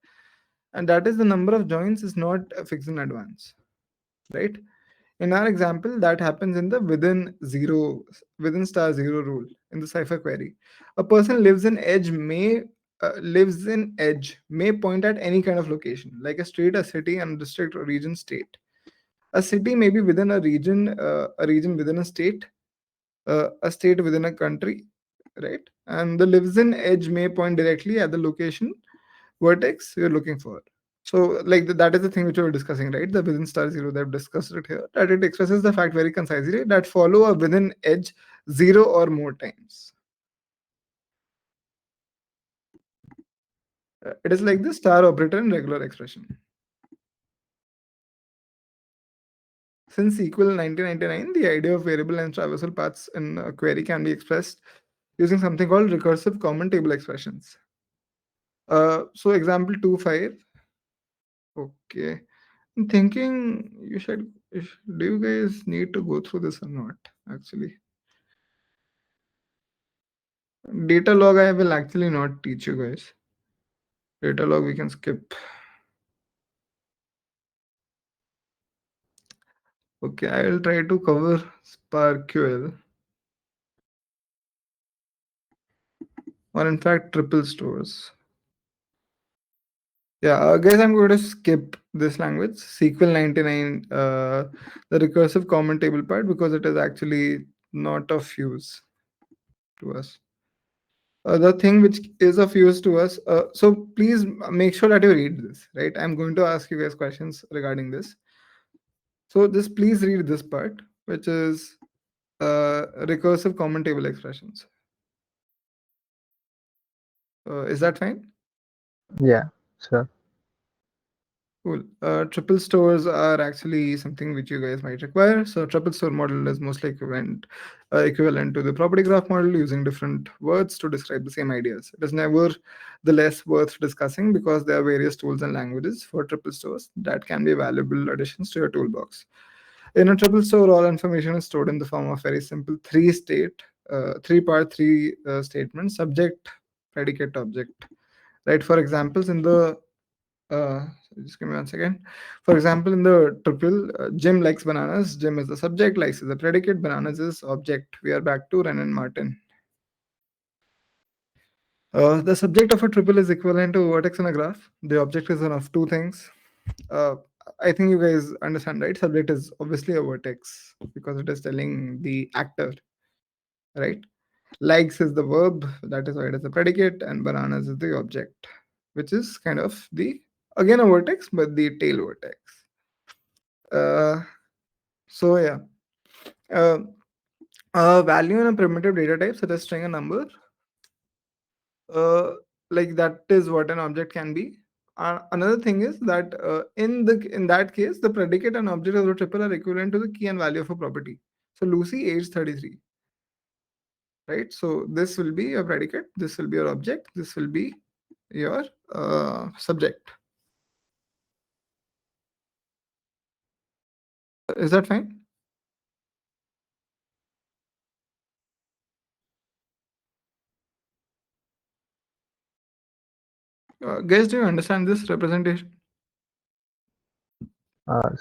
and that is the number of joins is not fixed in advance, right? In our example, that happens in the within star zero rule in the cipher query. A person lives in edge may point at any kind of location, like a street, a city, and district or region state. A city may be within a region within a state within a country, right? And the lives in edge may point directly at the location vertex you're looking for. So, like that is the thing which we were discussing, right? The within star zero, they've discussed it here, that it expresses the fact very concisely that follow a within edge zero or more times. It is like the star operator in regular expression. Since equal 1999, the idea of variable and traversal paths in a query can be expressed using something called recursive common table expressions. So example 2.5. Okay. I'm thinking do you guys need to go through this or not, actually? Data log, I will actually not teach you guys. Data log, we can skip. Okay, I will try to cover SparkQL. Or in fact, triple stores. Yeah, guys, I'm going to skip this language, SQL 99, the recursive common table part, because it is actually not of use to us. The thing which is of use to us, so please make sure that you read this, right? I'm going to ask you guys questions regarding this. So just please read this part, which is recursive common table expressions. Is that fine? Yeah, sure. Cool. Triple stores are actually something which you guys might require. So triple store model is mostly equivalent to the property graph model, using different words to describe the same ideas. It is never the less worth discussing because there are various tools and languages for triple stores that can be valuable additions to your toolbox. In a triple store, all information is stored in the form of very simple three statements: subject, predicate, object. Right. For examples, in the uh, just give me 1 second. For example, in the triple, Jim likes bananas. Jim is the subject, likes is the predicate, bananas is object. We are back to Ren and Martin. The subject of a triple is equivalent to a vertex in a graph. The object is one of two things. Uh, I think you guys understand, right? Subject is obviously a vertex because it is telling the actor, right? Likes is the verb, that is why it is the predicate, and bananas is the object, which is kind of again a vertex, but the tail vertex. So yeah, uh, a value in a primitive data type such as string, a number, like that is what an object can be. Another thing is that in that case, the predicate and object of the triple are equivalent to the key and value of a property. So Lucy, age 33, right? So this will be a predicate, this will be your object, this will be your subject. Is that fine? Guys, do you understand this representation?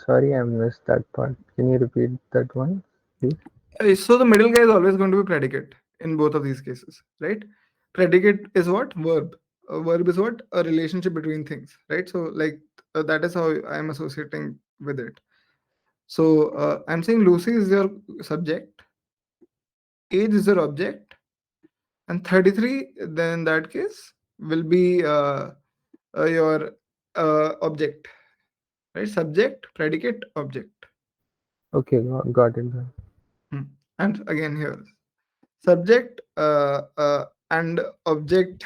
Sorry, I missed that part. Can you repeat that one, please? So the middle guy is always going to be predicate in both of these cases, right? Predicate is what? Verb. A verb is what? A relationship between things, right? So like that is how I'm associating with it. So I'm saying Lucy is your subject, age is your object, and 33 then in that case will be your object, right? Subject, predicate, object. Okay, got it. And again here, subject and object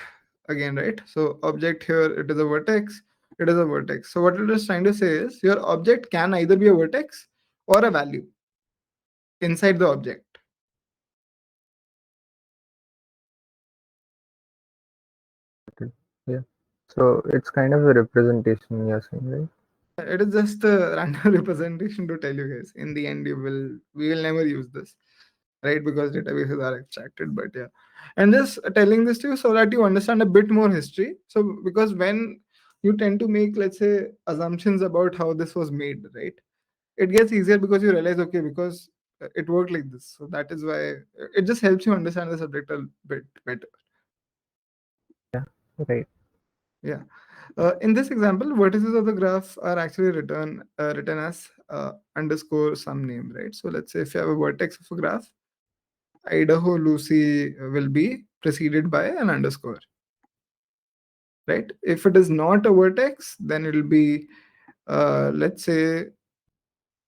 again, right? So object here, it is a vertex, it is a vertex. So what it is trying to say is your object can either be a vertex or a value inside the object. Yeah. So it's kind of a representation you're saying, right? It is just a random representation to tell you guys. In the end, we will never use this, right? Because databases are abstracted. But yeah, and just telling this to you so that you understand a bit more history. So because when you tend to make, let's say, assumptions about how this was made, right? it gets easier because you realize, okay, because it worked like this. So that is why it just helps you understand the subject a bit better. Yeah, right. Yeah. In this example, vertices of the graph are actually written as underscore some name, right? So let's say if you have a vertex of a graph, Idaho Lucy will be preceded by an underscore, right? If it is not a vertex, then it will be, let's say,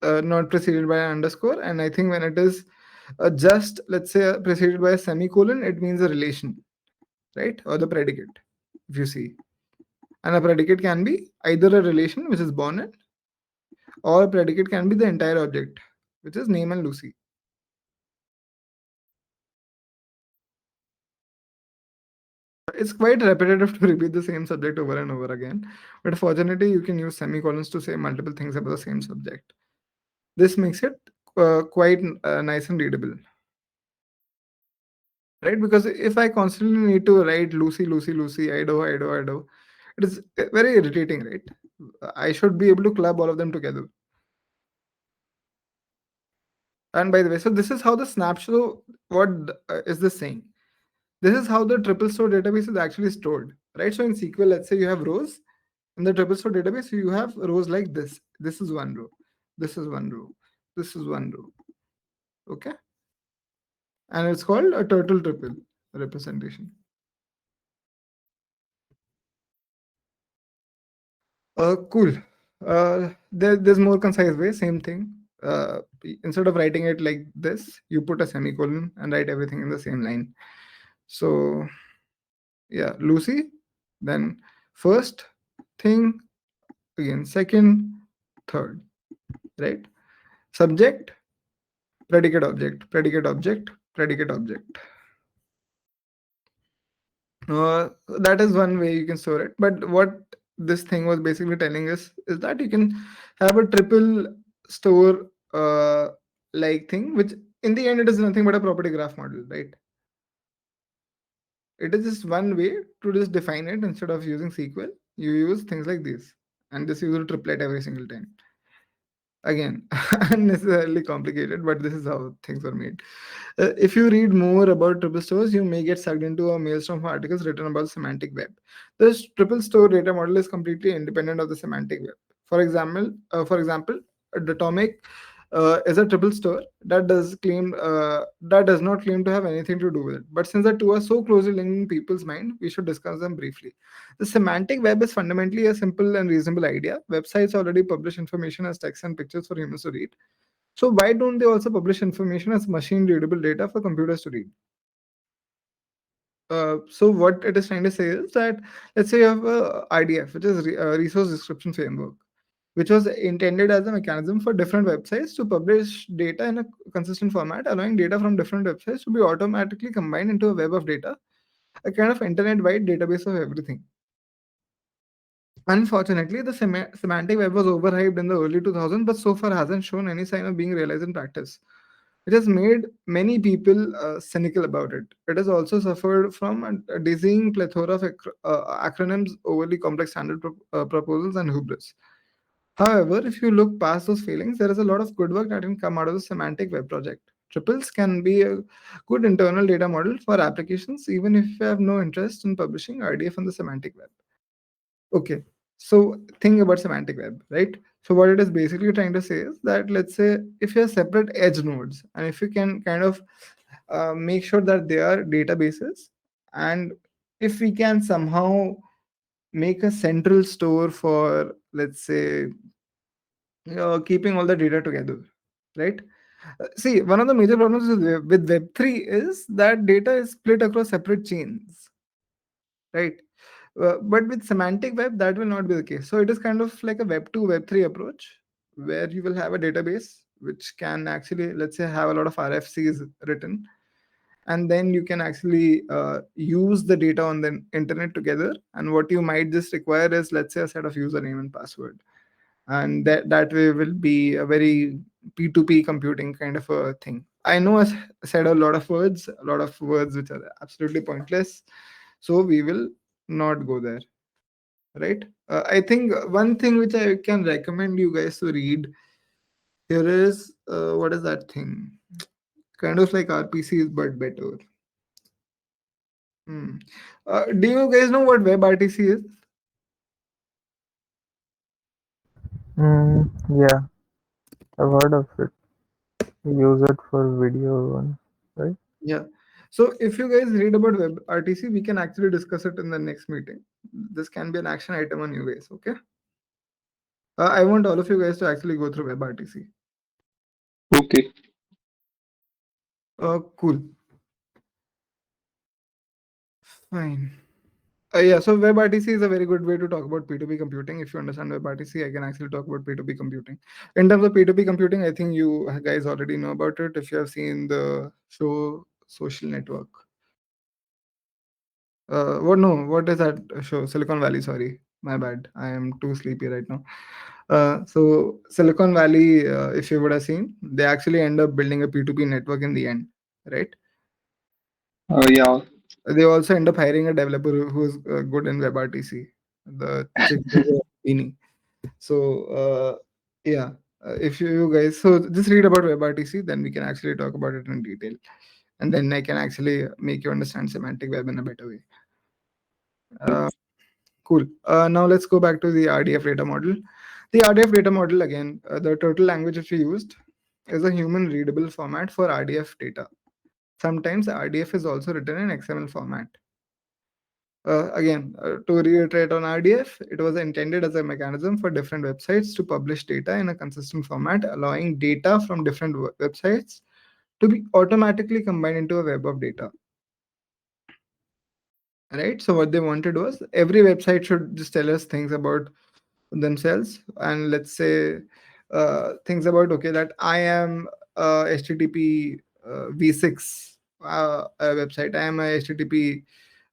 not preceded by an underscore. And I think when it is just, let's say, preceded by a semicolon, it means a relation, right? Or the predicate, if you see. And a predicate can be either a relation, which is born in, or a predicate can be the entire object, which is name and Lucy. It's quite repetitive to repeat the same subject over and over again, but fortunately, you can use semicolons to say multiple things about the same subject. This makes it quite nice and readable, right? Because if I constantly need to write Lucy, Lucy, Lucy, Idaho, Idaho, Idaho, it is very irritating, right? I should be able to club all of them together. And by the way, so this is how the snapshot, what is this saying? This is how the triple store database is actually stored, right? So in SQL, let's say you have rows. In the triple store database, you have rows like this. This is one row. This is one row. This is one row. Okay. And it's called a turtle triple representation. Cool. There's more concise way, same thing. Instead of writing it like this, you put a semicolon and write everything in the same line. So yeah, Lucy, then first thing, again, second, third, right? Subject, predicate object, predicate object, predicate object. That is one way you can store it. But what this thing was basically telling us is that you can have a triple store like thing, which in the end it is nothing but a property graph model, right? It is just one way to just define it. Instead of using SQL, you use things like this, and this uses a triplet every single time. Again, unnecessarily complicated, but this is how things are made. If you read more about triple stores, you may get sucked into a maelstrom of articles written about the semantic web. This triple store data model is completely independent of the semantic web. For example, Datomic is a triple store that does not claim to have anything to do with it. But since the two are so closely linked in people's mind, we should discuss them briefly. The semantic web is fundamentally a simple and reasonable idea. Websites already publish information as text and pictures for humans to read. So why don't they also publish information as machine readable data for computers to read? So what it is trying to say is that, let's say you have a RDF, which is resource description framework, which was intended as a mechanism for different websites to publish data in a consistent format, allowing data from different websites to be automatically combined into a web of data, a kind of internet-wide database of everything. Unfortunately, the semantic web was overhyped in the early 2000s, but so far hasn't shown any sign of being realized in practice. It has made many people cynical about it. It has also suffered from a dizzying plethora of acronyms, overly complex standard proposals, and hubris. However, if you look past those failings, there is a lot of good work that can come out of the semantic web project. Triples can be a good internal data model for applications, even if you have no interest in publishing RDF on the semantic web. Okay, so think about semantic web, right? So what it is basically trying to say is that, let's say if you have separate edge nodes, and if you can kind of make sure that they are databases, and if we can somehow make a central store for, let's say, keeping all the data together, right? See, one of the major problems with Web3 is that data is split across separate chains, right? But with semantic web, that will not be the case. So it is kind of like a Web 2, Web 3 approach, where you will have a database which can actually, let's say, have a lot of RFCs written. And then you can actually use the data on the internet together. And what you might just require is, let's say, a set of username and password. And that way will be a very P2P computing kind of a thing. I know I said a lot of words which are absolutely pointless. So we will not go there, right? I think one thing which I can recommend you guys to read Here is what is that thing? Kind of like RPCs but better. Hmm. Do you guys know what WebRTC is? Yeah, I've heard of it. We use it for video one, right? Yeah. So if you guys read about WebRTC, we can actually discuss it in the next meeting. This can be an action item on you guys. Okay. I want all of you guys to actually go through WebRTC. Okay. Cool. Fine. Yeah, so WebRTC is a very good way to talk about P2P computing. If you understand WebRTC, I can actually talk about P2P computing. In terms of P2P computing, I think you guys already know about it if you have seen the show Social Network. What is that show? Silicon Valley, sorry. My bad. I am too sleepy right now. So Silicon Valley, if you would have seen, they actually end up building a P2P network in the end, right? Yeah. They also end up hiring a developer who's good in WebRTC, the chick beanie. So yeah, if you guys so just read about WebRTC, then we can actually talk about it in detail, and then I can actually make you understand semantic web in a better way. Uh, cool. Now let's go back to the RDF data model. The RDF data model again, the turtle language which we used is a human readable format for RDF data. Sometimes RDF is also written in XML format. To reiterate on RDF, it was intended as a mechanism for different websites to publish data in a consistent format, allowing data from different websites to be automatically combined into a web of data. Right? So what they wanted was every website should just tell us things about themselves, and let's say things about, okay, that I am HTTP v6 website, I am a HTTP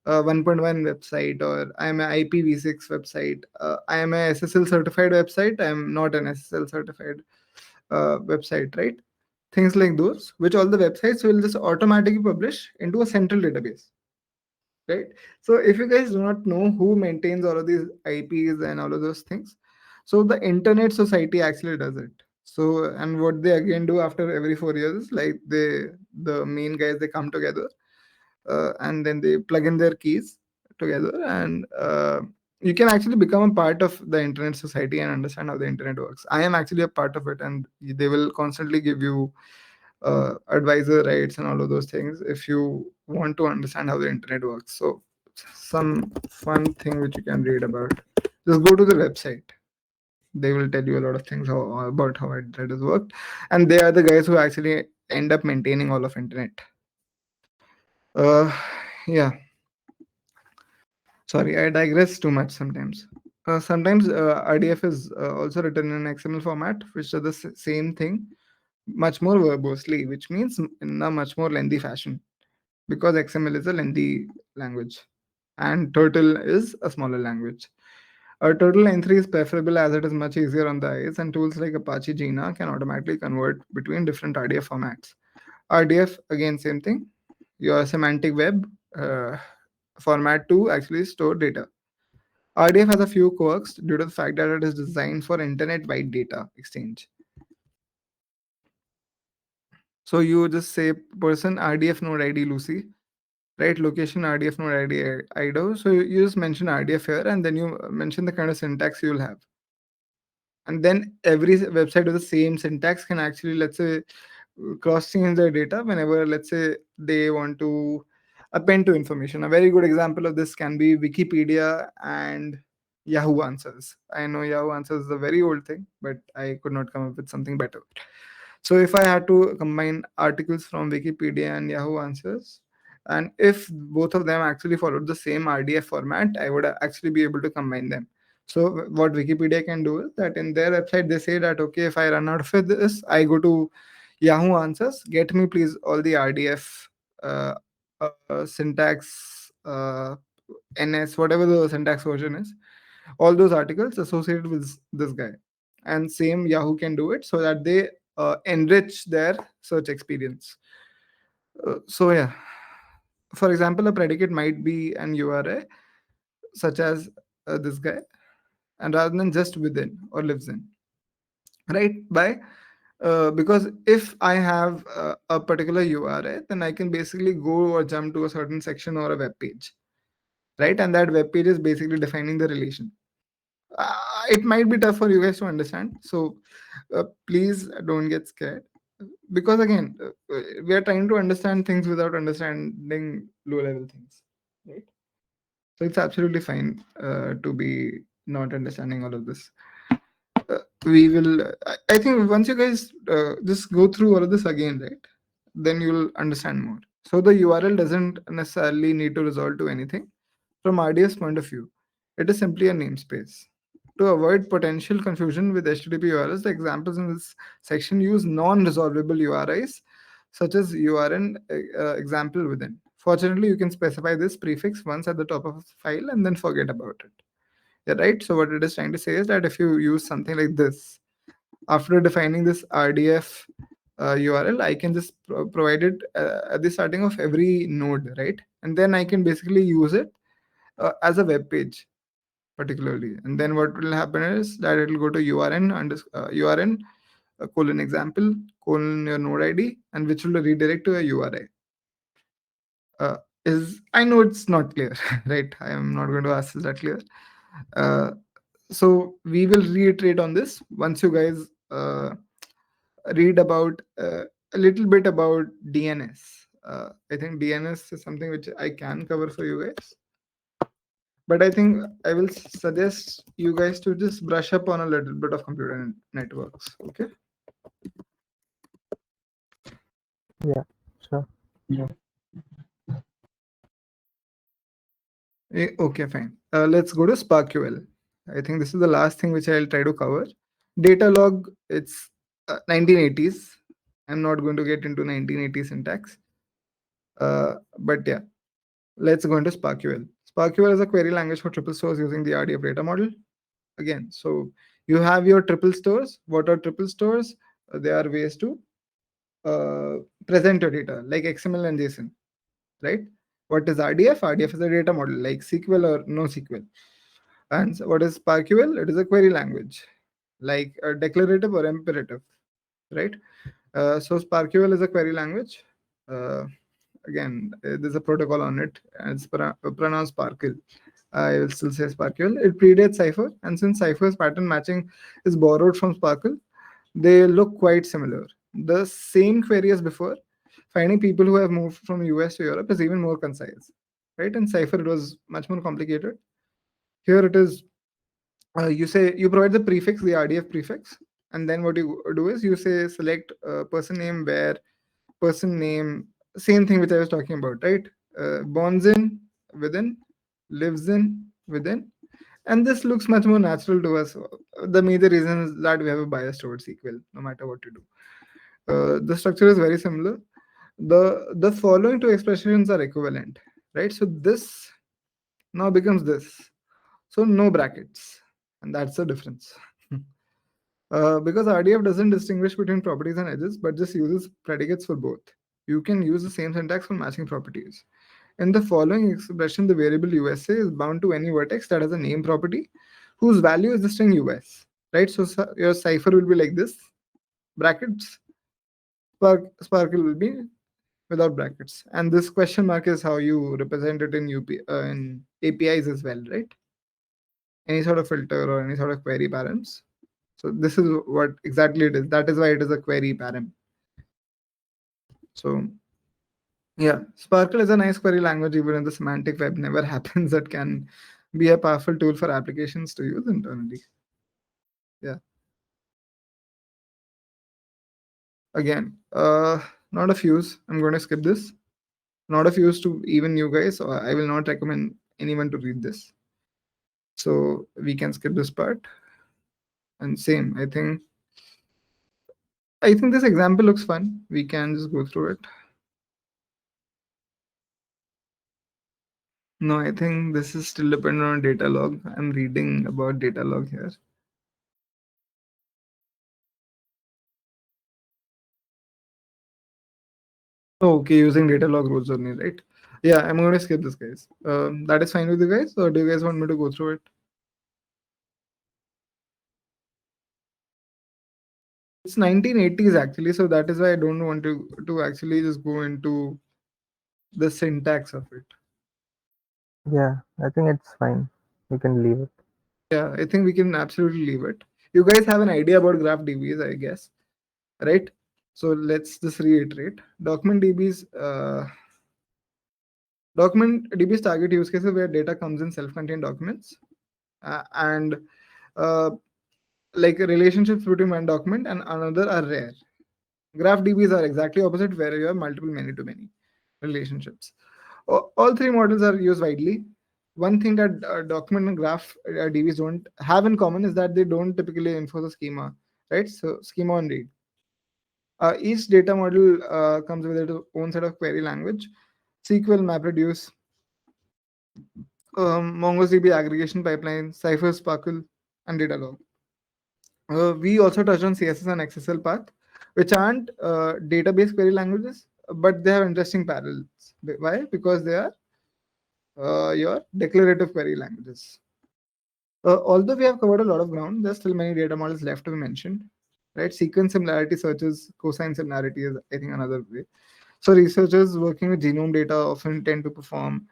1.1 website, or I am a IPv6 website, I am a SSL certified website, I am not an SSL certified website, right? Things like those, which all the websites will just automatically publish into a central database, right? So if you guys do not know who maintains all of these IPs and all of those things, so the Internet Society actually does it. So, and what they again do after every 4 years, like the main guys, they come together and then they plug in their keys together, and you can actually become a part of the Internet Society and understand how the internet works. I am actually a part of it, and they will constantly give you advisor rights and all of those things if you want to understand how the internet works. So some fun thing which you can read about, just go to the website. They will tell you a lot of things about how internet is worked, and they are the guys who actually end up maintaining all of internet. uh yeah, sorry, I digress too much sometimes. Sometimes RDF is also written in XML format, which does the same thing much more verbosely, which means in a much more lengthy fashion, because XML is a lengthy language and Turtle is a smaller language. Turtle N3 is preferable as it is much easier on the eyes, and tools like Apache Gina can automatically convert between different RDF formats. RDF, again, same thing. Your semantic web format to actually store data. RDF has a few quirks due to the fact that it is designed for internet-wide data exchange. So you just say person RDF node ID Lucy, right? Location RDF node ID IDO. So you just mention RDF here, and then you mention the kind of syntax you will have. And then every website with the same syntax can actually, let's say, cross change their data whenever, let's say, they want to append to information. A very good example of this can be Wikipedia and Yahoo Answers. I know Yahoo Answers is a very old thing, but I could not come up with something better. So if I had to combine articles from Wikipedia and Yahoo Answers, and if both of them actually followed the same RDF format, I would actually be able to combine them. So what Wikipedia can do is that in their website, they say that, okay, if I run out of this, I go to Yahoo Answers, get me please all the RDF syntax, NS, whatever the syntax version is, all those articles associated with this guy. And same Yahoo can do it so that they enrich their search experience. So yeah, for example, a predicate might be an URI such as this guy, and rather than just within or lives in, right? By Because if I have a particular URI, then I can basically go or jump to a certain section or a web page, right? And that web page is basically defining the relation. It might be tough for you guys to understand, so please don't get scared. Because again, we are trying to understand things without understanding low level things, right? So it's absolutely fine to be not understanding all of this. We will I think once you guys just go through all of this again, right, then you'll understand more. So the URL doesn't necessarily need to resolve to anything from RDS point of view. It is simply a namespace. To avoid potential confusion with HTTP URLs, the examples in this section use non-resolvable URIs such as URN example within. Fortunately, you can specify this prefix once at the top of the file and then forget about it. Yeah, right. So what it is trying to say is that if you use something like this, after defining this RDF URL, I can just provide it at the starting of every node, right? And then I can basically use it as a web page, particularly. And then what will happen is that it will go to URN colon example colon your node ID, and which will redirect to a URI. Is I know it's not clear, right? I am not going to ask is that clear. So we will reiterate on this once you guys read about a little bit about DNS. I think DNS is something which I can cover for you guys, but I think I will suggest you guys to just brush up on a little bit of computer networks. Okay. Yeah, sure. Yeah. Okay, fine. Let's go to SparkQL. I think this is the last thing which I'll try to cover. Data log, it's 1980s. I'm not going to get into 1980s syntax. But yeah, let's go into SparkQL. SparkQL is a query language for triple stores using the RDF data model. Again, so you have your triple stores. What are triple stores? They are ways to present your data like XML and JSON, right? What is RDF? RDF is a data model like SQL or NoSQL. And so what is SparkQL? It is a query language like a declarative or imperative, right? So SparkQL is a query language. Again, there's a protocol on it, and it's pronounced Sparkle. I will still say SparkQL. It predates Cypher, and since Cypher's pattern matching is borrowed from Sparkle, they look quite similar. The same query as before. Finding people who have moved from US to Europe is even more concise, right? In Cypher, it was much more complicated. Here it is. You say you provide the prefix, the RDF prefix, and then what you do is you say select person name where person name, same thing which I was talking about, right? Bonds in within, lives in within, and this looks much more natural to us. The major reason is that we have a bias towards SQL, no matter what you do. The structure is very similar. The following two expressions are equivalent, right? So this now becomes this. So no brackets, and that's the difference. Because RDF doesn't distinguish between properties and edges, but just uses predicates for both. You can use the same syntax for matching properties. In the following expression, the variable USA is bound to any vertex that has a name property whose value is the string US, right? So your cipher will be like this, brackets, Sparkle will be without brackets. And this question mark is how you represent it in in APIs as well, right? Any sort of filter or any sort of query params. So this is what exactly it is. That is why it is a query param. So yeah, Sparkle is a nice query language even if the semantic web never happens. That can be a powerful tool for applications to use internally. Yeah. Again, not of use. I'm going to skip this. Not of use to even you guys. So I will not recommend anyone to read this. So we can skip this part. And same, I think this example looks fun. We can just go through it. No, I think this is still dependent on data log. I'm reading about data log here. Oh, okay, using data log rules only, right? Yeah, I'm going to skip this, guys. That is fine with you guys, or do you guys want me to go through it? It's 1980s actually, so that is why I don't want to actually just go into the syntax of it. Yeah, I think it's fine. We can leave it. Yeah, I think we can absolutely leave it. You guys have an idea about graph DBs, I guess, right? So let's just reiterate. Document DBs target use cases where data comes in self-contained documents, and uh, like relationships between one document and another are rare. Graph DBs are exactly opposite, where you have multiple many-to-many relationships. All three models are used widely. One thing that document and graph DBs don't have in common is that they don't typically enforce a schema, right? So schema on read. Each data model comes with its own set of query language, SQL, MapReduce, MongoDB aggregation pipeline, Cypher, Sparkle, and Datalog. We also touched on CSS and XSL path, which aren't database query languages, but they have interesting parallels. Why? Because they are your declarative query languages. Although we have covered a lot of ground, there's still many data models left to be mentioned. Right? Sequence similarity searches, cosine similarity is, I think, another way. So researchers working with genome data often tend to perform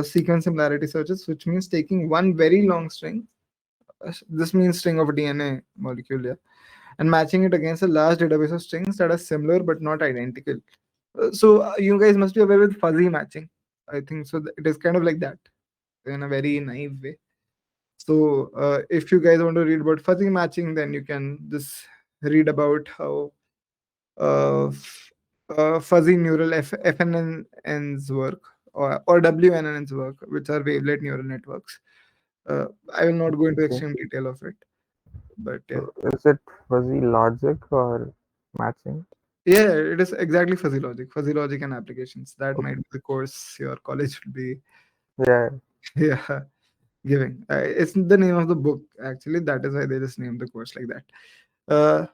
sequence similarity searches, which means taking one very long string. This means string of a DNA molecule, yeah, and matching it against a large database of strings that are similar but not identical. So you guys must be aware with fuzzy matching. I think so. It is kind of like that in a very naive way. So if you guys want to read about fuzzy matching, then you can just read about how fuzzy neural FNNs work, or WNNs work, which are wavelet neural networks. I will not go into Okay. extreme detail of it, but yeah. So is it fuzzy logic or matching? Yeah, it is exactly fuzzy logic and applications. That might Okay. be the course your college should be, Yeah. yeah, giving. It's the name of the book, actually. That is why they just named the course like that. Uh,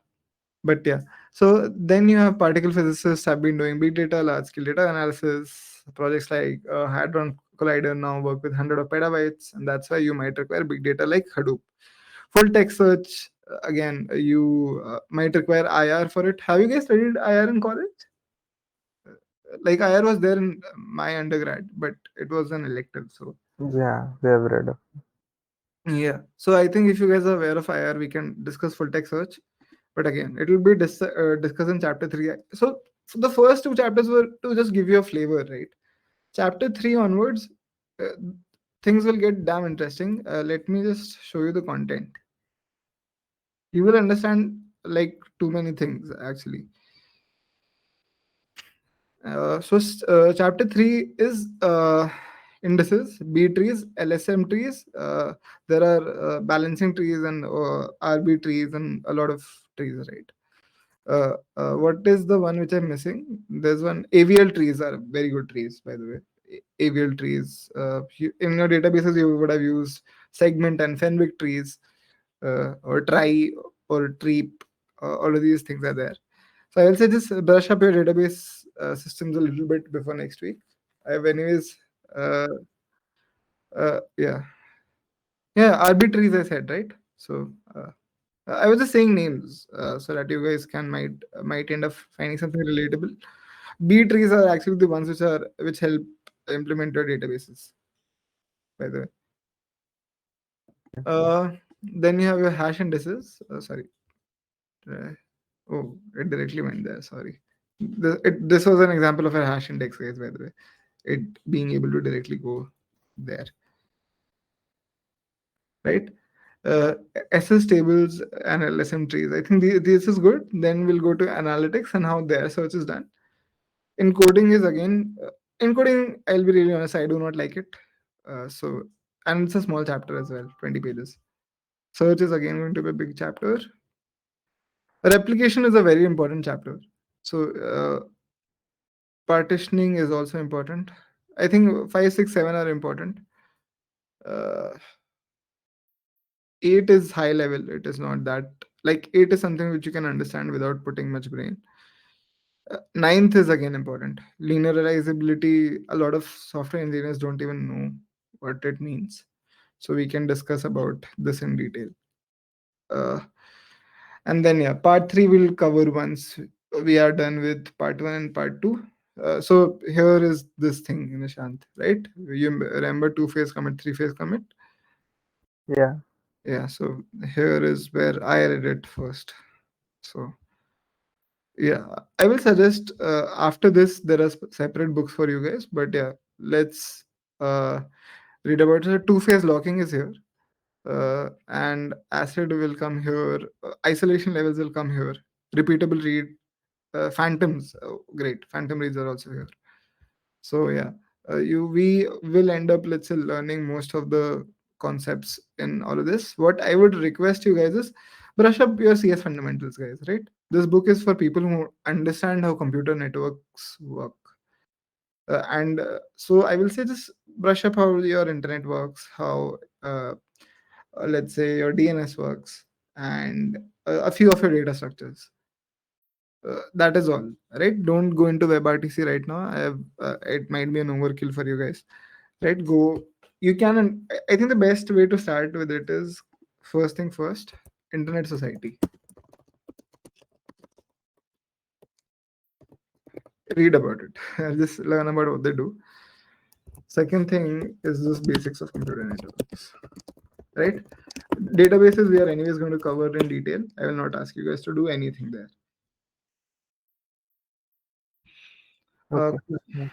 but yeah, so then you have particle physicists have been doing big data, large scale data analysis. Projects like Hadron Collider now work with 100 of petabytes, and that's why you might require big data like Hadoop. Full text search, again, you might require IR for it. Have you guys studied IR in college? Like IR was there in my undergrad, but it was an elective. So Yeah, we have read of. yeah, so I think if you guys are aware of IR, we can discuss full text search. But again, it will be discussed in chapter 3. So the first two chapters were to just give you a flavor, right? Chapter 3 onwards, uh, things will get damn interesting. Let me just show you the content. You will understand like too many things actually. Chapter 3 is indices, B trees, LSM trees. There are balancing trees and RB trees and a lot of trees, right? What is the one which I'm missing? There's one. AVL trees are very good trees, by the way. AVL trees. In your databases, you would have used segment and Fenwick trees, or trie or treep. All of these things are there. So I'll say just brush up your database systems a little bit before next week. I have anyways. Uh, yeah, yeah. Arbitraries I said, right? So I was just saying names so that you guys can might end up finding something relatable. B trees are actually the ones which help implement your databases. By the way, then you have your hash indices. Sorry. Uh, oh, it directly went there. Sorry. This was an example of a hash index, guys. By the way, it being able to directly go there, right? Uh, SS tables and LSM trees. I think this is good. Then we'll go to analytics and how their search is done. Encoding is again, encoding. I'll be really honest. I do not like it. So, and it's a small chapter as well, 20 pages. Search is again going to be a big chapter. Replication is a very important chapter. So, partitioning is also important. I think 5, 6, 7 are important. Uh, 8 is high level. It is not that, like, 8 is something which you can understand without putting much brain. Ninth is again important. Linearizability. A lot of software engineers don't even know what it means. So we can discuss about this in detail. Uh, And then yeah, part 3 will cover once we are done with part 1 and part 2. So here is this thing, Nishant, right? You remember two-phase commit, three-phase commit? Yeah. Yeah, so here is where I read it first. So yeah, I will suggest after this there are separate books for you guys, but yeah, let's uh, read about it. So two-phase locking is here, and acid will come here. Isolation levels will come here. Repeatable read, phantoms. Oh, great, phantom reads are also here. So yeah, you we will end up, let's say, learning most of the concepts in all of this. What I would request you guys is brush up your CS fundamentals, guys. Right? This book is for people who understand how computer networks work. So I will say just brush up how your internet works, how let's say your DNS works, and a few of your data structures. That is all, right? Don't go into WebRTC right now. It might be an overkill for you guys, right? Go. You can. I think the best way to start with it is first thing first. Internet Society. Read about it. Just learn about what they do. Second thing is just basics of computer networks, right? Databases we are anyways going to cover in detail. I will not ask you guys to do anything there. Okay.